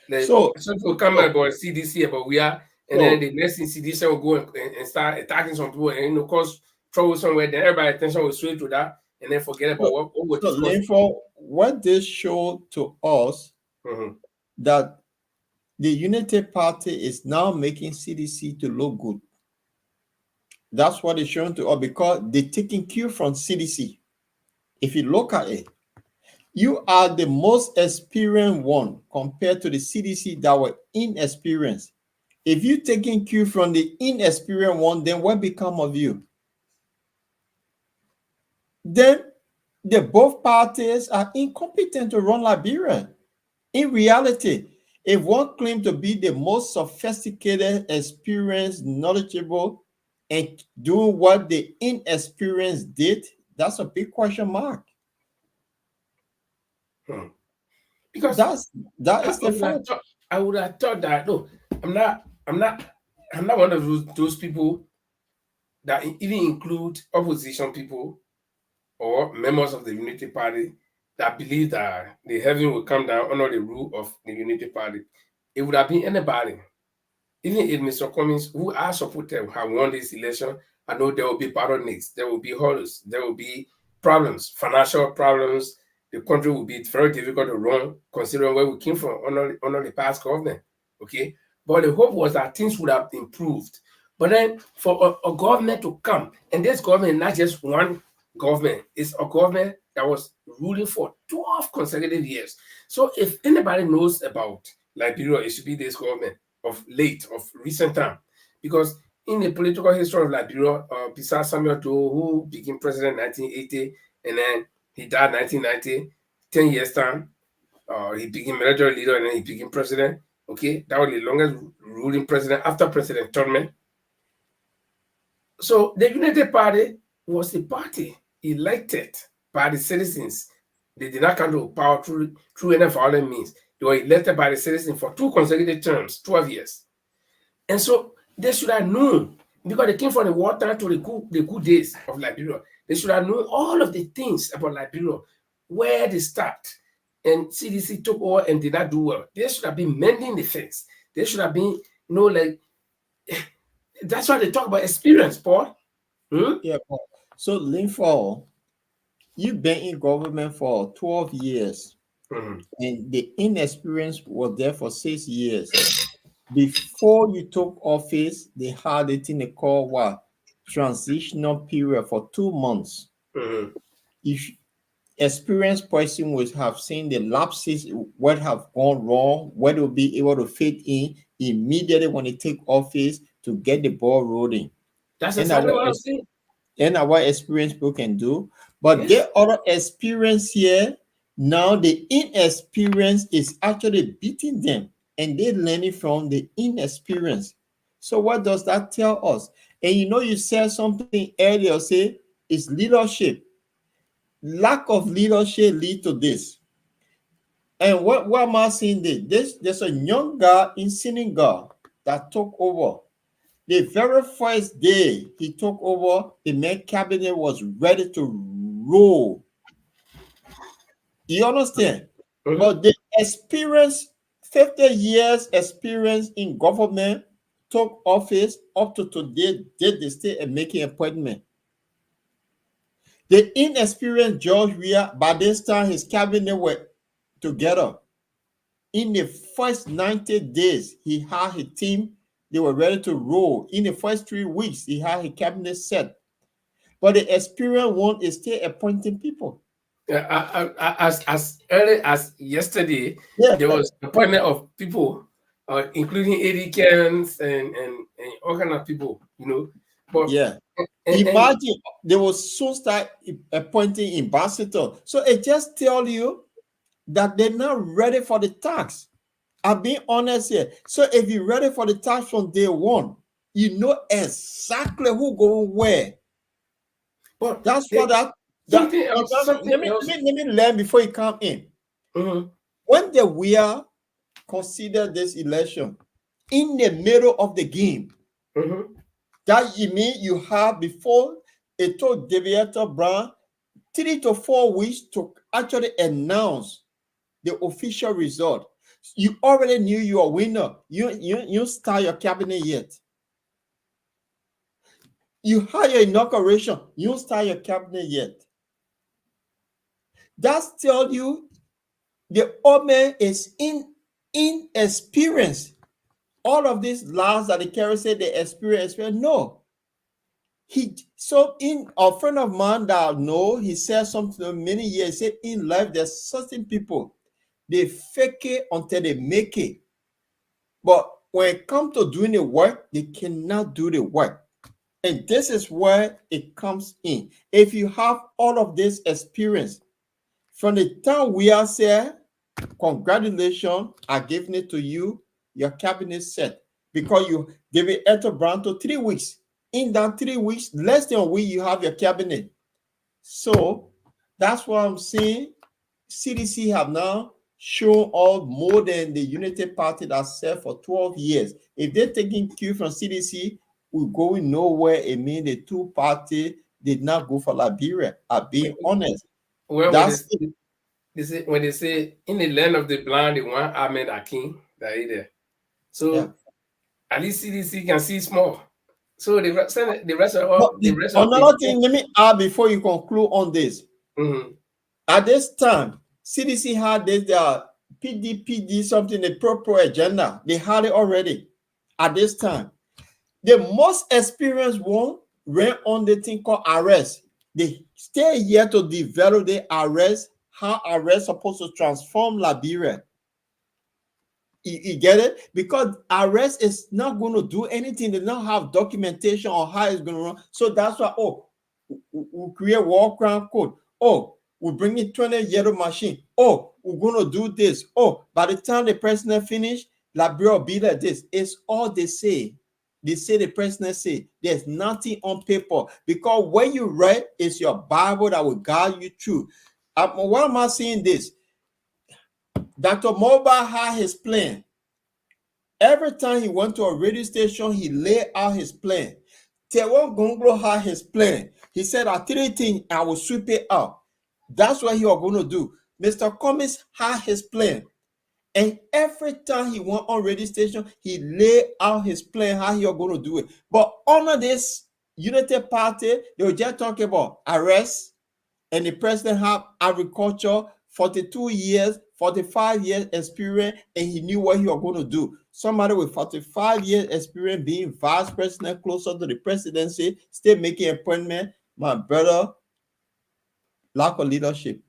Like, So some people come about CDC, about we are, and then the next thing CDC will go and start attacking some people and cause trouble somewhere. Then everybody's attention will sway to that, and then forget about what was discussed. What this showed to us that the Unity Party is now making CDC to look good. That's what it's showing to us because they're taking cue from CDC. If you look at it, you are the most experienced one compared to the CDC that were inexperienced. If you're taking cue from the inexperienced one, then what become of you? Then the both parties are incompetent to run Liberia. In reality, if one claims to be the most sophisticated, experienced, knowledgeable, and doing what the inexperienced did, that's a big question mark. Because that is the fact. I would have thought that no, I'm not one of those people that even include opposition people or members of the Unity Party that believe that the heaven will come down under the rule of the Unity Party. It would have been anybody, even if Mr. Cummings, who I supported, have won this election. I know there will be bottlenecks, there will be hurdles, there will be problems, financial problems. The country will be very difficult to run, considering where we came from under the past government. Okay, but the hope was that things would have improved. But then for a government to come, and this government, not just one government, it's a government that was ruling for 12 consecutive years. So if anybody knows about Liberia, it should be this government of recent time. Because in the political history of Liberia, besides Samuel Doe, who became president in 1980, and then he died in 1990, 10 years time, he became military leader, and then he became president. Okay, that was the longest ruling president after President Tubman. So the United Party was a party elected by the citizens. They did not come to power through any violent means. They were elected by the citizens for 2 consecutive terms, 12 years. And so they should have known, because they came from the wartime to the good days of Liberia. They should have known all of the things about Liberia, where they start. And CDC took over and did not do well. They should have been mending the things. They should have been, that's why they talk about experience, Paul. Yeah, Paul. So, Linford, you've been in government for 12 years, and the inexperience was there for 6 years. Before you took office, they had a thing they call what? Transitional period for 2 months. If experienced person would have seen the lapses, what have gone wrong, what will be able to fit in immediately when they take office to get the ball rolling. That's exactly what I'm saying. And our experienced people can do, but get other experience here. Now the inexperience is actually beating them, and they're learning from the inexperience. So what does that tell us? And you said something earlier, say it's leadership. Lack of leadership lead to this. And what am I saying? There's a young guy in Senegal that took over. The very first day he took over, the main cabinet was ready to roll. You understand? But the experience, 50 years experience in government, took office up to today, did the state and making appointment. The inexperienced George Weah, by this time his cabinet were together. In the first 90 days, he had his team. They were ready to roll. In the first 3 weeks, he had his cabinet set. But the experienced one is still appointing people. As early as yesterday, there was appointment of people, including ADCANs and all kind of people, But imagine they will soon start appointing ambassadors. So it just tells you that they're not ready for the tax. I'm being honest here. So if you're ready for the tax from day one, you know exactly who going where. But that's what let me learn before you come in. When the Weah considered this election in the middle of the game, that you mean you have before it took Deviator Brown 3 to 4 weeks to actually announce the official result. You already knew you are a winner. You start your cabinet yet. You had your inauguration. You don't start your cabinet yet. That's tell you the old man is inexperienced. All of these laws that the carry say they experience. No. A friend of mine that I know, he said something many years. He said in life there's certain people, they fake it until they make it. But when it comes to doing the work, they cannot do the work. And this is where it comes in. If you have all of this experience, from the time we are here, congratulations, I giving it to you, your cabinet set. Because you gave it Eto Branto 3 weeks. In that 3 weeks, less than a week, you have your cabinet. So that's what I'm saying. CDC have now shown all more than the Unity Party that served for 12 years. If they're taking cue from CDC, we're going nowhere. It means the two parties did not go for Liberia. I'm being honest. Well, That's when they say in the land of the blind, the one Ahmed Akin that is there. So yeah. at least CDC can see small. So the rest of another thing, let me add before you conclude on this. At this time, CDC had this PDPD something, the pro agenda. They had it already. At this time, the most experienced one ran on the thing called arrest. They stay here to develop the arrest, how arrest supposed to transform Liberia. You get it? Because arrest is not going to do anything. They don't have documentation on how it's going to run. So that's why, we'll create war crime code. We'll bring in 20 yellow machine. We're going to do this. By the time the president finish, Liberia will be like this. It's all they say. They say the president say there's nothing on paper. Because when you write, it's your Bible that will guide you through. Why am I saying this? Dr. Mobile had his plan. Every time he went to a radio station, he laid out his plan. Tewa Gonglo had his plan. He said, "I 3 things, I will sweep it out." That's what he was going to do. Mr. Cummings had his plan. And every time he went on radio station, he laid out his plan, how he was going to do it. But under this Unity Party, they were just talking about arrest, and the president had agriculture, 42 years, 45 years experience, and he knew what he was going to do. Somebody with 45 years experience being vice president closer to the presidency, still making appointment, my brother, lack of leadership.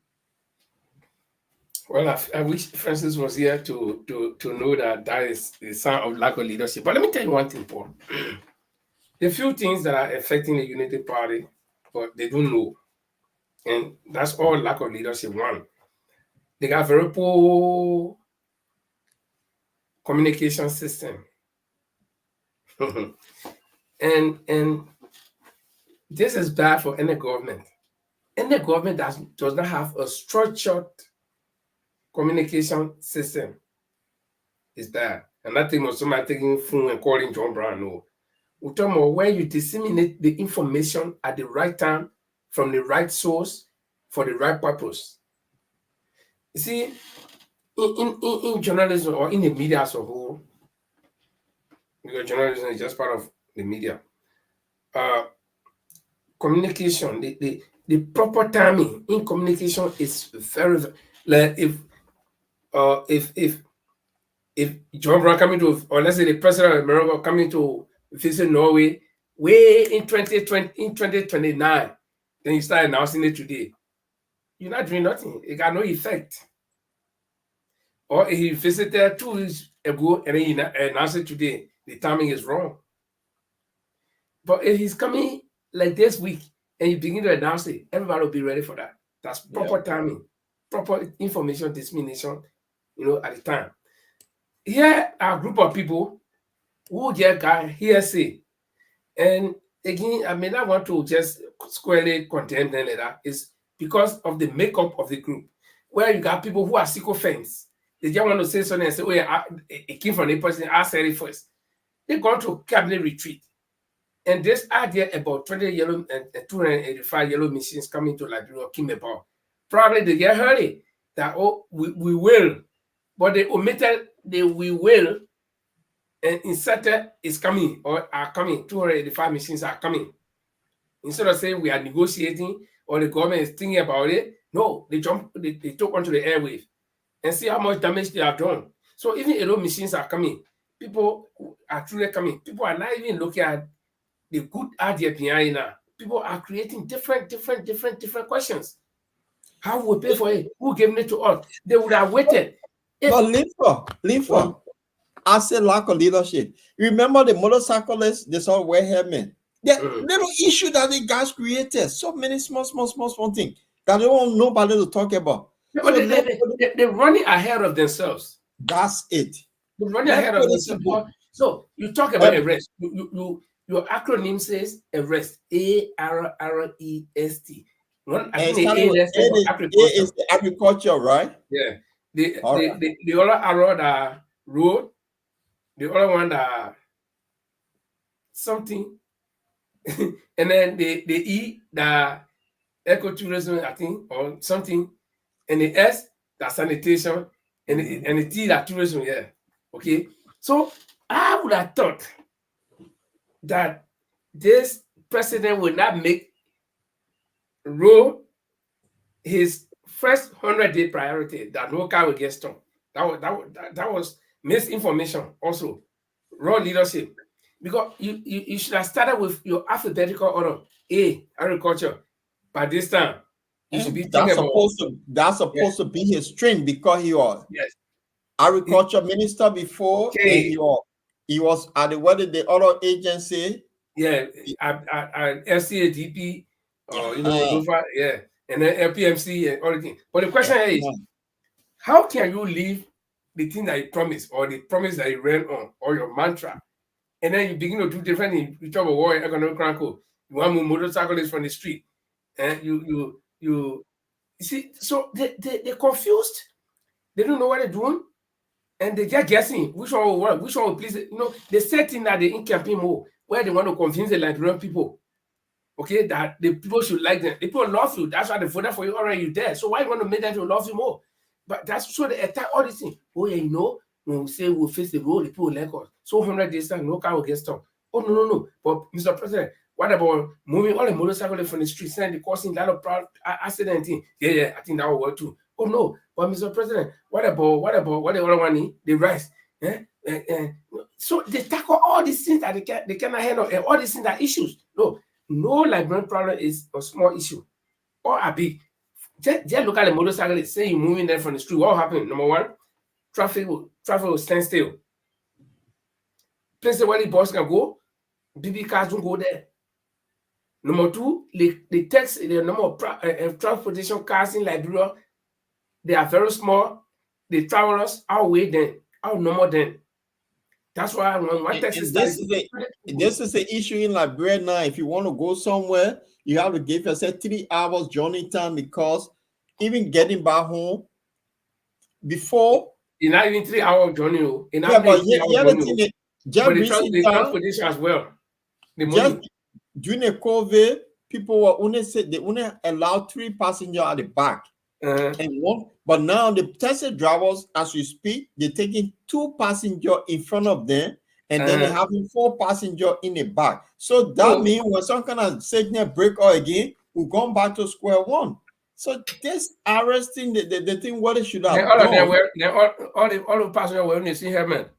Well, I wish Francis was here to know that is the sign of lack of leadership. But let me tell you one thing, Paul. There are few things that are affecting the Unity Party, but they don't know. And that's all lack of leadership. One, they got very poor communication system. and this is bad for any government. Any government that does not have a structured communication system is bad. And that thing was somebody taking phone and calling John Brown. No. We're talking about where you disseminate the information at the right time from the right source for the right purpose. You see, in journalism or in the media as a whole, because journalism is just part of the media, communication, the proper timing in communication is very, like if John Brown coming to, or let's say the president of America coming to visit Norway way in 2029, then you start announcing it today, you're not doing nothing. It got no effect. Or if he visited 2 weeks ago and then he announced it today, the timing is wrong. But if he's coming like this week and you begin to announce it, everybody will be ready for that. That's proper timing, proper information dissemination, at the time. Here are a group of people who just got hearsay. And again, I may not want to just squarely condemn them like that. It's because of the makeup of the group, where you got people who are sycophants. They just want to say something and say, it came from the person, I said it first. They go to cabinet retreat. And this idea about 20 yellow and 285 yellow machines coming to Liberia came about. Probably they get hurry that, we will but they omitted the "we will" and inserted "is coming" or "are coming." 285 machines are coming. Instead of saying we are negotiating or the government is thinking about it, no, they took onto the airwave and see how much damage they have done. So even alone machines are coming, people are truly coming. People are not even looking at the good idea behind now. People are creating different questions. How will we pay for it? Who gave it to us? They would have waited. But Linford, I said lack of leadership. Remember the motorcyclists, they saw wear helmet. The little issue that the guys created, so many small things that they don't want nobody to talk about. So they're running ahead of themselves. That's it. They're running ahead of themselves. So you talk about arrest. Your acronym says arrest. ARREST. I think A is the agriculture, right? Yeah. The other arrow that road, the other one that something, and then the E that ecotourism, I think, or something, and the S that sanitation, and the T that tourism. Yeah. Okay. So I would have thought that this president will not make road his first 100-day priority, that no car will get stopped. That was misinformation also. Raw leadership. Because you should have started with your alphabetical order. A, agriculture. By this time, you should be that's supposed to be his strength, because he was agriculture minister before, and he was at the other agency. Yeah, at FCADP, or yeah, and then LPMC and everything. But the question is, how can you leave the thing that you promised, or the promise that you ran on, or your mantra, and then you begin to do different things? You talk about war and economic crackle. You want to move motorcyclists from the street, and you see. So they're confused. They don't know what they're doing, and they just guessing which one will work, which one will please. They set in that the in-campaign mode where they want to convince the Liberian people, okay, that the people should like them. The people love you. That's why they voted for you already. You're there. So why you want to make them to love you more? But that's so they attack all these things. Oh yeah, when we say we'll face the road, the people will like us. So 100 days time, no car will get stopped. Oh no. But Mr. President, what about moving all the motorcycles from the streets and causing a lot of accident thing? Yeah, I think that will work too. Oh no, but Mr. President, what about what the other one need? The rice. So they tackle all these things that they cannot handle, and all these things are issues. No Liberian problem is a small issue or a big. Just look at the motorcycle. Say you're moving there from the street. What happened? Number one, traffic will stand still. Places where the bus can go, BB cars don't go there. Number two, the number of transportation cars in Liberia, they are very small. The travelers outweigh them, outnumber them. That's why when one taxi this is the issue in Liberia now. If you want to go somewhere, you have to give yourself 3 hours journey time, because even getting back home before, it's not even 3 hour journey. The transportation as well. During the COVID, people were only allowed 3 passengers at the back. And one, but now the taxi drivers, as we speak, they're taking 2 passengers in front of them, and then they're having 4 passengers in the back. So that means when some kind of signal break out again, we're going back to square one. So this arresting the thing what they should have done. All the passengers were only see helmet.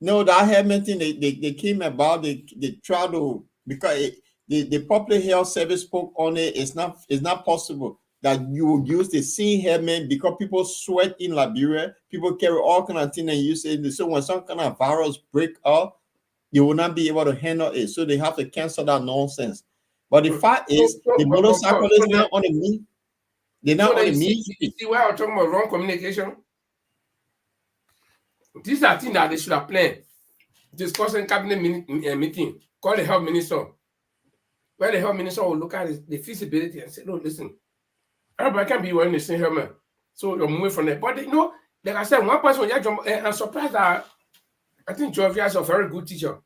No, that helmet thing they came about. They try to, because the public health service spoke on it. It's not possible that you will use the same helmet, because people sweat in Liberia, people carry all kind of things and use it. So when some kind of virus break out, you will not be able to handle it. So they have to cancel that nonsense. But the fact is, the motorcyclists now on the mean. They're not on the mean. You see why I'm talking about wrong communication? These are things that they should have planned. Discussing cabinet meeting, call the health minister. Where the health minister will look at the feasibility and say, no, listen, everybody can be wearing the same helmet. So you're moving from there. But like I said, one person, I'm surprised that I think Georgia is a very good teacher.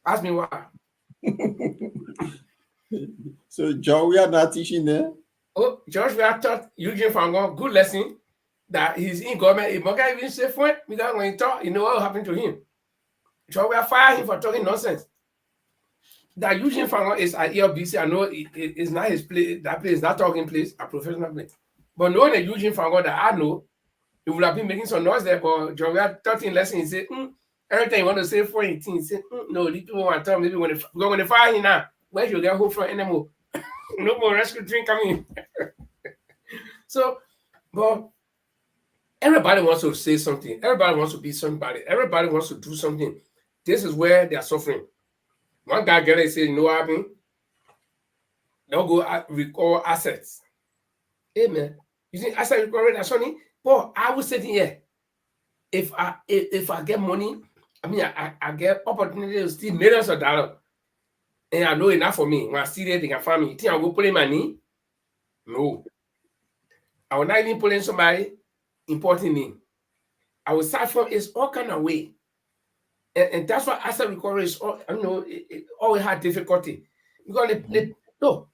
Ask me why. So Georgia not teaching there? Oh, Georgia taught Eugene Fangon, good lesson. that he's in government. If Morgan even say for it, because when he talk, you know what will happen to him. So we are firing him for talking nonsense. That Eugene Fango is at ELBC. I know it's not his place. That place is not talking place, a professional place. But knowing the Eugene Fango that I know, he would have been making some noise there. But John, we are talking lesson. He said, every time you want to say 418, he said, no, these people want to tell maybe when they fire him now, where you get hope from anymore? No more rescue train coming. So, but everybody wants to say something. Everybody wants to be somebody. Everybody wants to do something. This is where they are suffering. One guy get it, say, you know what happened? Don't go recall assets. Amen. You think asset recovery that's funny? But I was sitting here. If I get money, I mean I get opportunity to steal millions of dollars. And I know enough for me. When I see that they can find me, you think I will put in money? No. I will not even put in somebody important name. I will start from it's all kind of way. And that's why asset recovery is all, it always had difficulty. Because no.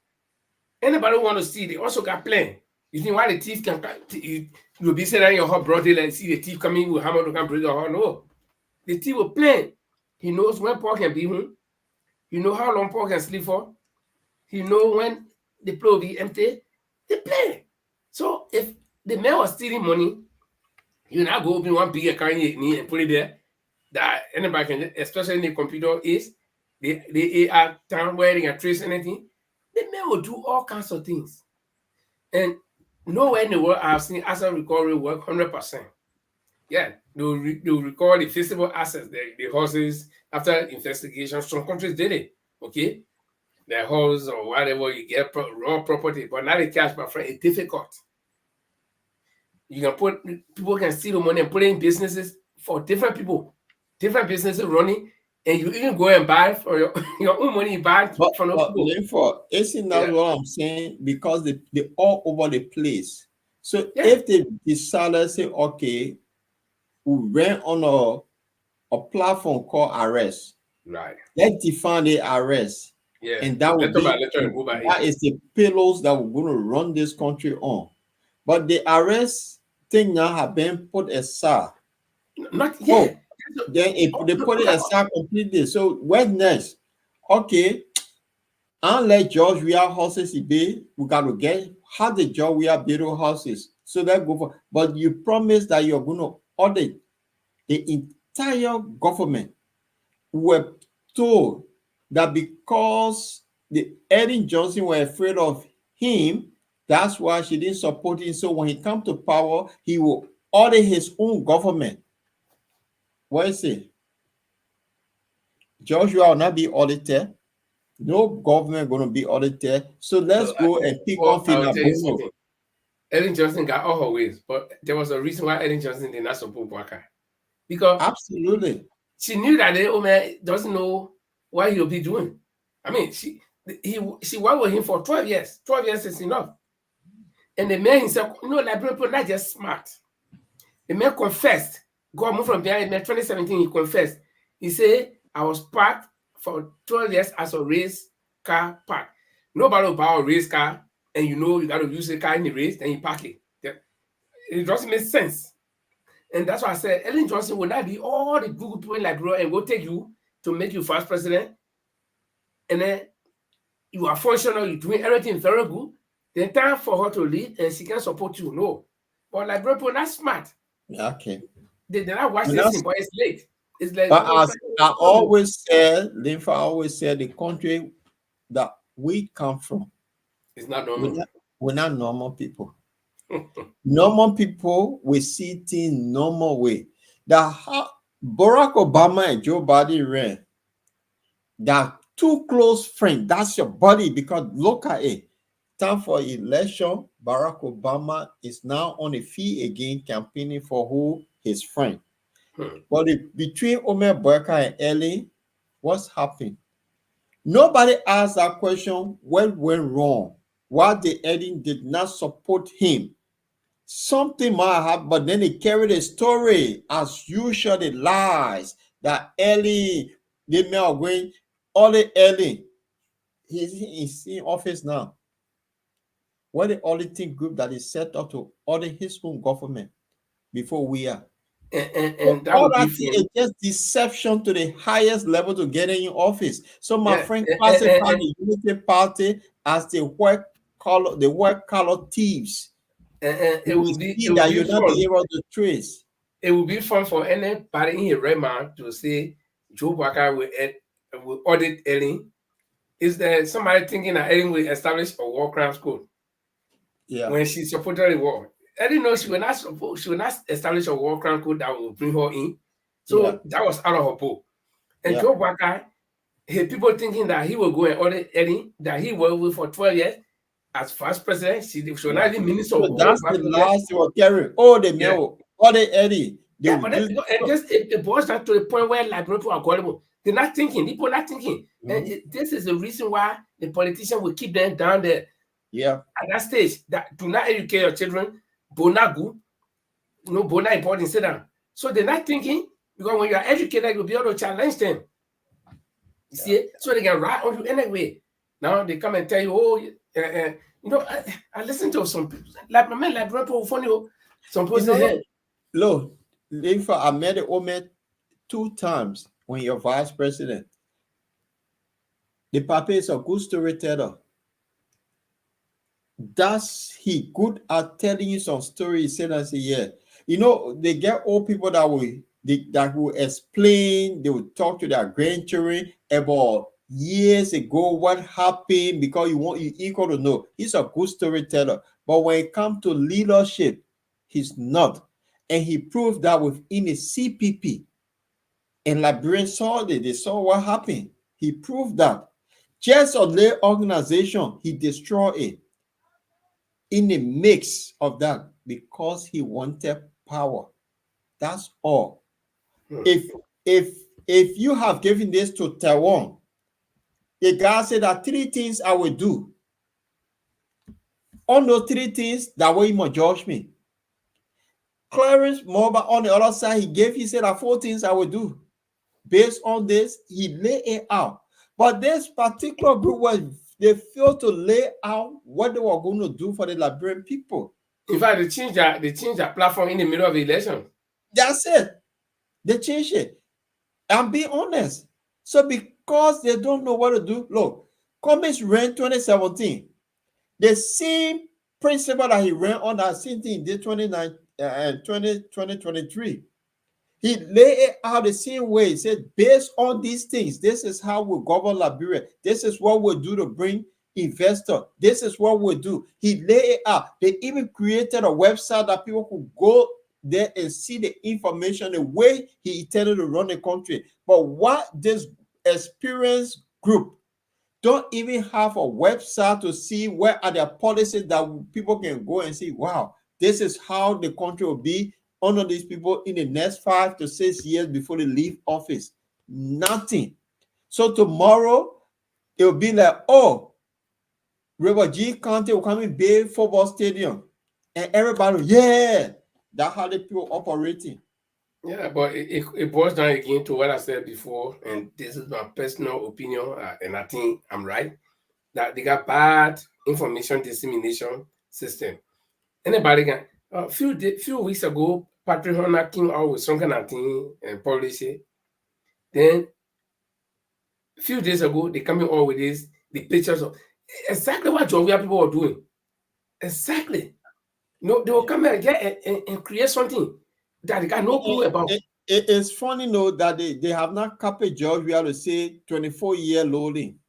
Anybody who want to see, they also got plan. You think why the thief can you'll be sitting in your hot broad and see the thief coming with hammer to come break your heart? No. The thief will plan. He knows when Paul can be home. He knows how long Paul can sleep for. He knows when the plate will be empty. They plan. So if the man was stealing money, you now go open one big account and put it there. That anybody can, especially in the computer, is the AI time where they can trace anything. The man will do all kinds of things. And nowhere in the world I've seen asset recovery work 100%. Yeah, they'll record the physical assets, the horses, after investigation. Some countries did it, okay? The horse or whatever, you get raw property, but not the cash, my friend, it's difficult. You can people can steal the money and put it in businesses for different people, different businesses running, and you even go and buy for your own money, you buy from those people. Therefore, isn't that what I'm saying? Because they all over the place. So if they decide, say, okay, we ran on a platform called arrest. Right. Let's define the arrest. Yeah. And that would that is the pillars that we're going to run this country on. But the arrest thing now have been put aside. Not yet. Then they put it aside completely. So what next? Okay, unless George we are houses we got to get how the George we are building houses. So that go for. But you promise that you're going to audit the entire government. Were told that because the Ellen Johnson were afraid of him, that's why she didn't support him. So when he come to power, he will audit his own government. What is it? Joshua will not be audited. No government going to be audited. So let's go and pick on Finabono. Ellen Johnson got all her ways, but there was a reason why Ellen Johnson did not support Walker. Because absolutely, she knew that the old man doesn't know what he'll be doing. I mean, she worked with him for 12 years. 12 years is enough. And the man himself, like people not just smart. The man confessed. God moved from behind him. 2017, he confessed. He said, I was parked for 12 years as a race car park. Nobody will buy a race car, and you got to use the car in the race, then you park it. It doesn't make sense. And that's why I said, Ellen Johnson will not be all the Google people like bro and go take you to make you first president. And then you are functional, you're doing everything very good. Then time for her to lead and she can support you. No. But like bro, people not smart. Okay. They not watch this thing, but it's late. It's like, but as I always said, Linfa always said, the country that we come from, it's not normal. We're not normal people. Normal people will see things normal way. That Barack Obama and Joe Biden ran. That two close friends. That's your buddy, because look at it. Time for election. Barack Obama is now on the field again, campaigning for who? His friend. But between Omer Boyka and Ellie, what's happened? Nobody asked that question. What went wrong? Why the Eddie did not support him? Something might happen, but then they carried a story as usual. The lies that Ellie, they may are going. All the Ellie, he's in office now. What the auditing group that is set up to audit his own government? before we are. And that all would that be is just deception to the highest level to get in office. So my friend and, classified the Unity Party as the white collar thieves. it will be that you'll not be able to trace. It will be fun for anybody in here right now to say Joe Walker will audit Ellen. Is there somebody thinking that Ellen will establish a war crimes code? Yeah. When she supported the war, Ellen knows she will not establish a war crime code that will bring her in. So that was out of her book. And Joe Walker, people thinking that he will go and audit Ellen, that he will wait for 12 years as vice president. She will not even minister. So that's the last you were carrying. Oh, the mail, audit Eddie. And just it boils down to the point where library people are gullible. They're not thinking. People are not thinking. And this is the reason why the politician will keep them down there. Yeah. At that stage, that do not educate your children. Bonagu, bona important, sit down. So they're not thinking, because when you are educated, you'll be able to challenge them. You see, so they can write on you anyway. Now they come and tell you, oh, I listen to some people, like my man, like people funny. Some people say, look, I met the Omet 2 times when you're vice president. The Papa is a good storyteller. Does he good at telling you some stories? He said, yeah. They get old people that will explain, they will talk to their grandchildren about years ago what happened, because you equal to know. He's a good storyteller. But when it comes to leadership, he's not. And he proved that within the CPP. And Liberians saw it. They saw what happened. He proved that. Just a lay organization, he destroyed it. In the mix of that, because he wanted power. That's all. If you have given this to Taiwan, the guy said that 3 things I will do. On those 3 things, that way he must judge me. Clarence Moba on the other side, he said that 4 things I will do. Based on this, he lay it out. But this particular group they failed to lay out what they were going to do for the Liberian people. In fact, they changed their platform in the middle of the election. That's it. They changed it. I'm being honest. So because they don't know what to do, look, Cummings ran 2017. The same principle that he ran on, that same thing in 2023. He laid it out the same way. He said, based on these things, this is how we govern Liberia. This is what we'll do to bring investors. This is what we'll do. He laid it out. They even created a website that people could go there and see the information, the way he intended to run the country. But what this experienced group don't even have a website to see where are their policies that people can go and see, wow, this is how the country will be under these people in the next 5 to 6 years before they leave office. Nothing. So tomorrow, it will be like, oh, River G County will come in Bay Football Stadium. And everybody, yeah, that's how the people operating. Yeah, but it boils down again to what I said before, and this is my personal opinion, and I think I'm right, that they got bad information dissemination system. Anybody can. A few weeks ago, Patrick Horner came out with some kind of thing and policy. Then, a few days ago, they coming out with the pictures of exactly what Georgia people were doing. Exactly. They will come and get and create something that they got no clue about. It's funny, that they have not copied Georgia to say 24-year loading.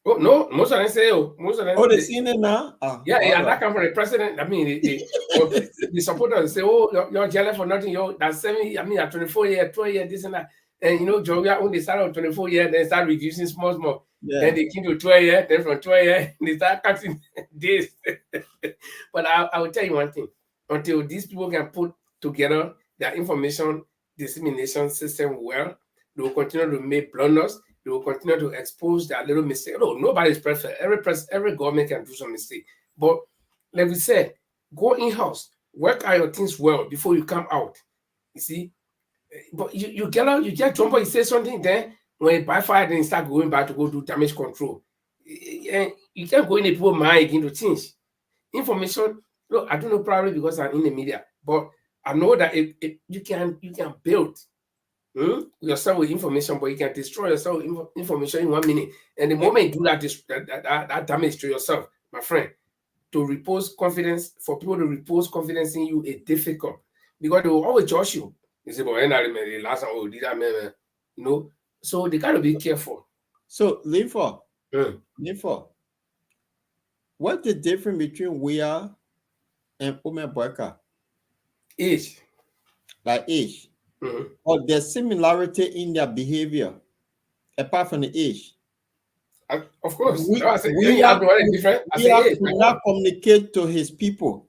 Oh no, most of them say, most of them. Oh, they seen it now? That come from the president. I mean, the supporters say, oh, you're jealous for nothing. That's 7, at 24 years, 12 years, this and that. And Georgia only started on 24 years, then start reducing small. Yeah. Then they came to 12 years, then from 12 years, they start cutting days. But I will tell you one thing. Until these people can put together their information dissemination system well, they will continue to make blunders. They will continue to expose their little mistake. No, nobody's perfect. Every government can do some mistake. But like we said, go in-house, work out your things well before you come out. You see? But you get out, you just jump out, you say something, then when you buy fire, then you start going back to go do damage control. And you can't go in the people's mind again to change. Information, look, I don't know, probably because I'm in the media, but I know that you can build yourself with information, but you can destroy yourself with information in 1 minute. And the moment you do that damage to yourself, my friend, to repose confidence, for people to repose confidence in you is difficult because they will always judge you. They say, "But the last time we did that, man," you know. So they gotta be careful. So, Linford, what's the difference between we are and Ume Boyka? Age. Like age. Or there's similarity in their behavior, apart from the age. Of course. We could not communicate to his people.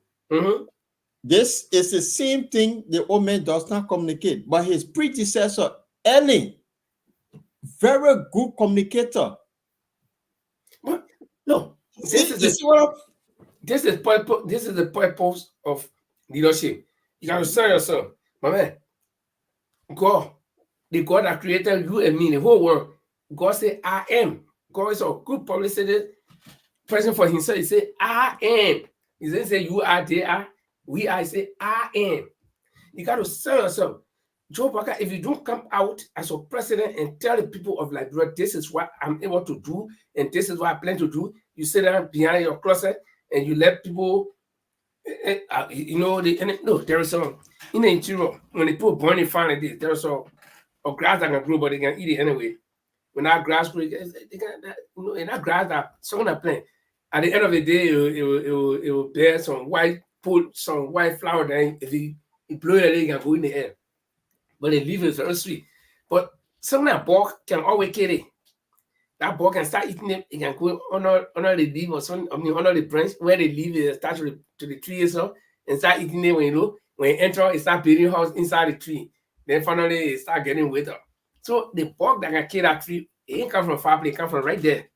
This is the same thing the old man does not communicate, but his predecessor, Ellen, very good communicator. What? No. This is the purpose of leadership. You got to serve yourself. My man, God, the God that created you and me, the whole world, God said, I am. God is a good publicity person for himself. He said, I am. He didn't say you are, they are, we are. He said, I am. You got to serve yourself. Joe Parker, if you don't come out as a president and tell the people of Liberia, this is what I'm able to do, and this is what I plan to do, you sit down behind your closet and you let people, no, there is some, in the interior, when the people burn it fine like this, there's a grass that can grow, but they can eat it anyway. When that grass grows, they can, in that grass that someone has planted, at the end of the day, it will bear some white flower. Then if you blow it, it can go in the air. But the leaf is very sweet. But some that bark can always kill it. That bark can start eating it. It can go under the leaf or something. Under the branch where the leaf is attached to the tree itself, and start eating it. When it enter, it start building house inside the tree. Then finally it start getting wetter. So the bark that can kill that tree, it ain't come from far, but it come from right there.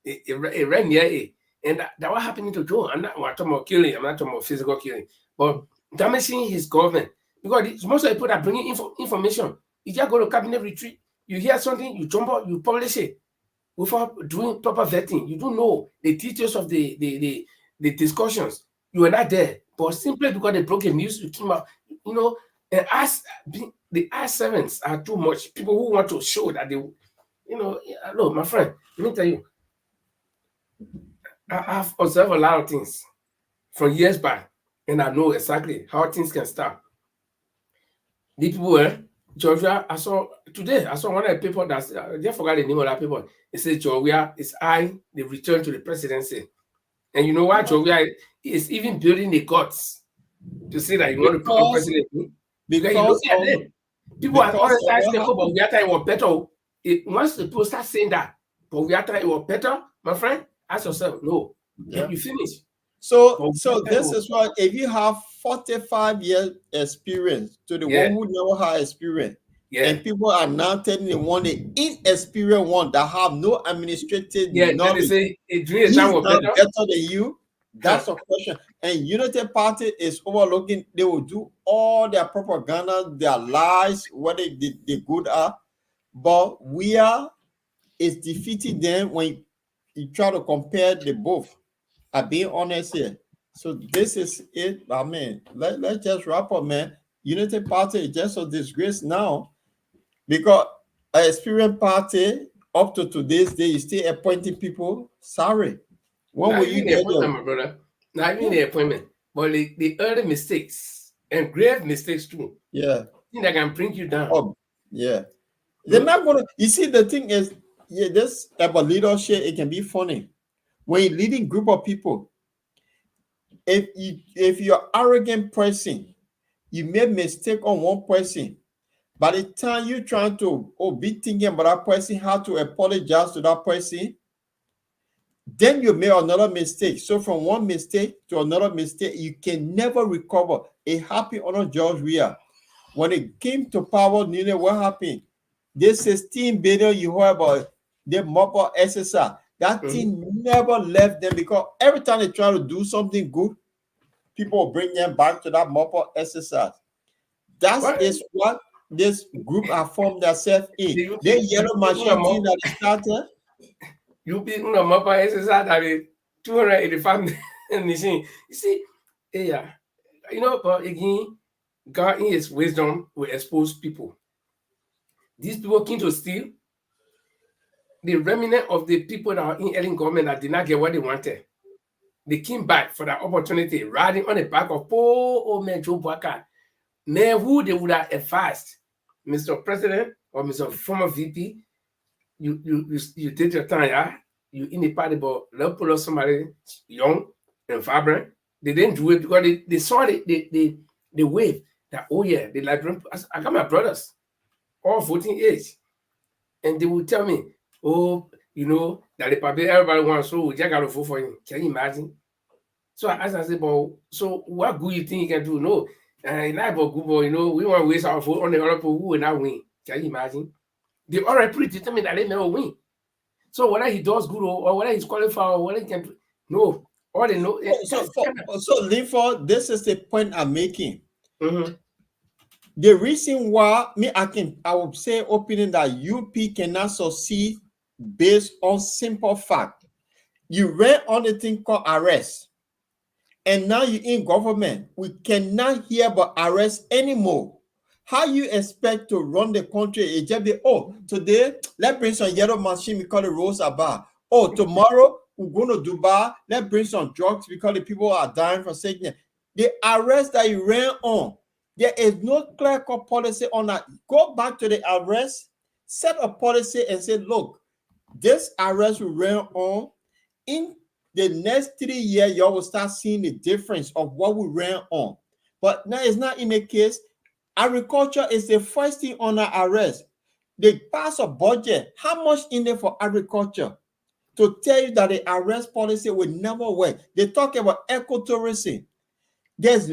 It right near it. And that what happening to Joe. I'm not talking about killing. I'm not talking about physical killing, but damaging his government. Because most of the people that bringing information, you just go to cabinet retreat, you hear something, you jump out, you publish it without doing proper vetting. You don't know the details of the discussions. You were not there, but simply because they broke the news, you came out. And the I7s are too much. People who want to show that they, look, my friend, let me tell you, I've observed a lot of things from years back, and I know exactly how things can start. The people, Georgia, I saw one of the people I just forgot the name of that people. It says Georgia is the return to the presidency. And you know why Georgia is even building the guts to say that you want to become president? Because you look at them. People are criticizing them, but we are trying to work better. Once the people start saying that, but we are trying to work better, my friend, ask yourself, no, you finish. So this is why if you have 45 years experience to the one who never had experience, and people are now telling the one the inexperienced one that have no administrative knowledge, he's not better than you. That's a question. And Unity Party is overlooking. They will do all their propaganda, their lies, what they good are, but is defeating them when you try to compare the both. I'm being honest here. So this is it. I mean, let's just wrap up, man. Unity Party is just a disgrace now because an experienced party up to today's day, you still appointing people. Sorry. When will you get them? My brother? Not even the appointment, but the early mistakes and grave mistakes too. Yeah. That can bring you down. Oh, yeah. They're not gonna. You see, the thing is, this about leadership, it can be funny. When you're leading group of people, if you're arrogant person, you made mistake on one person. By the time you're trying to be thinking about that person, how to apologize to that person, then you made another mistake. So from one mistake to another mistake, you can never recover. It happened under George Weah. When it came to power, you know what happened? This 16 billion you heard about, the mobile SSR. That thing never left them because every time they try to do something good, people will bring them back to that mobile SSR. That is what this group have formed themselves in. The yellow machine thing that started. You be no mobile SSR that is 285 machine. You see, but again, God in his wisdom will expose people. These people came to steal the remnant of the people that are in early government that did not get what they wanted. They came back for that opportunity, riding on the back of poor old man Joe Baka. Man, who they would have advised, Mr. President or Mr. Former VP, you take your time, yeah? You in the party, but let's pull up somebody young and vibrant. They didn't do it because they saw the wave that, oh yeah, the Liberian, I got my brothers, all voting age. And they will tell me, oh, you know, that the public, everybody wants, so we just got to vote for him. Can you imagine? So I asked, I said, but so what good you think you can do? No, not but good, but you know, we want to waste our vote on the other people who will not win. Can you imagine? They already predetermined that they never win. So whether he does good or whether he's qualified or whether he can do, no, all they know. So Linford, this is the point I'm making. Mm-hmm. The reason why I would say opening that UP cannot succeed based on simple fact. You ran on a thing called arrest, and now you're in government. We cannot hear about arrest anymore. How you expect to run the country? It just be, oh, today let's bring some yellow machine because the roads are bad. Oh, tomorrow we're going to Dubai. Let's bring some drugs because the people are dying from sickness. The arrest that you ran on, there is no clear-cut policy on that. Go back to the arrest, set a policy and say, look, this arrest we ran on, in the next 3 years, y'all will start seeing the difference of what we ran on. But now it's not in the case. Agriculture is the first thing on our arrest. They pass a budget. How much in there for agriculture? To tell you that the arrest policy will never work. They talk about ecotourism. There's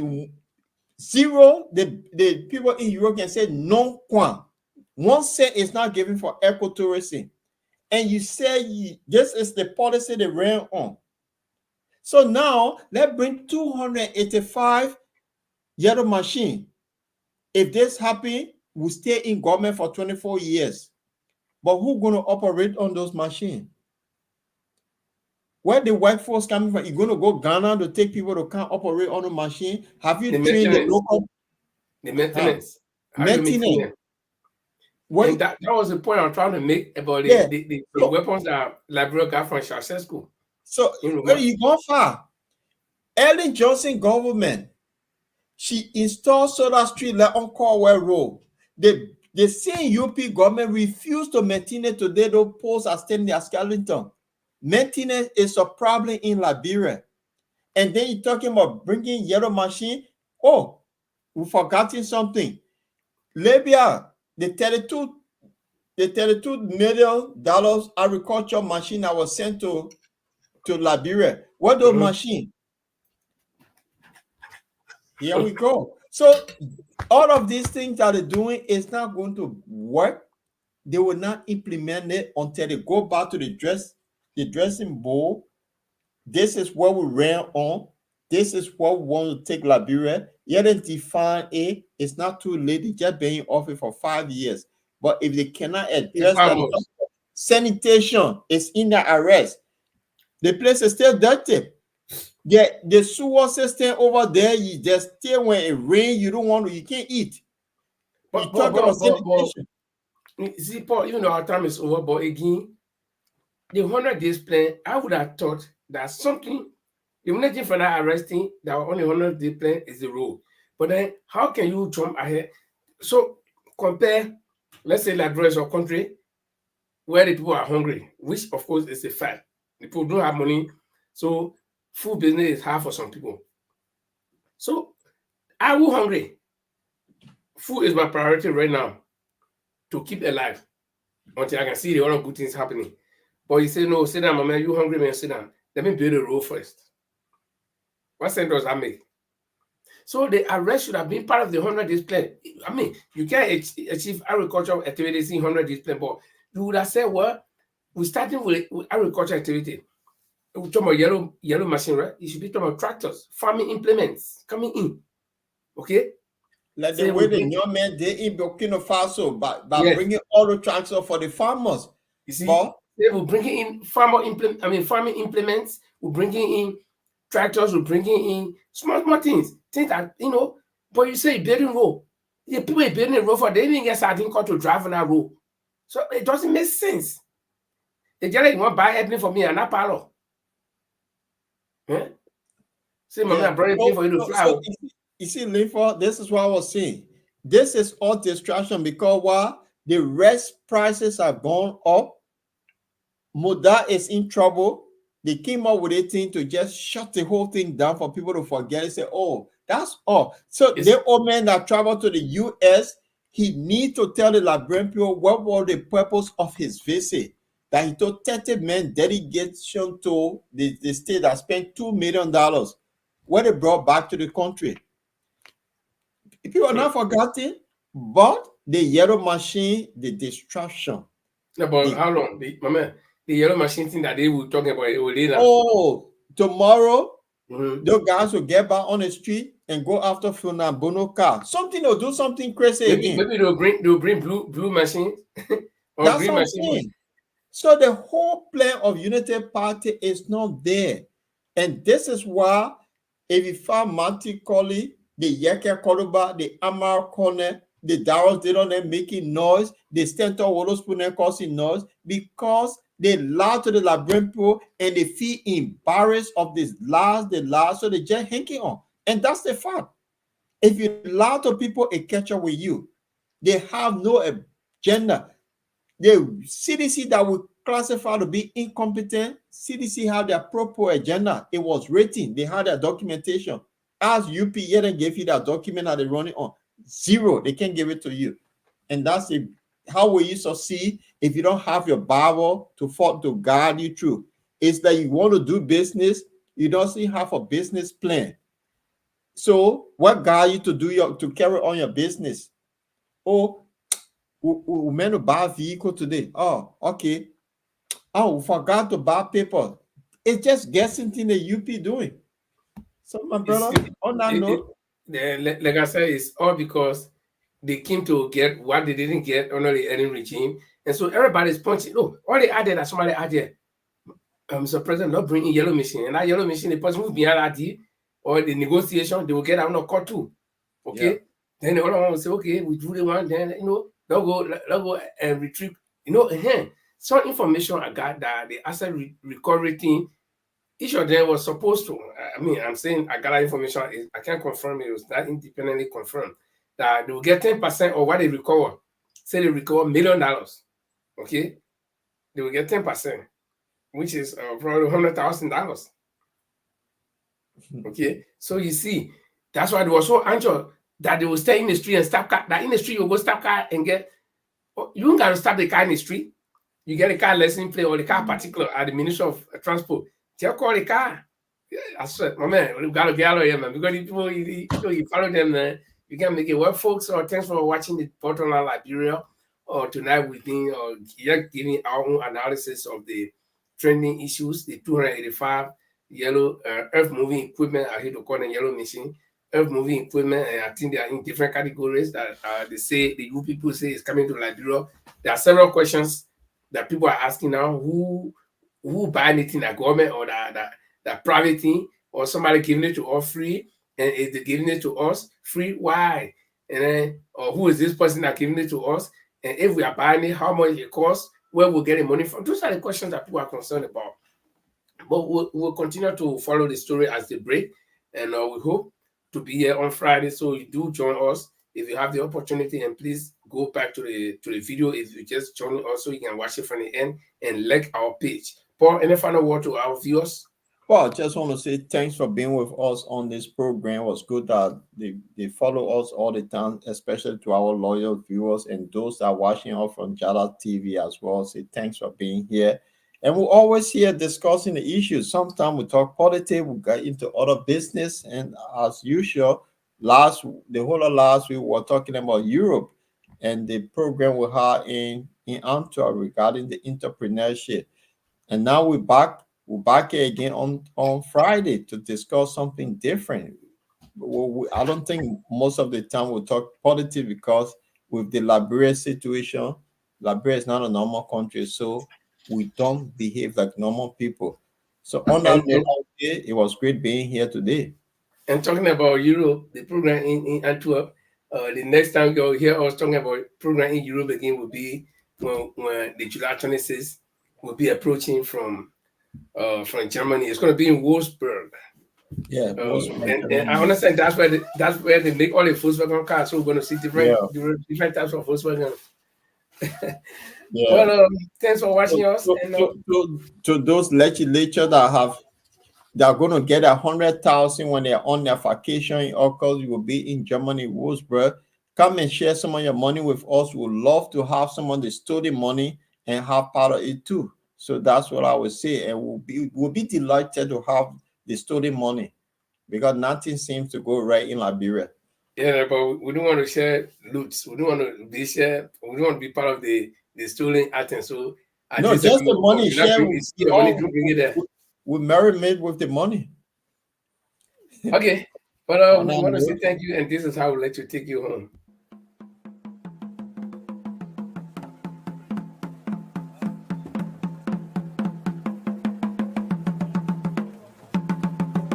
zero. The people in Europe can say non quan. 1 cent is not given for ecotourism. And you say this is the policy they ran on. So now let's bring 285 yellow machine. If this happen, we stay in government for 24 years. But who's going to operate on those machines? Where the workforce coming from? You're going to go Ghana to take people to come operate on the machine? Have you trained the local? The maintenance. Maintenance. And that was the point I'm trying to make about the weapons that Liberia got from Shasesco. So where you go far? Ellen Johnson government, she installed Soda Street like on Corwell Road. The same UP government refused to maintain it today. Those posts are standing at Skellington. Maintenance is a problem in Liberia. And then you're talking about bringing yellow machine. Oh, we're forgetting something. Libya, the $32 million agriculture machine that was sent to Liberia. What those machine? Here we go. So all of these things that they're doing is not going to work. They will not implement it until they go back to the dressing bowl. This is what we ran on. This is what we want to take Liberia. Yet they define it. It's not too late. They just been in office for 5 years. But if they cannot address that, sanitation is in the arrest. The place is still dirty. The sewer system over there, you just stay when it rains, you can't eat. But see, Paul, even though our time is over, but again, the 100 days plan, I would have thought that something, the only thing for that arresting that only 100 day plan is the road. But then how can you jump ahead? So compare, let's say Liberia is a country where the people are hungry, which of course is a fact. The people don't have money, so food business is hard for some people. So I will hungry. Food is my priority right now to keep alive until I can see the other good things happening. But you say, no, sit down, mama, you hungry, man, sit down. Let me build a road first. What sense does that make? So the arrest should have been part of the 100 days plan. I mean, you can't achieve agricultural activities in 100 days plan, but you would have said, well, we're starting with agricultural activity. We're talking about yellow machine, right? You should be talking about tractors, farming implements coming in. Okay? Like the way the young men did in Burkina Faso by bringing all the tractors for the farmers. You see, we're bringing in farming implements, we're bringing in tractors, we're bringing in small things that, But you say building road. The people building road for they didn't get starting call to drive on that road. So it doesn't make sense. The general you want to buy everything for me and not parlor. Eh? Say, mommy, I brought everything for you to fly. So you see, Linford, this is what I was saying. This is all distraction because while the rest prices have gone up, Moda is in trouble. They came up with a thing to just shut the whole thing down for people to forget and say, oh, that's all. So the old man that traveled to the US, he need to tell the Liberian people what was the purpose of his visit. That he told 30 men delegation to the state that spent $2 million, what they brought back to the country. People are not forgotten, but the yellow machine, the distraction. No, but how long? The yellow machine thing that they were talking about, it will later. Oh, tomorrow, those guys will get back on the street and go after Fiona Bono car. Something will do something crazy again. Maybe they'll bring blue machines or That's green machines. So the whole plan of United Party is not there. And this is why if you find Monty Colley, the Yeke Koluba, the Amar Corner, the Darrows, they don't making noise, the Stentor Wolospooner causing noise because they lie to the Liberian people and they feel embarrassed of this last, so they just hanging on. And that's the fact. If you lie to people, it catch up with you. They have no agenda. The CDC that we classify to be incompetent, CDC had their proper agenda. It was written. They had their documentation. As UP yet and gave you that document that they run it on. Zero. They can't give it to you. And that's it. How will you succeed if you don't have your Bible to guide you through? It's that you want to do business, you don't see have a business plan. So what guide you to carry on your business? Oh, we meant to buy a vehicle today. Oh, okay. Oh, we forgot to buy paper. It just gets into the UP doing. So my brother, on that note, like I said, it's all because they came to get what they didn't get under the Edding regime. And so everybody's punching. Oh, all they added that somebody added. Mr. President not bringing yellow machine. And that yellow machine, the person who behind that deal or the negotiation, they will get out on court too. Okay. Yeah. Then the other one will say, okay, we do the one, then they'll go and retrieve. Some information I got that the asset recovery thing, each of them was supposed to. I'm saying I got that information. I can't confirm it. It was not independently confirmed that they will get 10% of what they recover. Say they recover $1 million. Okay, they will get 10%, which is probably $100,000. Okay, so you see, that's why they were so anxious that they will stay in the street and stop car. That in the street you will go stop car and get. You don't got to stop the car in the street. You get a car lesson plate or the car particular at the Ministry of Transport. Just call the car. I said, my man, we got to get out of here, man. Because people, you follow them, man. You can make it well, folks. So thanks for watching the Bottom Line Liberia. Or tonight we think, or giving our own analysis of the trending issues, the 285 yellow earth moving equipment. I hate to call them yellow machine. Earth moving equipment, and I think they are in different categories that they say the U people say is coming to Liberia. There are several questions that people are asking now: who buy anything, that government or that private thing, or somebody giving it to us free, and is they giving it to us free? Why? And then, or who is this person that giving it to us? And if we are buying it, how much it costs? Where we're getting money from? Those are the questions that people are concerned about. But we'll continue to follow the story as they break, and we hope to be here on Friday. So you do join us if you have the opportunity, and please go back to the video if you just joined us, so you can watch it from the end and like our page. Paul, any final word to our viewers? Well, I just want to say thanks for being with us on this program. It was good that they follow us all the time, especially to our loyal viewers and those that are watching us from Jada TV as well. Say thanks for being here. And we're always here discussing the issues. Sometimes we talk politics, we get into other business, and as usual, the whole of last week we were talking about Europe and the program we had in Antwerp regarding the entrepreneurship. And now we're back here again on Friday to discuss something different. I don't think most of the time we'll talk politics because with the Liberia situation, Liberia is not a normal country, so we don't behave like normal people. So on that note, it was great being here today. And talking about Europe, the program in Antwerp, the next time you'll hear us talking about program in Europe again will be when the July 26th will be approaching from Germany. It's going to be in Wolfsburg. Yeah, and I understand that's where they make all the Volkswagen cars. So we're going to see different types of Volkswagen. Yeah. Well, thanks for watching us. To those legislatures that are going to get 100,000 when they're on their vacation in August, you will be in Germany, Wolfsburg. Come and share some of your money with us. We would love to have someone that stole the money and have part of it too. So that's what I would say. And we'll be delighted to have the stolen money because nothing seems to go right in Liberia. Yeah, but we don't want to share loot. We don't want to be share. We don't want to be part of the stolen items. So no, just the money. Share. We marinate with the money. Okay, but we want to say thank you, and this is how we'll let you take you home.